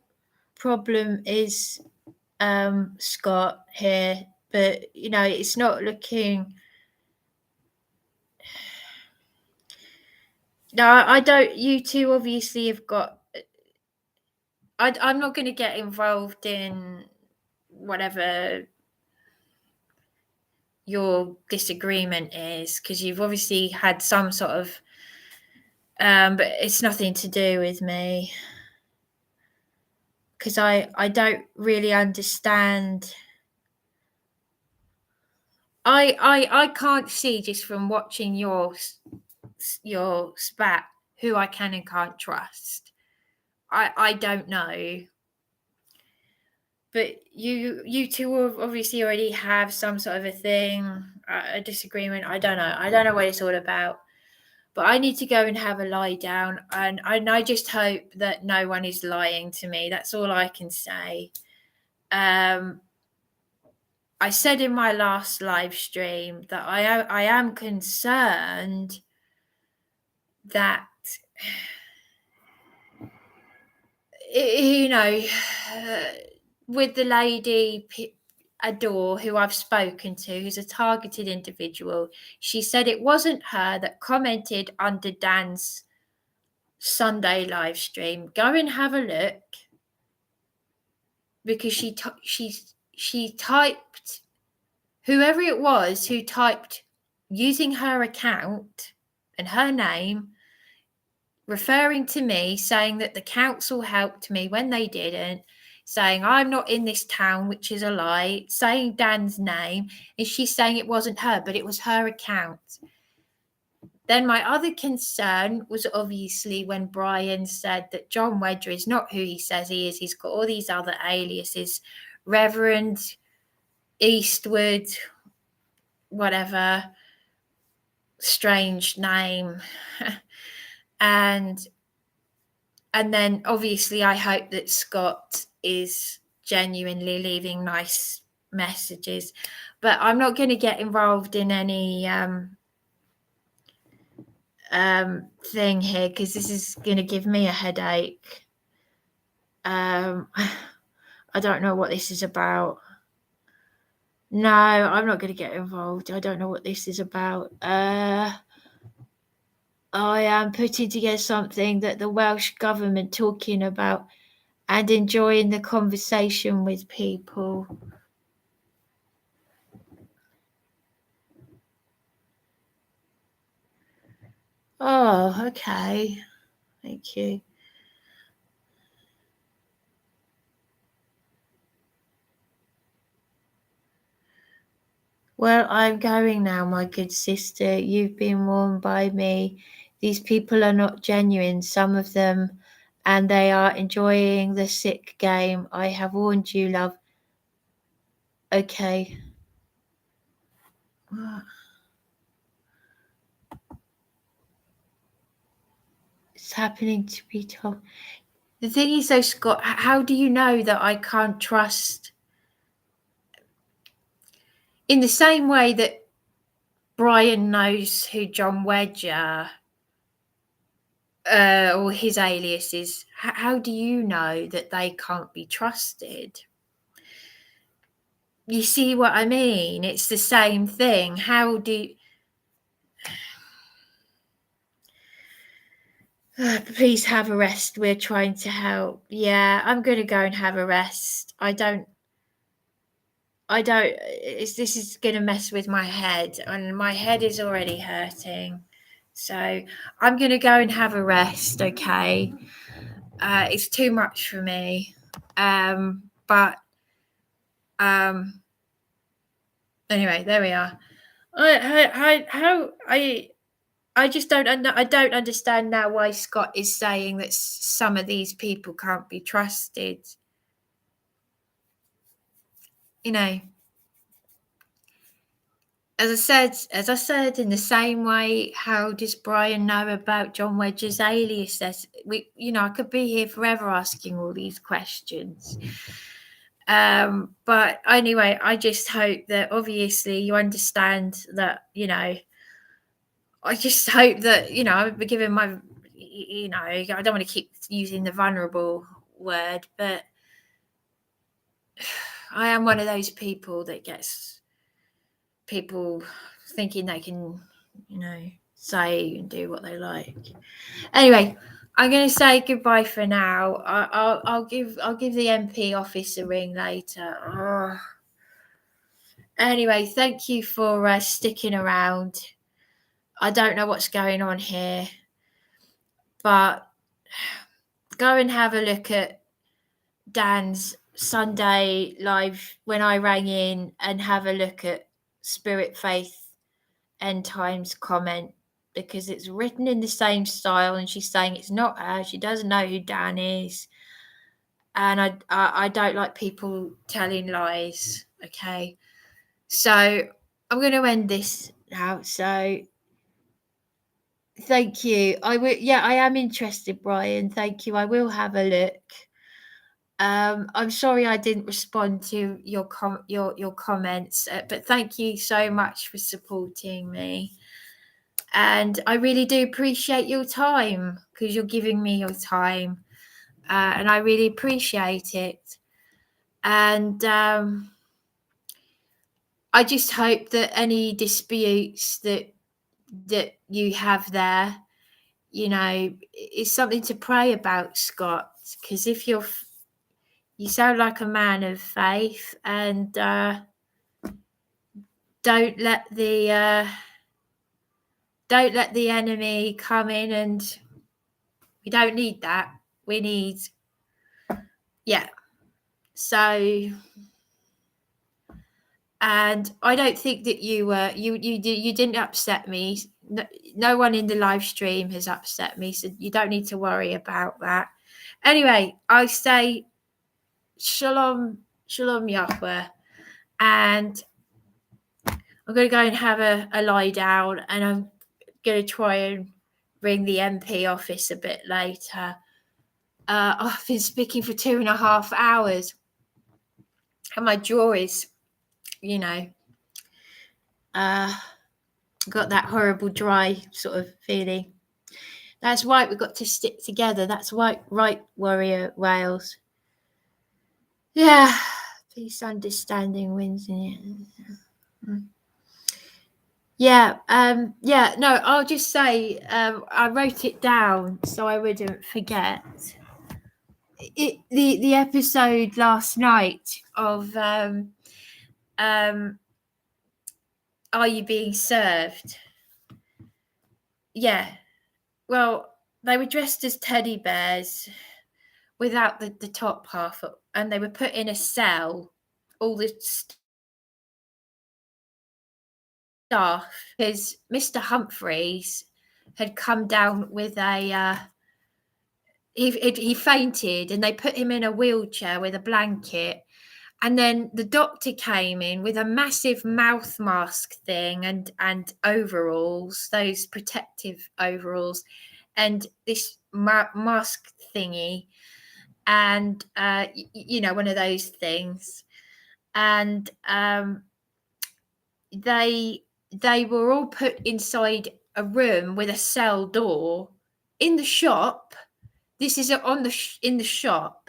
problem is, Scott, here, but it's not looking. No, I don't. You two obviously have got. I'm not going to get involved in whatever your disagreement is because you've obviously had some sort of. But it's nothing to do with me because I don't really understand. I can't see just from watching your spat who I can and can't trust. I don't know. But you two obviously already have some sort of a thing, a disagreement. I don't know what it's all about. But I need to go and have a lie down, and I just hope that no one is lying to me. That's all I can say. I said in my last live stream that I am concerned that with the lady Adore, who I've spoken to, who's a targeted individual, she said it wasn't her that commented under Dan's Sunday live stream. Go and have a look because she typed, whoever it was who typed using her account and her name, referring to me, saying that the council helped me when they didn't, saying I'm not in this town, which is a lie, saying Dan's name, and she's saying it wasn't her, but it was her account. Then my other concern was obviously when Brian said that John Wedger is not who he says he is. He's got all these other aliases, Reverend Eastwood, whatever, strange name. And then obviously I hope that Scott is genuinely leaving nice messages, but I'm not going to get involved in any thing here because this is going to give me a headache. I don't know what this is about. No, I'm not going to get involved. I don't know what this is about. I am putting together something that the Welsh government talking about and enjoying the conversation with people. Oh, okay. Thank you. Well, I'm going now, my good sister. You've been warned by me. These people are not genuine, some of them, and they are enjoying the sick game. I have warned you, love. Okay. It's happening to be told. The thing is, though, Scott, how do you know that I can't trust? In the same way that Brian knows who John Wedger or his alias is, how do you know that they can't be trusted? You see what I mean? It's the same thing. How do please have a rest. We're trying to help. Yeah, I'm going to go and have a rest. This is going to mess with my head, and my head is already hurting. So I'm going to go and have a rest, okay? It's too much for me. But anyway, there we are. I just don't understand now why Scott is saying that some of these people can't be trusted. You know, as I said, in the same way, how does Brian know about John Wedger's alias? I could be here forever asking all these questions. But anyway, I just hope that obviously you understand that, I just hope that, I've been given my, I don't want to keep using the vulnerable word, but I am one of those people that gets people thinking they can, say and do what they like. Anyway, I'm going to say goodbye for now. I'll give the MP office a ring later. Oh. Anyway, thank you for sticking around. I don't know what's going on here, but go and have a look at Dan's Sunday live when I rang in, and have a look at Spirit Faith End Times comment, because it's written in the same style, and she's saying it's not her. She doesn't know who Dan is, and I don't like people telling lies. Okay, so I'm going to end this now. So thank you. I am interested, Brian. Thank you. I will have a look. I'm sorry I didn't respond to your comments, but thank you so much for supporting me. And I really do appreciate your time, because you're giving me your time, and I really appreciate it. And I just hope that any disputes that you have there, is something to pray about, Scott, because if you sound like a man of faith, and don't let the enemy come in, and we don't need that. We need, so, and I don't think that you didn't upset me. No one in the live stream has upset me, so you don't need to worry about that. Anyway, I say shalom Yahweh, and I'm going to go and have a lie down, and I'm going to try and ring the MP office a bit later. I've been speaking for 2.5 hours, and my jaw is, got that horrible dry sort of feeling. That's right, we've got to stick together. That's right, Warrior Wales. Yeah, peace, understanding wins in it. Yeah, no, I'll just say I wrote it down so I wouldn't forget. The episode last night of Are You Being Served? Yeah, well, they were dressed as teddy bears without the top half, and they were put in a cell, all the staff, because Mr. Humphreys had come down with a he fainted, and they put him in a wheelchair with a blanket, and then the doctor came in with a massive mouth mask thing and overalls, those protective overalls, and this mask thingy, and you know, one of those things, and they were all put inside a room with a cell door in the shop. This is in the shop,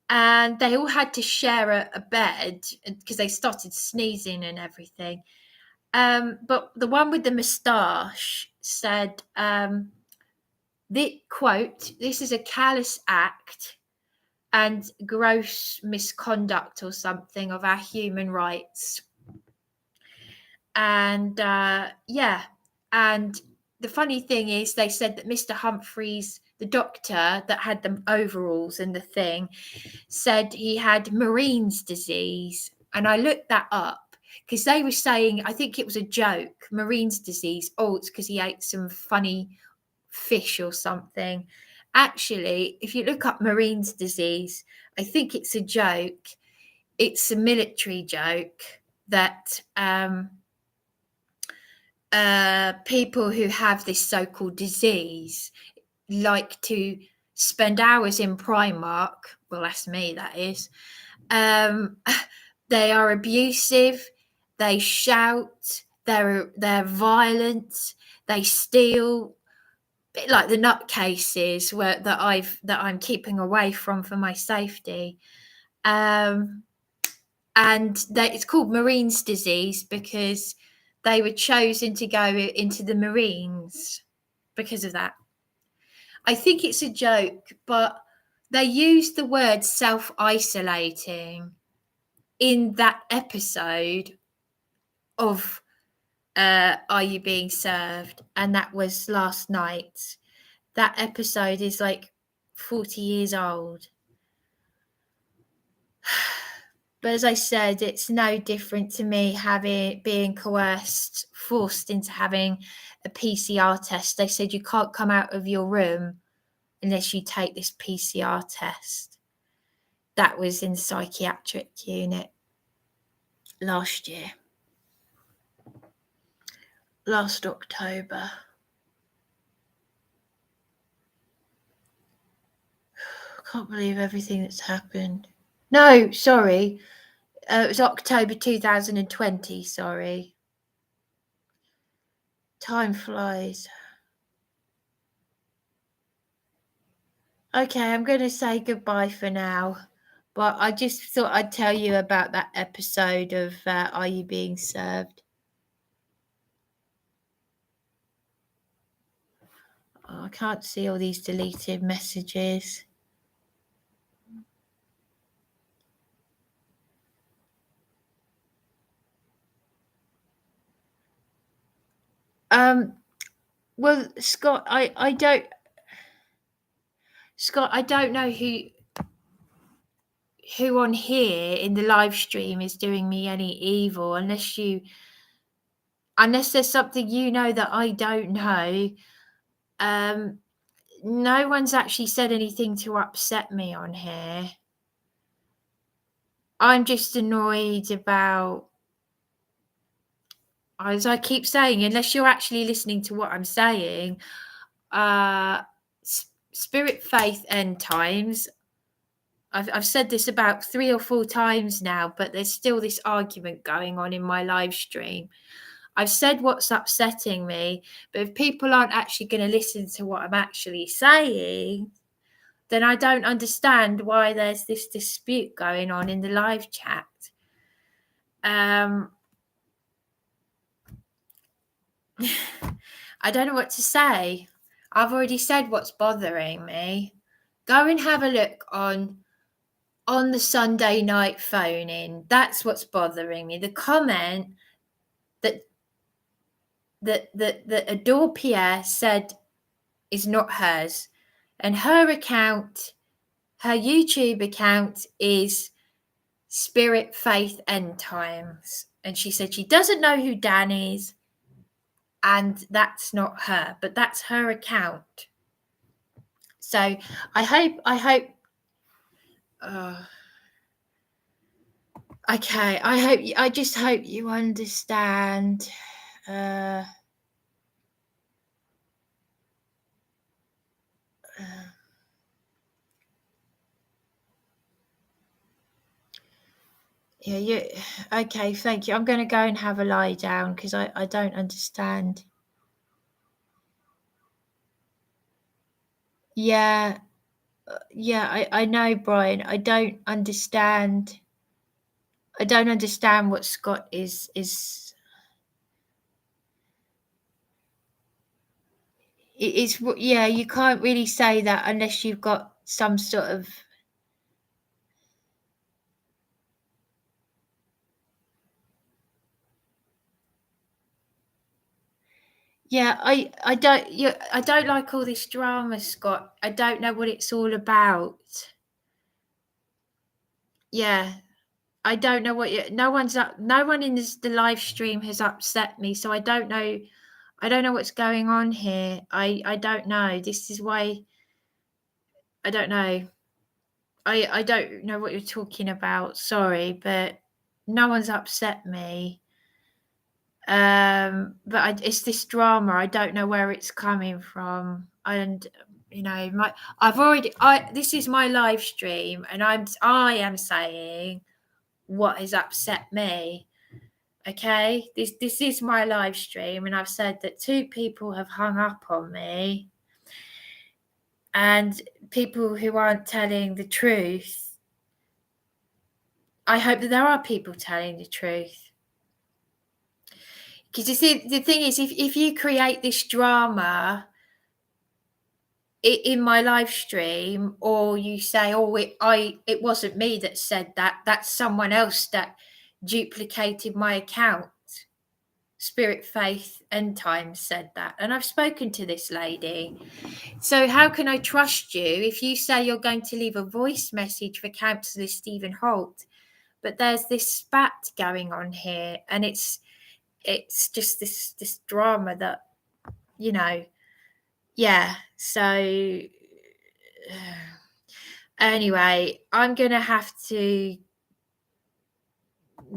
and they all had to share a bed because they started sneezing and everything. But the one with the moustache said, quote, "This is a callous act and gross misconduct or something of our human rights." And yeah, and the funny thing is, they said that Mr. Humphreys, the doctor that had the overalls and the thing, said he had Marine's disease. And I looked that up because they were saying, I think it was a joke, Marine's disease. Oh, it's because he ate some funny fish or something. Actually, if you look up Marine's disease, I think it's a joke. It's a military joke that people who have this so-called disease like to spend hours in Primark. Well, that's me, that is. They are abusive, they shout, they're violent, they steal, a bit like the nutcases that I'm keeping away from for my safety. And it's called Marine's disease because they were chosen to go into the Marines because of that. I think it's a joke, but they used the word self-isolating in that episode of Are You Being Served? And that was last night. That episode is like 40 years old. But as I said, it's no different to me being coerced, forced into having a PCR test. They said you can't come out of your room unless you take this PCR test. That was in the psychiatric unit last year. Last October. I can't believe everything that's happened. No, sorry. It was October 2020, sorry. Time flies. Okay, I'm going to say goodbye for now. But I just thought I'd tell you about that episode of Are You Being Served? Oh, I can't see all these deleted messages. Well, Scott, I don't know who on here in the live stream is doing me any evil, unless there's something you know that I don't know. No one's actually said anything to upset me on here. I'm just annoyed about, as I keep saying, unless you're actually listening to what I'm saying, spirit, faith, end times. I've said this about 3 or 4 times now, but there's still this argument going on in my live stream. I've said what's upsetting me, but if people aren't actually going to listen to what I'm actually saying, then I don't understand why there's this dispute going on in the live chat. I don't know what to say. I've already said what's bothering me. Go and have a look on the Sunday night phone-in. That's what's bothering me. The comment that Adore Pierre said is not hers. And her account, her YouTube account is Spirit, Faith, End Times. And she said she doesn't know who Dan is. And that's not her, but that's her account. So I just hope you understand. Yeah, you okay, thank you. I'm going to go and have a lie down because I don't understand. Yeah, I know, Brian. I don't understand what Scott is. It's yeah, you can't really say that unless you've got some sort of. Yeah, I don't like all this drama, Scott. I don't know what it's all about. Yeah, I don't know what no one in the live stream has upset me, so I don't know what's going on here. I don't know. This is why I don't know. I don't know what you're talking about. Sorry, but no one's upset me. But it's this drama. I don't know where it's coming from, and you know, this is my live stream, and I am saying what has upset me. Okay, this is my live stream, and I've said that 2 people have hung up on me, and people who aren't telling the truth. I hope that there are people telling the truth. Because you see, the thing is, if you create this drama in my live stream, or you say, "Oh, it wasn't me that said that. That's someone else that duplicated my account." Spirit, Faith, End Times said that, and I've spoken to this lady. So how can I trust you if you say you're going to leave a voice message for Councillor Stephen Holt, but there's this spat going on here, and it's just this drama that, you know, yeah. So anyway, I'm gonna have to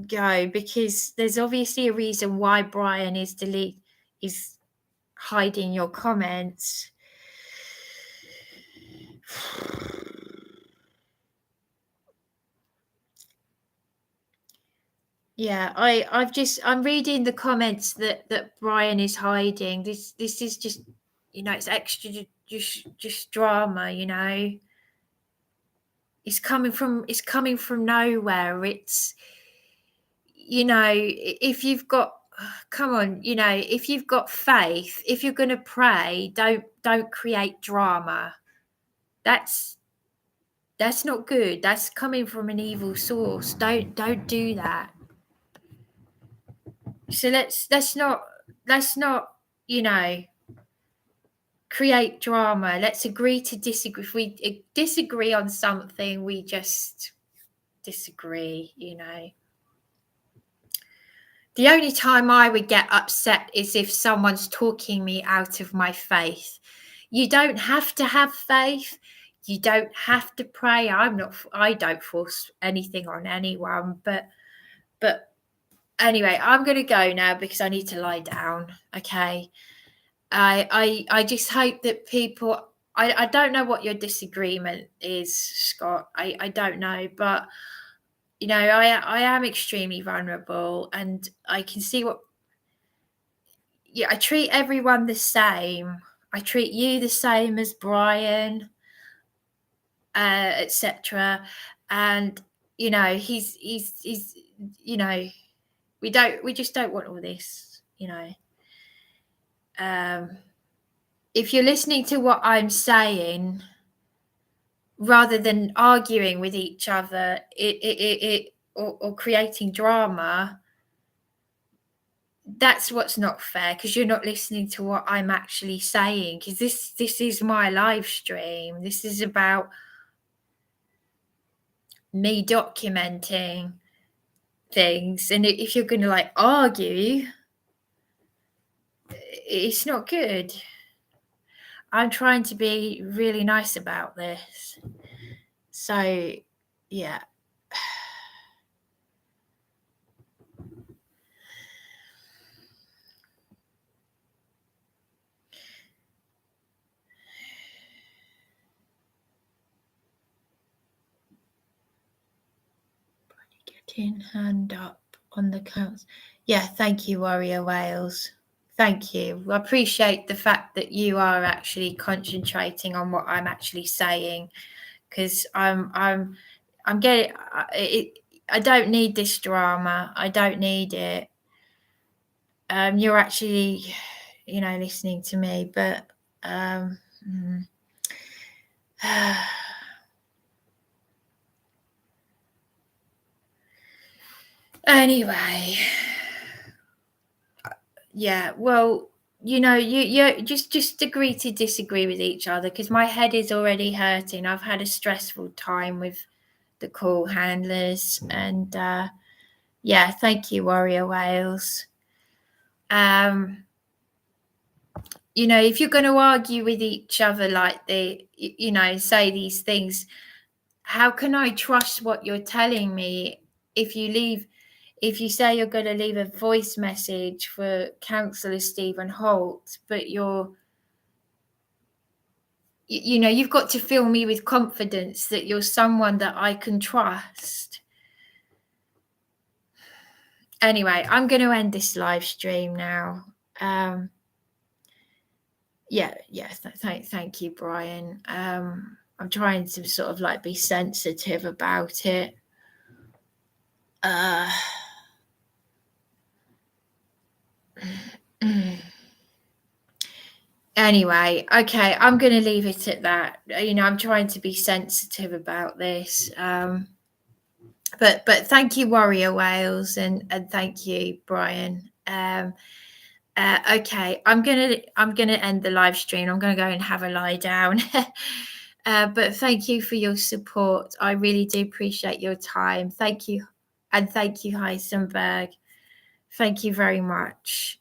go because there's obviously a reason why Brian is hiding your comments. Yeah, I'm reading the comments that Brian is hiding. This is just, you know, it's extra just drama, you know. It's coming from nowhere. It's, you know, if you've got, come on, you know, if you've got faith, if you're going to pray, don't create drama. That's not good. That's coming from an evil source. Don't do that. So let's not, you know, create drama. Let's agree to disagree. If we disagree on something, we just disagree, you know. The only time I would get upset is if someone's talking me out of my faith. You don't have to have faith. You don't have to pray. I don't force anything on anyone, but anyway, I'm going to go now because I need to lie down. Okay. I just hope that people, I don't know what your disagreement is, Scott. I don't know, but you know, I am extremely vulnerable, and I can see I treat everyone the same. I treat you the same as Brian, etc. And you know, he's you know, we just don't want all this, you know. If you're listening to what I'm saying, rather than arguing with each other, or creating drama, that's what's not fair, because you're not listening to what I'm actually saying. Because this is my live stream. This is about me documenting things, and if you're going to like argue, it's not good. I'm trying to be really nice about this. So, yeah. Putting hand up on the council. Yeah, thank you, Warrior Wales. Thank you. I appreciate the fact that you are actually concentrating on what I'm actually saying, because I'm getting it. I don't need this drama. I don't need it. You're actually, listening to me, but anyway, yeah. Well, you just agree to disagree with each other, because my head is already hurting. I've had a stressful time with the call handlers, and yeah, thank you, Warrior Wales. If you're going to argue with each other like say these things, how can I trust what you're telling me if you say you're going to leave a voice message for Councillor Stephen Holt, but you've got to fill me with confidence that you're someone that I can trust. Anyway, I'm going to end this live stream now. Thank you, Brian. I'm trying to sort of be sensitive about it. Anyway, okay, I'm going to leave it at that. I'm trying to be sensitive about this. But thank you, Warrior Wales, and thank you, Brian. Okay, I'm gonna end the live stream. I'm gonna go and have a lie down. But thank you for your support. I really do appreciate your time. Thank you, and thank you, Heisenberg. Thank you very much.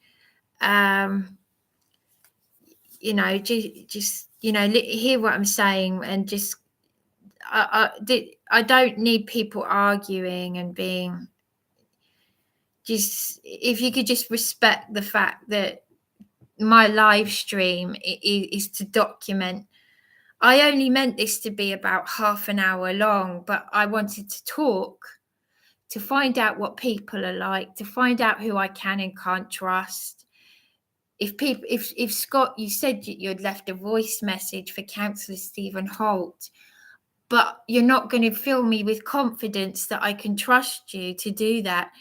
Just hear what I'm saying, and just I don't need people arguing and being. Just if you could just respect the fact that my live stream is to document. I only meant this to be about half an hour long, but I wanted to talk, to find out what people are like, to find out who I can and can't trust. If Scott, you said you'd left a voice message for Councillor Stephen Holt, but you're not going to fill me with confidence that I can trust you to do that.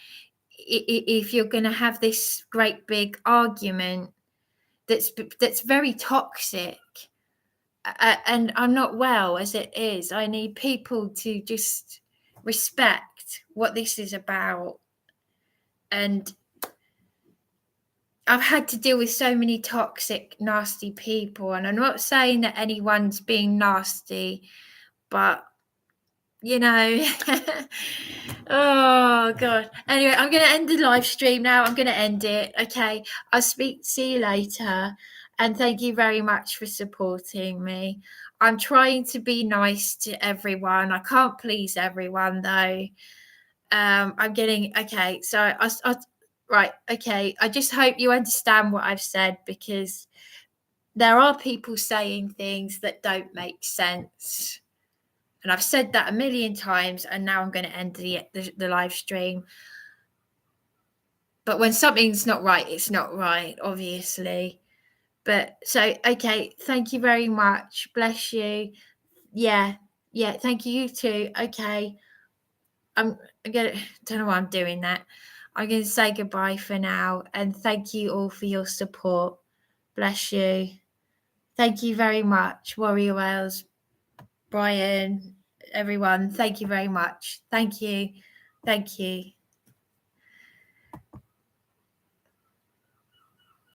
If you're going to have this great big argument that's very toxic, and I'm not well as it is. I need people to just respect what this is about. And I've had to deal with so many toxic, nasty people, and I'm not saying that anyone's being nasty, but oh God. Anyway, I'm going to end the live stream now. I'm going to end it. Okay. See you later. And thank you very much for supporting me. I'm trying to be nice to everyone. I can't please everyone though. I'm getting, okay. So right. Okay. I just hope you understand what I've said, because there are people saying things that don't make sense. And I've said that a million times, and now I'm going to end the live stream. But when something's not right, it's not right, obviously. But so, okay, thank you very much. Bless you. Yeah, thank you, you too. Okay. Don't know why I'm doing that. I'm going to say goodbye for now. And thank you all for your support. Bless you. Thank you very much, Warrior Wales, Brian, everyone. Thank you very much. Thank you.